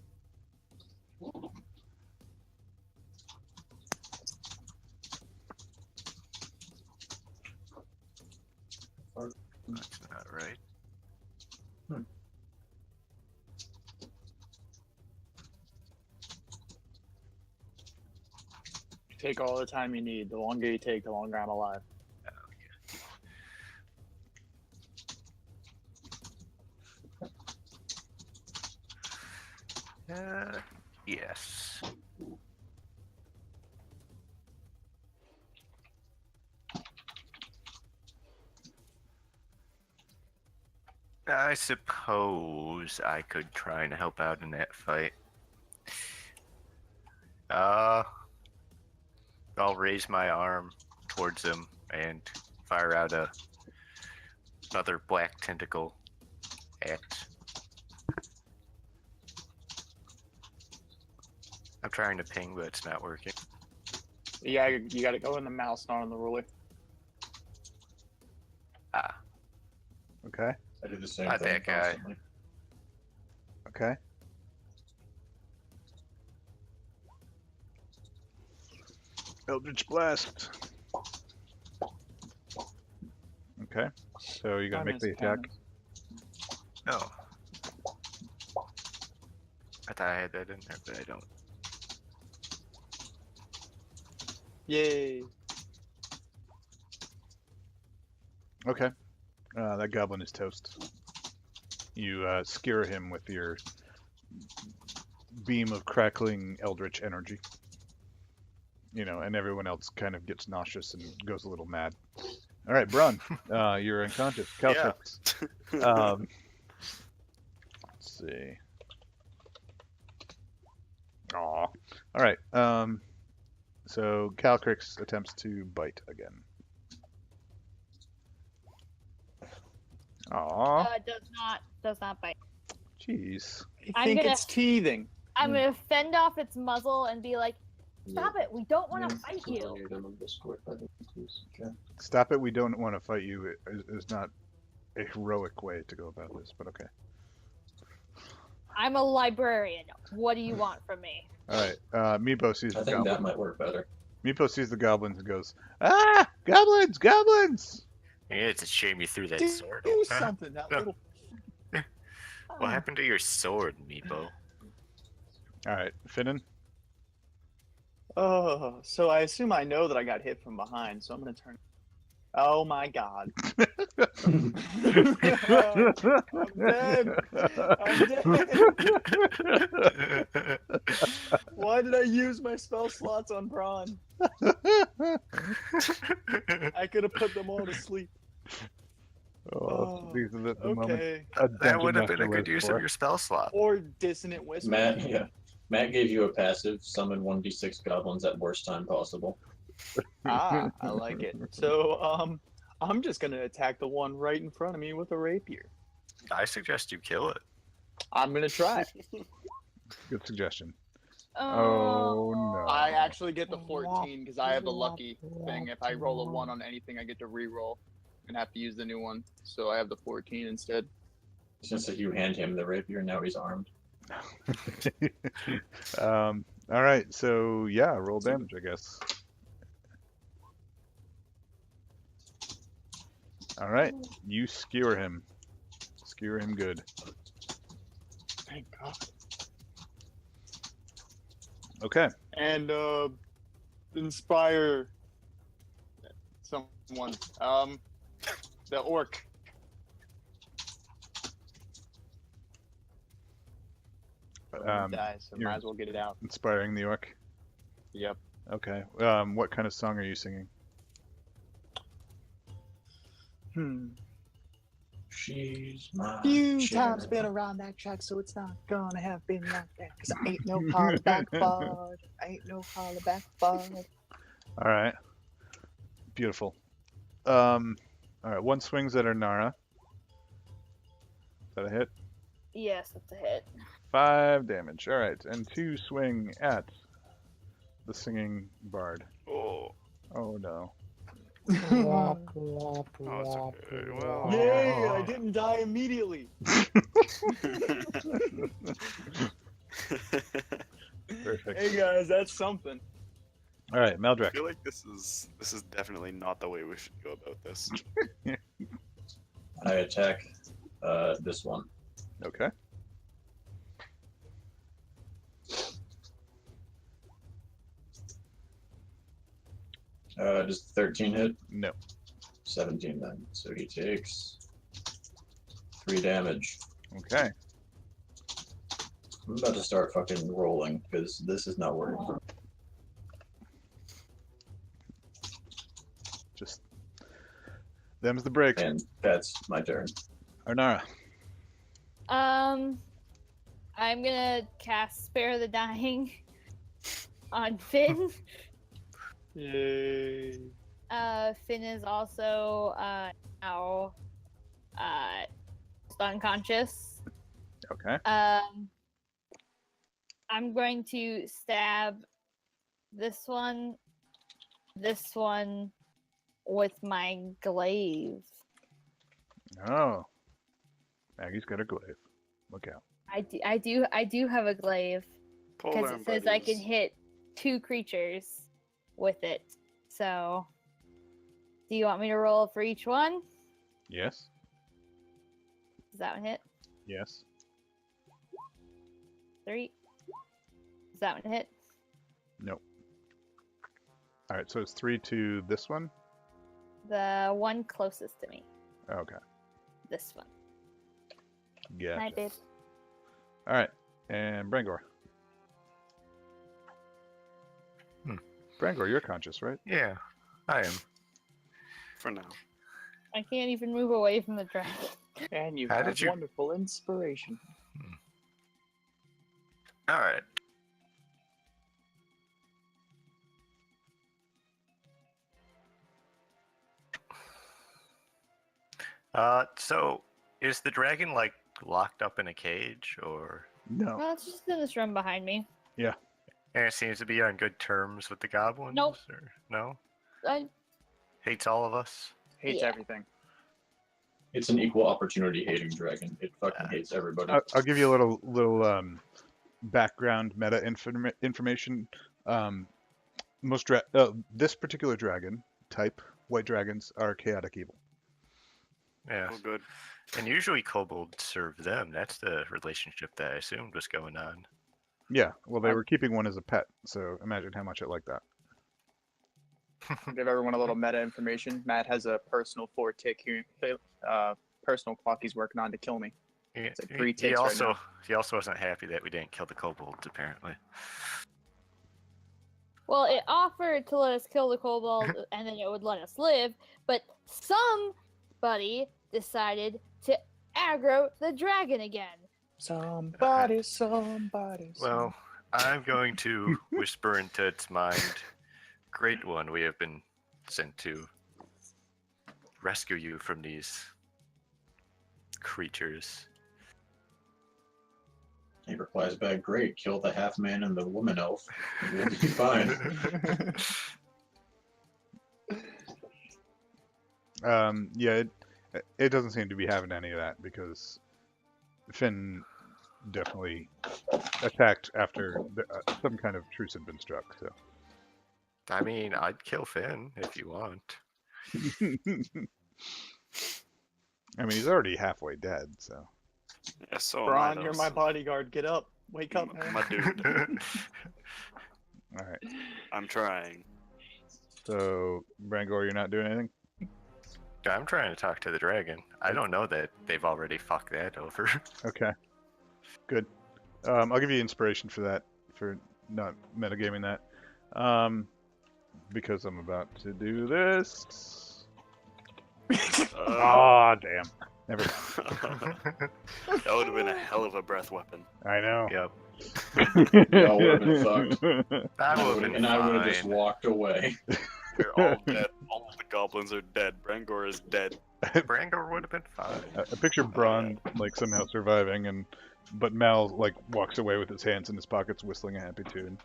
That's not right. Take all the time you need. The longer you take, the longer I'm alive. Yes. I suppose I could try and help out in that fight. I'll raise my arm towards him and fire out another black tentacle axe. I'm trying to ping, but it's not working. Yeah, you gotta go in the mouse, not on the ruler. Ah, Okay. I do the same Not thing that guy. constantly. Okay. Eldritch Blast. Okay. So you gotta make the attack. no. I thought I had that in there, but I don't. Yay. Okay. That goblin is toast. You skewer him with your beam of crackling eldritch energy. You know, and everyone else kind of gets nauseous and goes a little mad. All right, Brun, you're unconscious. Yeah. Caltrix. Let's see. Aw. All right. So Calcrix attempts to bite again. Aw. Does not bite. Jeez. I I'm think gonna- it's teething. I'm gonna fend off its muzzle and be like, Stop it! We don't want to fight you. Okay. Stop it. We don't want to fight you is not a heroic way to go about this, but okay. I'm a librarian. What do you want from me? All right. Meepo sees I the think goblin. that might work better. Meepo sees the goblins and goes, "Ah, goblins, goblins!" Yeah, it's a shame you threw that Do sword. Huh? something, that No. little. What happened to your sword, Meepo? All right, Finnan. Oh, so I assume I know that I got hit from behind, so I'm gonna turn. Oh my god. I'm dead. I'm dead. Why did I use my spell slots on Braun? I could have put them all to sleep. Oh, these are the moment Okay. a That dungeon would have been master a good lives use for. of your spell slot. Or dissonant whisper. Matt gave you a passive, summon 1d6 goblins at worst time possible. Ah, I like it. So, I'm just gonna attack the one right in front of me with a rapier. I suggest you kill it. I'm gonna try. Good suggestion. Oh, no. I actually get the 14 because I have a lucky thing. If I roll a 1 on anything, I get to re-roll and have to use the new one. So I have the 14 instead. Since you hand him the rapier, now he's armed. All right, so yeah, roll damage, I guess. All right, you skewer him. Skewer him good. Thank God. Okay. And inspire someone. The orc. Die, so you're- might as well get it out. Inspiring the orc. Yep. Okay. What kind of song are you singing? She's my Few chair. times been around that track, so it's not gonna have been like that. Cause I ain't no holler back bud. I ain't no holler back bud. All right. Beautiful. All right. One swings at Arnara. Is that a hit? yes, that's a hit. 5 damage. All right. And 2 swing at the singing bard. Oh, Oh no. oh, it's okay. Well, Yay! I didn't die immediately. Perfect. Hey guys, that's something. All right, I Meldrick. feel like this is definitely not the way we should go about this. I attack this one. Okay. Does 13 hit? No. 17 then. So he takes 3 damage. Okay. I'm about to start fucking rolling because this is not working. Just them's the breaks. And that's my turn. Arnara. I'm gonna cast Spare the Dying on Finn. Yay. Finn is also now unconscious. Okay. I'm going to stab this one with my glaive. Oh. Maggie's got a glaive. Look out. I do have a glaive because Polar it says I can hit 2 creatures with it. So, do you want me to roll for each one? Yes. Does that one hit? Yes. 3. Does that one hit? Nope. All right, so it's 3 to this one? The one closest to me. Okay. This one. Yeah. Night, babe. All right. And Brangor. Brangor, you're conscious, right? Yeah, I am. For now. I can't even move away from the dragon. And you How have did you- wonderful inspiration. All right. So is the dragon like locked up in a cage, or No. Well, it's just in this room behind me. And it seems to be on good terms with the goblins. Nope. Or, no? I, Hates all of us. Hates Yeah. everything. It's an equal opportunity hating dragon. It fucking hates everybody. I'll give you a little background meta information. This particular dragon type, white dragons, are chaotic evil. Yeah. Oh, good. And usually kobolds serve them. That's the relationship that I assumed was going on. Yeah, well, they were keeping one as a pet, so imagine how much it liked that. I'll give everyone a little meta information. Matt has a personal 4 tick here, personal clock he's working on to kill me. It's like 3 ticks right now. He also wasn't happy that we didn't kill the kobolds, apparently. well, it offered to let us kill the kobold and then it would let us live, but somebody decided to aggro the dragon again. Somebody. Well, I'm going to whisper into its mind, Great One, we have been sent to rescue you from these creatures. He replies back, great, kill the half man and the woman elf. And we'll be fine. Yeah, it doesn't seem to be having any of that because Finn definitely attacked after some kind of truce had been struck. So. I mean, I'd kill Finn if you want. I mean, he's already halfway dead, so. Yeah, so am I, Braun, though, you're my so- bodyguard. Get up. Wake up, man. My dude. All right. I'm trying. So, Brangor, you're not doing anything? I'm trying to talk to the dragon. I don't know that they've already fucked that over. Okay. Good. I'll give you inspiration for that, for not metagaming that. Because I'm about to do this. Ah, damn. Never mind. That would have been a hell of a breath weapon. I know. Yep. Y'all would have been fucked. That would have been And I would have just fine. walked away. They're all dead. All of the goblins are dead. Brangor is dead. Brangor would have been fine. I picture Braun like somehow surviving, but Mal like walks away with his hands in his pockets, whistling a happy tune,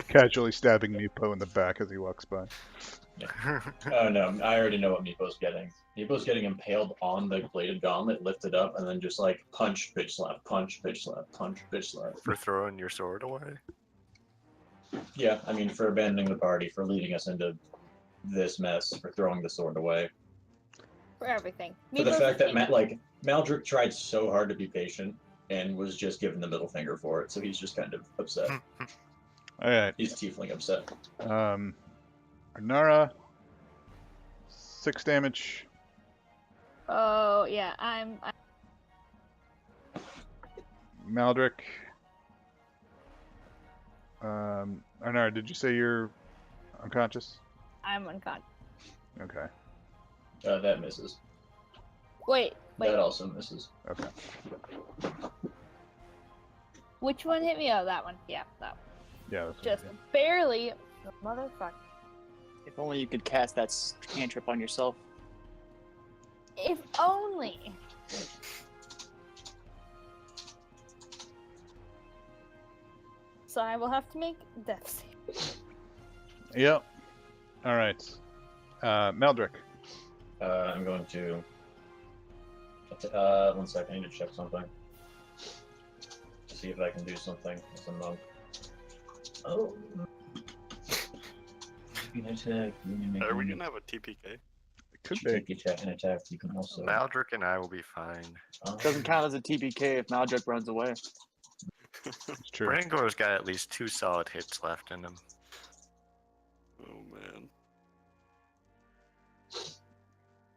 casually stabbing Meepo in the back as he walks by. Oh no, I already know what Meepo's getting. Meepo's getting impaled on the bladed gauntlet, lifted up, and then just like punch, bitch slap, punch, bitch slap, punch, bitch slap. For throwing your sword away? Yeah, I mean, for abandoning the party, for leading us into this mess, for throwing the sword away. For everything. For the Meepo's fact that king. Maldrick tried so hard to be patient and was just given the middle finger for it, so he's just kind of upset. All right. He's tiefling upset. Arnara, 6 damage. Oh yeah, I'm Maldrick. Arnara, did you say you're unconscious? unconscious. Okay. That misses. Wait. That also misses. Okay. Which one hit me? Oh, that one. Yeah, that one. Yeah. That's Just what barely. Motherfucker. If only you could cast that cantrip on yourself. If only. So I will have to make death save. Yep. All right. Maldrick. I'm going to. 1 second, I need to check something. See if I can do something as a monk. Oh. You can attack. Are we gonna have a TPK? It could You be. take attack and attack. You can also. Maldrick and I will be fine. Doesn't count as a TPK if Maldrick runs away. It's true. Brangor's got at least 2 solid hits left in him. Oh man.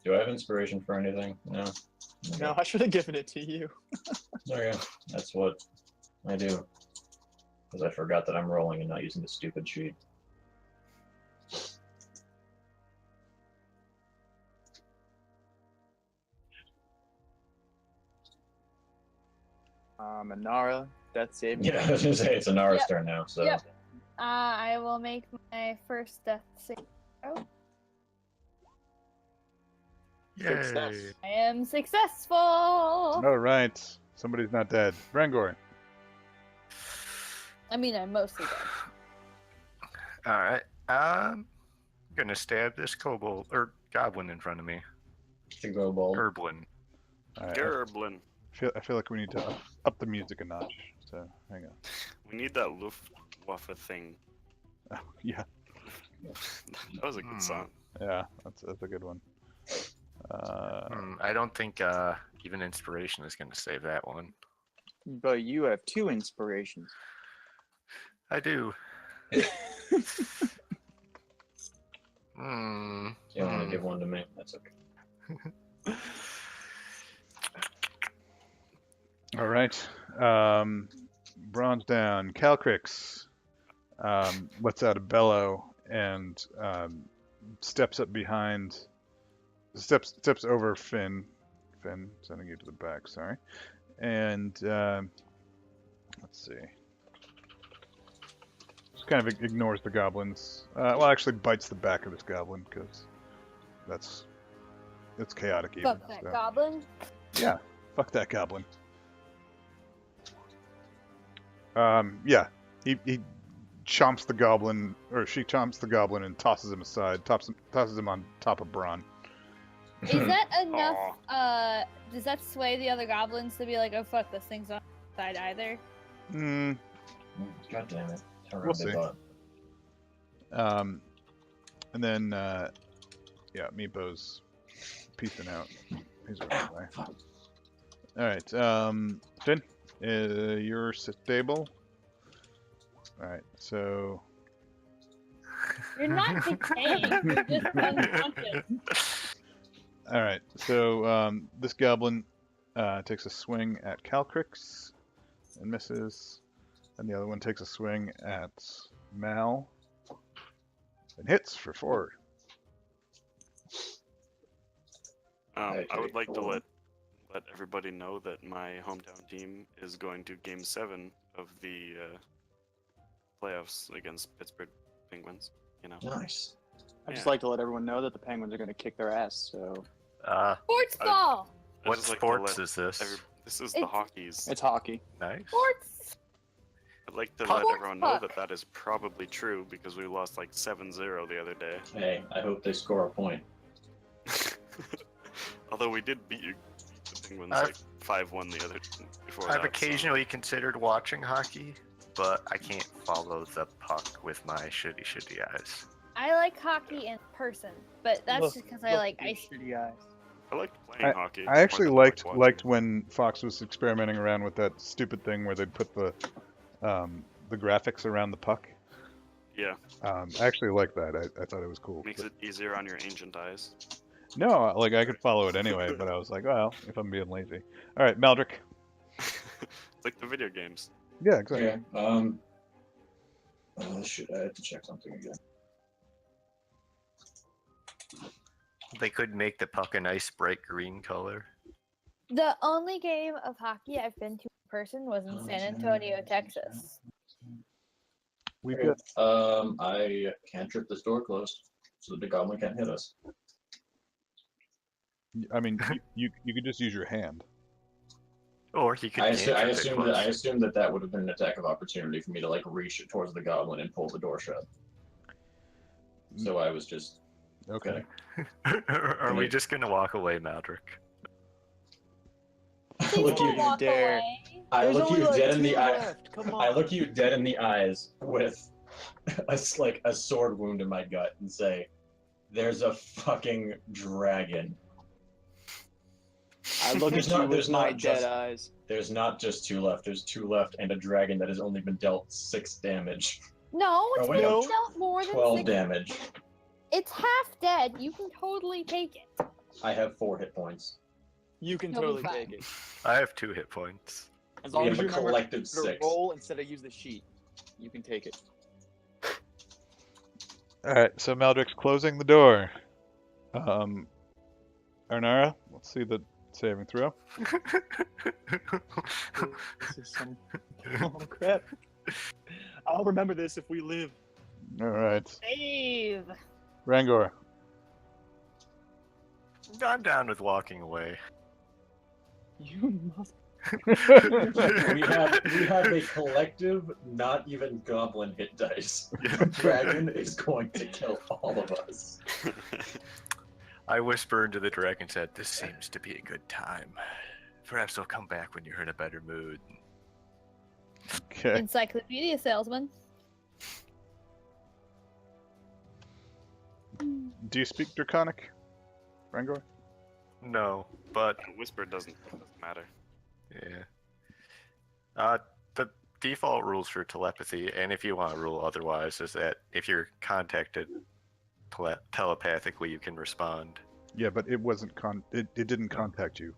Do I have inspiration for anything? No. No, I should have given it to you. Okay, that's what I do. Because I forgot that I'm rolling and not using the stupid sheet. Manara, death save. Yeah, I was gonna say it's Anara's Yep. turn now, so. Yep. I will make my first death save. Success. I am successful. All right. Somebody's not dead. Brangor. I mean, I'm mostly dead. All right. I'm gonna stab this kobold or goblin in front of me. To go bold. Herblin. All right, Gerblin. I feel like we need to up the music a notch. So hang on. We need that Luftwaffe thing. Oh, yeah, That was a good song. yeah, that's a good one. I don't think even inspiration is gonna save that one. But you have 2 inspirations. I do. Hmm. You don't want to give one to me. That's okay. All right. Bronze down. Calcrix lets out a bellow and steps up behind. Steps over Finn. Finn, sending you to the back. Sorry. And let's see. Just kind of ignores the goblins. Well, actually bites the back of this goblin because it's chaotic even. Fuck that so. goblin. Yeah, fuck that goblin. Yeah, he chomps the goblin, or she chomps the goblin and tosses him aside, tosses him on top of Braun. Is that enough? Does that sway the other goblins to be like, oh fuck, this thing's not side either? Hmm. God damn it. We'll see. And then, yeah, Meepo's peacing out. He's running away. Alright, Finn, you're stable. Alright, so... You're not decaying. You're just unconscious. Alright, so this goblin takes a swing at Calcrix and misses. And the other one takes a swing at Mal and hits for 4. I would like to let everybody know that my hometown team is going to Game 7 of the playoffs against Pittsburgh Penguins. You know. Nice. I'd just like to let everyone know that the Penguins are going to kick their ass. So Sports ball. I'd What just like to sports let is this? This is the It's- hockey's. it's hockey. Nice. Sports. I'd like to Puck. let everyone know Puck. that that is probably true because we lost like 7-0 the other day. Hey, I hope they score a point. Although we did beat the Penguins I've- like 5-1 the other before I've that. occasionally considered watching hockey, but I can't follow the puck with my shitty eyes. I like hockey in person, but that's just because I like ice. Shitty eyes. I like playing hockey. I actually more than I like liked watching. when Fox was experimenting around with that stupid thing where they'd put the graphics around the puck. Yeah, I actually liked that. I thought it was cool. makes it easier on your ancient eyes. No, like I could follow it anyway, but I was like, well, if I'm being lazy. All right, Maldrick. It's like the video games. Yeah, exactly. Okay. Shoot, I have to check something again. They could make the puck a nice bright green color. The only game of hockey I've been to in person was in San Antonio, Texas. We've Okay. got I can't trip this door closed, so the goblin can't hit us. I mean, you could just use your hand. Or he could I cantrip it assumed that would have been an attack of opportunity for me to like reach towards the goblin and pull the door shut. So I was just Okay. Are we just gonna walk away, Maldrick? Please look don't you walk dare. away. I There's look only you like dead in 2 the eye. left. Come on. I look you dead in the eyes with a sword wound in my gut and say, "There's a fucking dragon." I look There's at not- you there's with my not dead just- eyes. There's not just 2 left. There's 2 left and a dragon that has only been dealt 6 damage. No, it's wait, been no. dealt more than 12 6. damage. It's half dead. You can totally take it. I have 4 hit points. You can He'll be totally fine. take it. I have 2 hit points. As We long have as a you remember collective to 6. roll instead of use the sheet. You can take it. All right, so Maldrick's closing the door. Arnara, let's see the saving throw. This is some... Oh crap. I'll remember this if we live. All right, Save. Rangor. I'm down with walking away. You must... We have a collective, not even goblin hit dice. Dragon is going to kill all of us. I whisper into the dragon's head, "This seems to be a good time. Perhaps I'll come back when you're in a better mood." Okay. Encyclopedia salesman. Do you speak Draconic, Rangor? No, but Whisper doesn't matter. yeah. The default rules for telepathy, and if you want to rule otherwise, is that if you're contacted telepathically, you can respond. Yeah, but it wasn't it didn't contact you.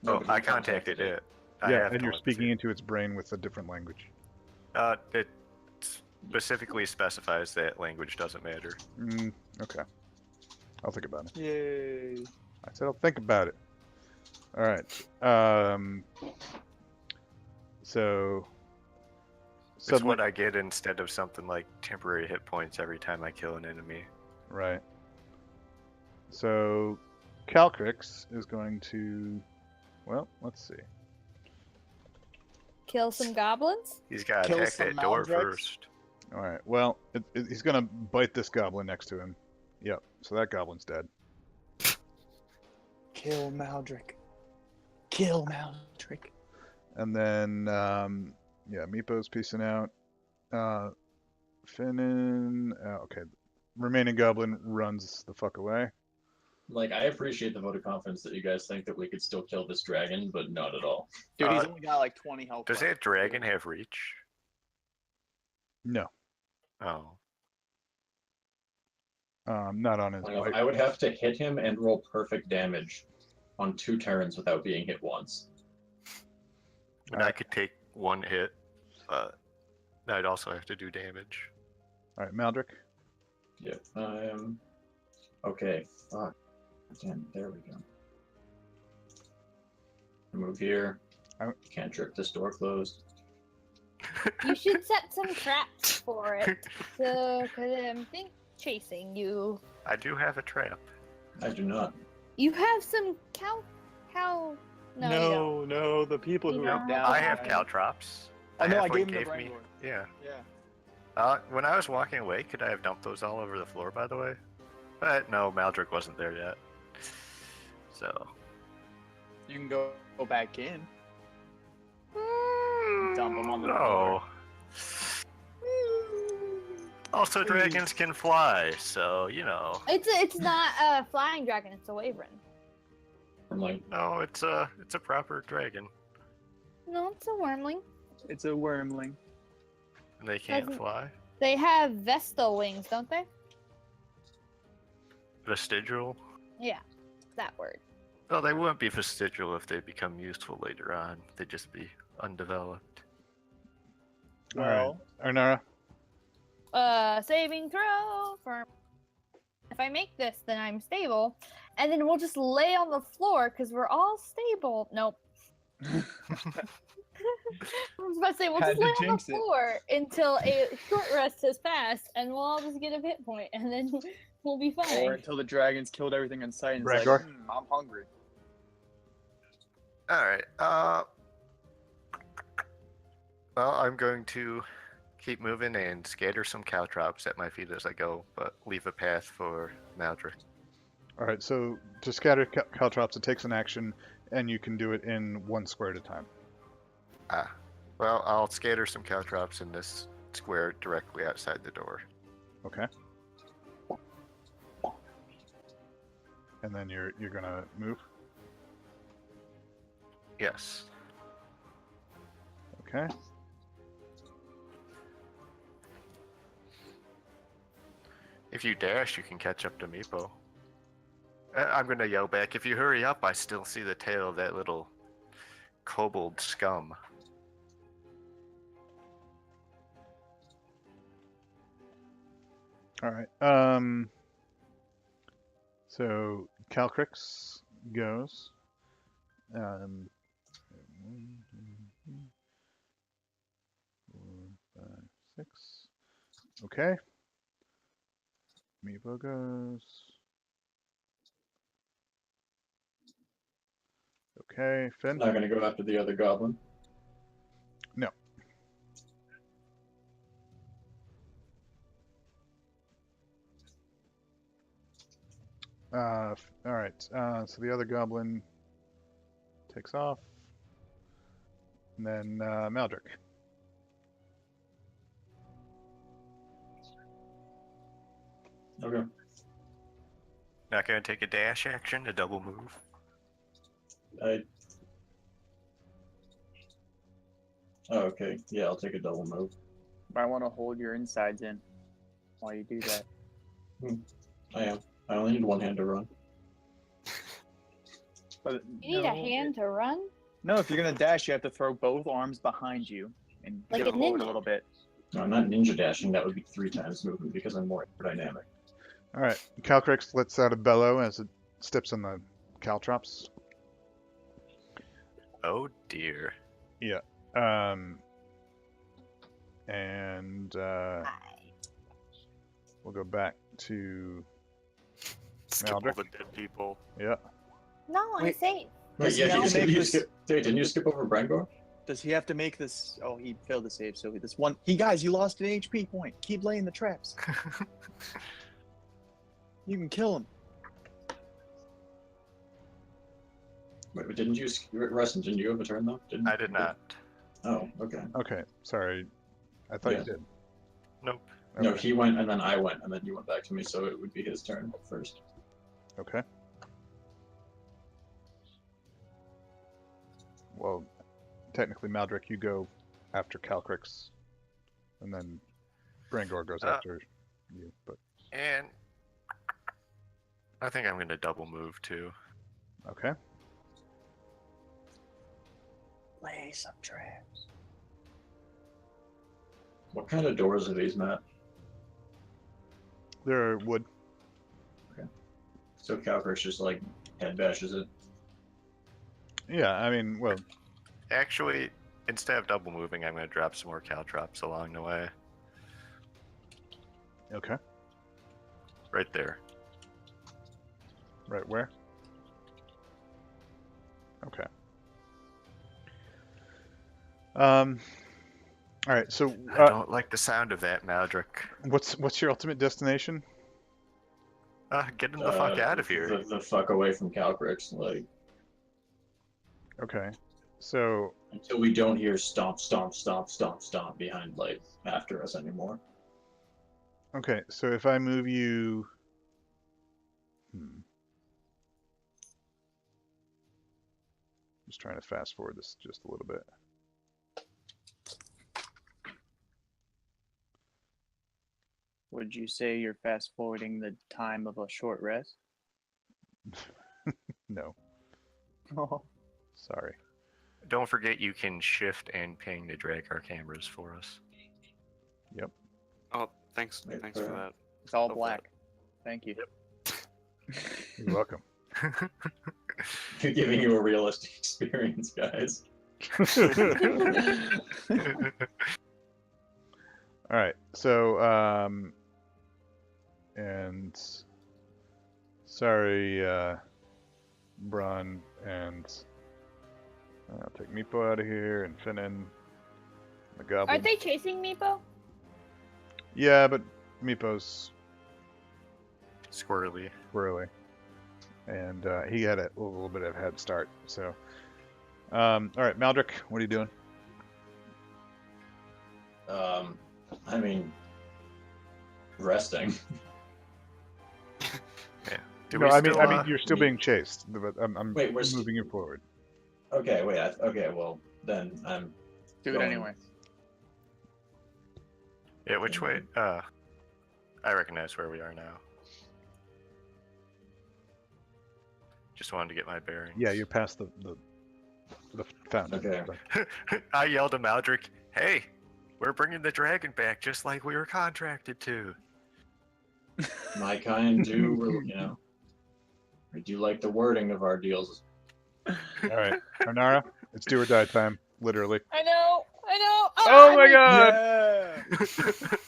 No, Oh, but I you contacted it. I Yeah, have and you're telepathy. speaking into its brain with a different language. It specifically specifies that language doesn't matter. Okay. I'll think about it. Yay. I said I'll think about it. All right. So. It's what I get instead of something like temporary hit points every time I kill an enemy. Right. So, Calcrix is going to. Well, let's see. Kill some goblins? He's got to Kill attack some that door Maldrex? first. All right. Well, he's going to bite this goblin next to him. Yep. So that goblin's dead. Kill Maldrick. Kill Maldrick. And then, yeah, Meepo's piecing out. Finnan. Okay. Remaining goblin runs the fuck away. Like, I appreciate the vote of confidence that you guys think that we could still kill this dragon, but not at all. Dude, he's only got like 20 health. Does left. that dragon have reach? No. Oh. Not on his Like, bite. I would have to hit him and roll perfect damage on 2 turns without being hit once. And I could take one hit, but I'd also have to do damage. All right, Maldrick. Yep. Okay. Fuck. Again, there we go. Move here. Can't trip this door closed. You should set some traps for it. So, cause I'm chasing you. I do have a trap. I do not. You have some cow. No, you don't. No, the people You who don't. went down. I have caltrops. I know, I Halfway gave him the me. Brangor. Yeah. Yeah. When I was walking away, could I have dumped those all over the floor, by the way? But no, Maldrick wasn't there yet. So. You can go back in. Dump them on the No. floor. Also, dragons can fly, so you know. It's not a flying dragon. It's a wyvern. I'm like, No, it's a proper dragon, No, it's a wormling. It's a wormling. and they can't Doesn't- fly. They have vestal wings, don't they? Vestigial. Yeah, that word. Well, they wouldn't be vestigial if they become useful later on. They'd just be undeveloped. All right. Well, Arnara. Saving throw for. If I make this, then I'm stable, and then we'll just lay on the floor because we're all stable. Nope. I was about to say we'll Had just to lay on the jinx it. floor until a short rest has passed, and we'll all just get a hit point, and then we'll be fine. or until the dragons killed everything in sight and it's Brangor? like, I'm hungry. All right. Well, I'm going to keep moving and scatter some caltrops at my feet as I go, but leave a path for Maldrick. All right. So to scatter caltrops, it takes an action, and you can do it in 1 square at a time. Well, I'll scatter some caltrops in this square directly outside the door. Okay. And then you're gonna move. Yes. Okay. If you dash, you can catch up to Meepo. I'm gonna yell back, if you hurry up, I still see the tail of that little kobold scum. All right. So Calcrix goes. 1, 2, 3, 4, 5, 6. Okay. Meepo goes. Okay, Finn. Not gonna go after the other goblin. No. All right. So the other goblin takes off, and then Maldrick. Okay. Not gonna take a dash action, a double move. Oh, okay. Yeah, I'll take a double move. Might want to hold your insides in while you do that. I am. I only need one hand to run. But You need a hand to run? No, if you're gonna dash, you have to throw both arms behind you and Like get a forward ninja. a little bit. No, I'm not ninja dashing. That would be 3 times movement because I'm more aerodynamic. All right. Calcrix lets out a bellow as it steps on the caltrops. Oh dear. And we'll go back to Skip all Maldrick. the dead people. yeah. No, I Wait. say Wait, Does he yeah, have to make you this- skip. Wait, didn't you skip over Brangor? Does he have to make this? Oh, he failed to save. So this one, guys, you lost an HP point. Keep laying the traps. You can kill him. Wait, but didn't you, Rustin? Didn't you have a turn though? Didn't I did not. Oh, okay. Okay. Sorry. I thought Yeah. you did. Nope. Okay. No, he went and then I went and then you went back to me, so it would be his turn first. Okay. Well, technically, Maldrick, you go after Calcrix, and then Brangor goes after you. But And I think I'm gonna double move too. okay. Lay some traps. What kind of doors are these, Matt? There would. So Calcrix just like head bashes it. Yeah. I mean, well, Actually, instead of double moving, I'm gonna drop some more caltrops along the way. okay. Right there. Right where? Okay. All right. So, I don't like the sound of that, Maldrick. what's your ultimate destination? Getting the fuck out of here. The fuck away from Calcrix, like Okay. So, until we don't hear stomp, stomp, stomp, stomp, stomp behind, like after us anymore. okay. So if I move you, just trying to fast forward this just a little bit. Would you say you're fast forwarding the time of a short rest? No, Oh, sorry. Don't forget you can shift and ping to drag our cameras for us. Oh, thanks. Wait, Thanks for that. it's all Love black. Thank you. You're welcome. You're giving you a realistic experience, guys. All right. So, and sorry, Bron, and I'll take Meepo out of here and Finnan, the goblin. Aren't they chasing Meepo? Yeah, but Meepo's Squirrely. squirrely, and he had a little bit of head start. So, all right, Maldrick, what are you doing? I mean, resting. Do No, we I mean, still, you're still being chased, but I'm Wait, we're moving you forward. Okay, wait. Okay, well then I'm. Do it going- anyway. Yeah, which way? I recognize where we are now. Just wanted to get my bearings. Yeah, you're past the fountain. Okay. I yelled at Maldrick, "Hey, we're bringing the dragon back just like we were contracted to." My kind do, we do like the wording of our deals. All right, Arnara, it's do or die time, literally. I know. Oh my god! Yeah.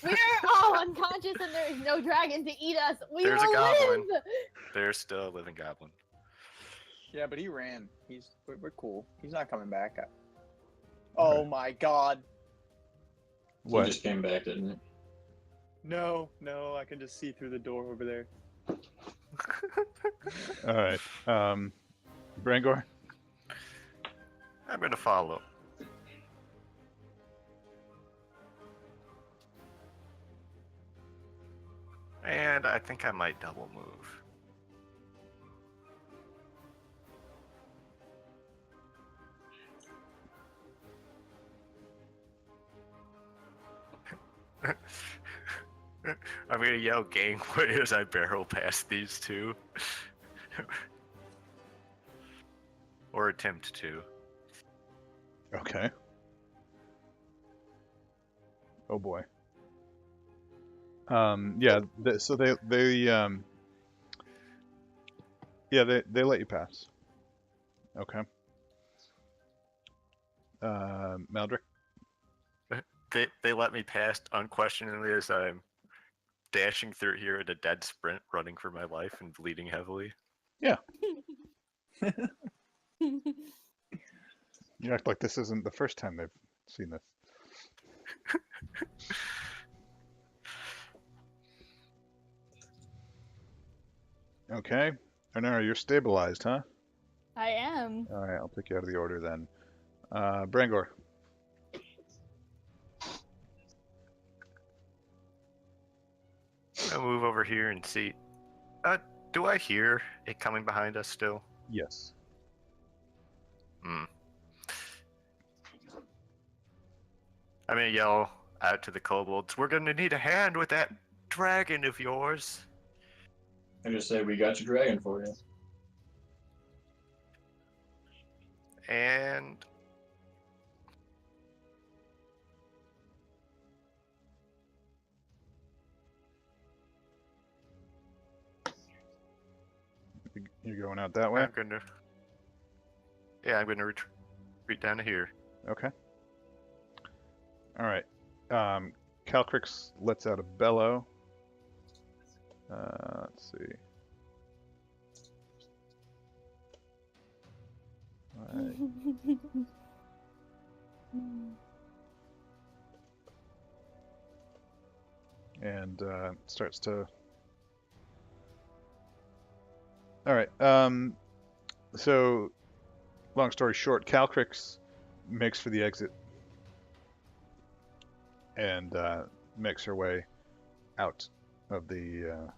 We're all unconscious and there is no dragon to eat us. We There's a will goblin. live. There's still a living goblin. Yeah, but he ran. We're cool. He's not coming back. Oh Okay. my god. He What? just came back, didn't he? No, I can just see through the door over there. All right. Brangor. I'm gonna follow. And I think I might double move. I'm gonna yell gangway as I barrel past these two. Or attempt to. Okay. Oh boy. Yeah. So they yeah, they let you pass. Okay. Maldrick. They let me pass unquestioningly as I'm dashing through here at a dead sprint, running for my life and bleeding heavily. You act like this isn't the first time they've seen this. Okay. Arnara, you're stabilized, huh? I am. All right, I'll take you out of the order then. Brangor. I'll move over here and see. Do I hear it coming behind us still? Yes. Hmm. I'm gonna yell out to the kobolds, we're gonna need a hand with that dragon of yours. I just say we got your dragon for you. And You're going out that way? I'm gonna retreat down to here. Okay. All right. Calcrix lets out a bellow. Let's see. All right. And starts to. All right. So, long story short, Calcrix makes for the exit and makes her way out of the.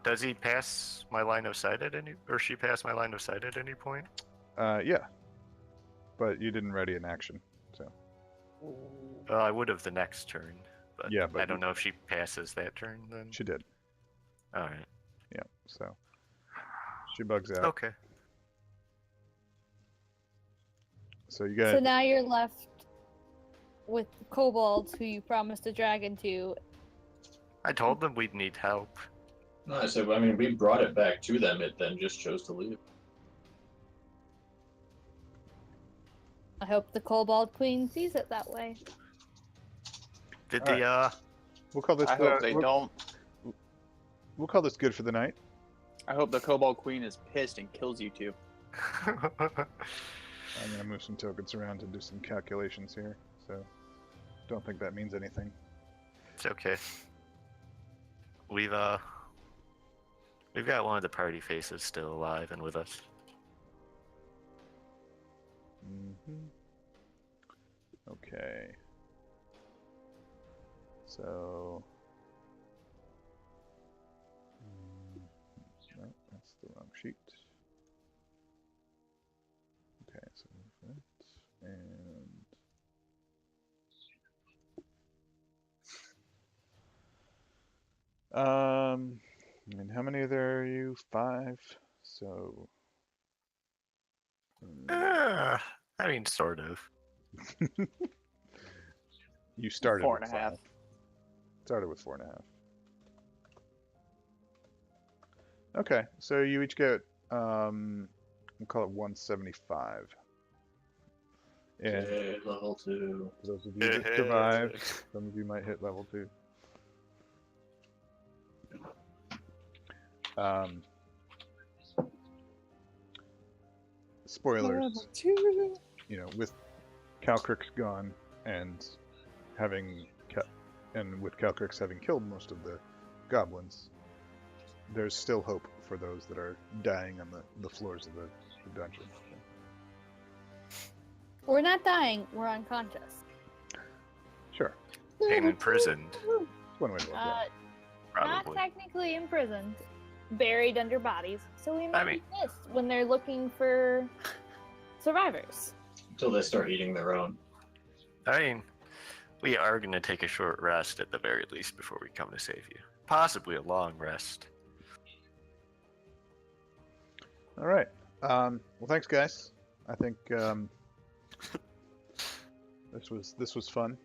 Does he pass my line of sight at any, or she pass my line of sight at any point? Yeah. But you didn't ready an action, so. I would have the next turn, but, Yeah, but I don't know if she passes that turn then. She did. All right. Yeah. So. She bugs out. Okay. So you got. So now you're left with the kobolds who you promised a dragon to. I told them we'd need help. No, I said, I mean, we brought it back to them. It then just chose to leave. I hope the kobold queen sees it that way. Did All the We'll call this. I hope they don't. We'll call this good for the night. I hope the Kobold Queen is pissed and kills you two. I'm gonna move some tokens around to do some calculations here. So, don't think that means anything. It's okay. We've got one of the party faces still alive and with us. Okay. So. No, that's the wrong sheet. Okay, so that and how many are there are you? 5. So. I mean, sort of. You started 4.5. with 5. Started with 4.5. Okay, so you each get we'll call it 175. And Okay, level 2. for those of you that survived, some of you might hit level 2. spoilers. Two. You know, with Calcrix gone and with Calcrix having killed most of the goblins, there's still hope for those that are dying on the floors of the dungeon. We're not dying. We're unconscious. Sure, Being imprisoned, it's one way to look at it. Not probably. technically imprisoned, buried under bodies. So we might I mean- be missed when they're looking for survivors. Until they start eating their own. I mean, we are going to take a short rest at the very least before we come to save you. Possibly a long rest. All right. Well, thanks, guys. I think this was fun.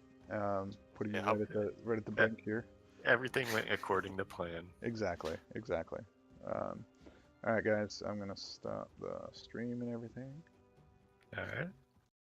Putting you Yeah. right at the brink here. Everything went according to plan. Exactly. All right, guys. I'm gonna stop the stream and everything. All right.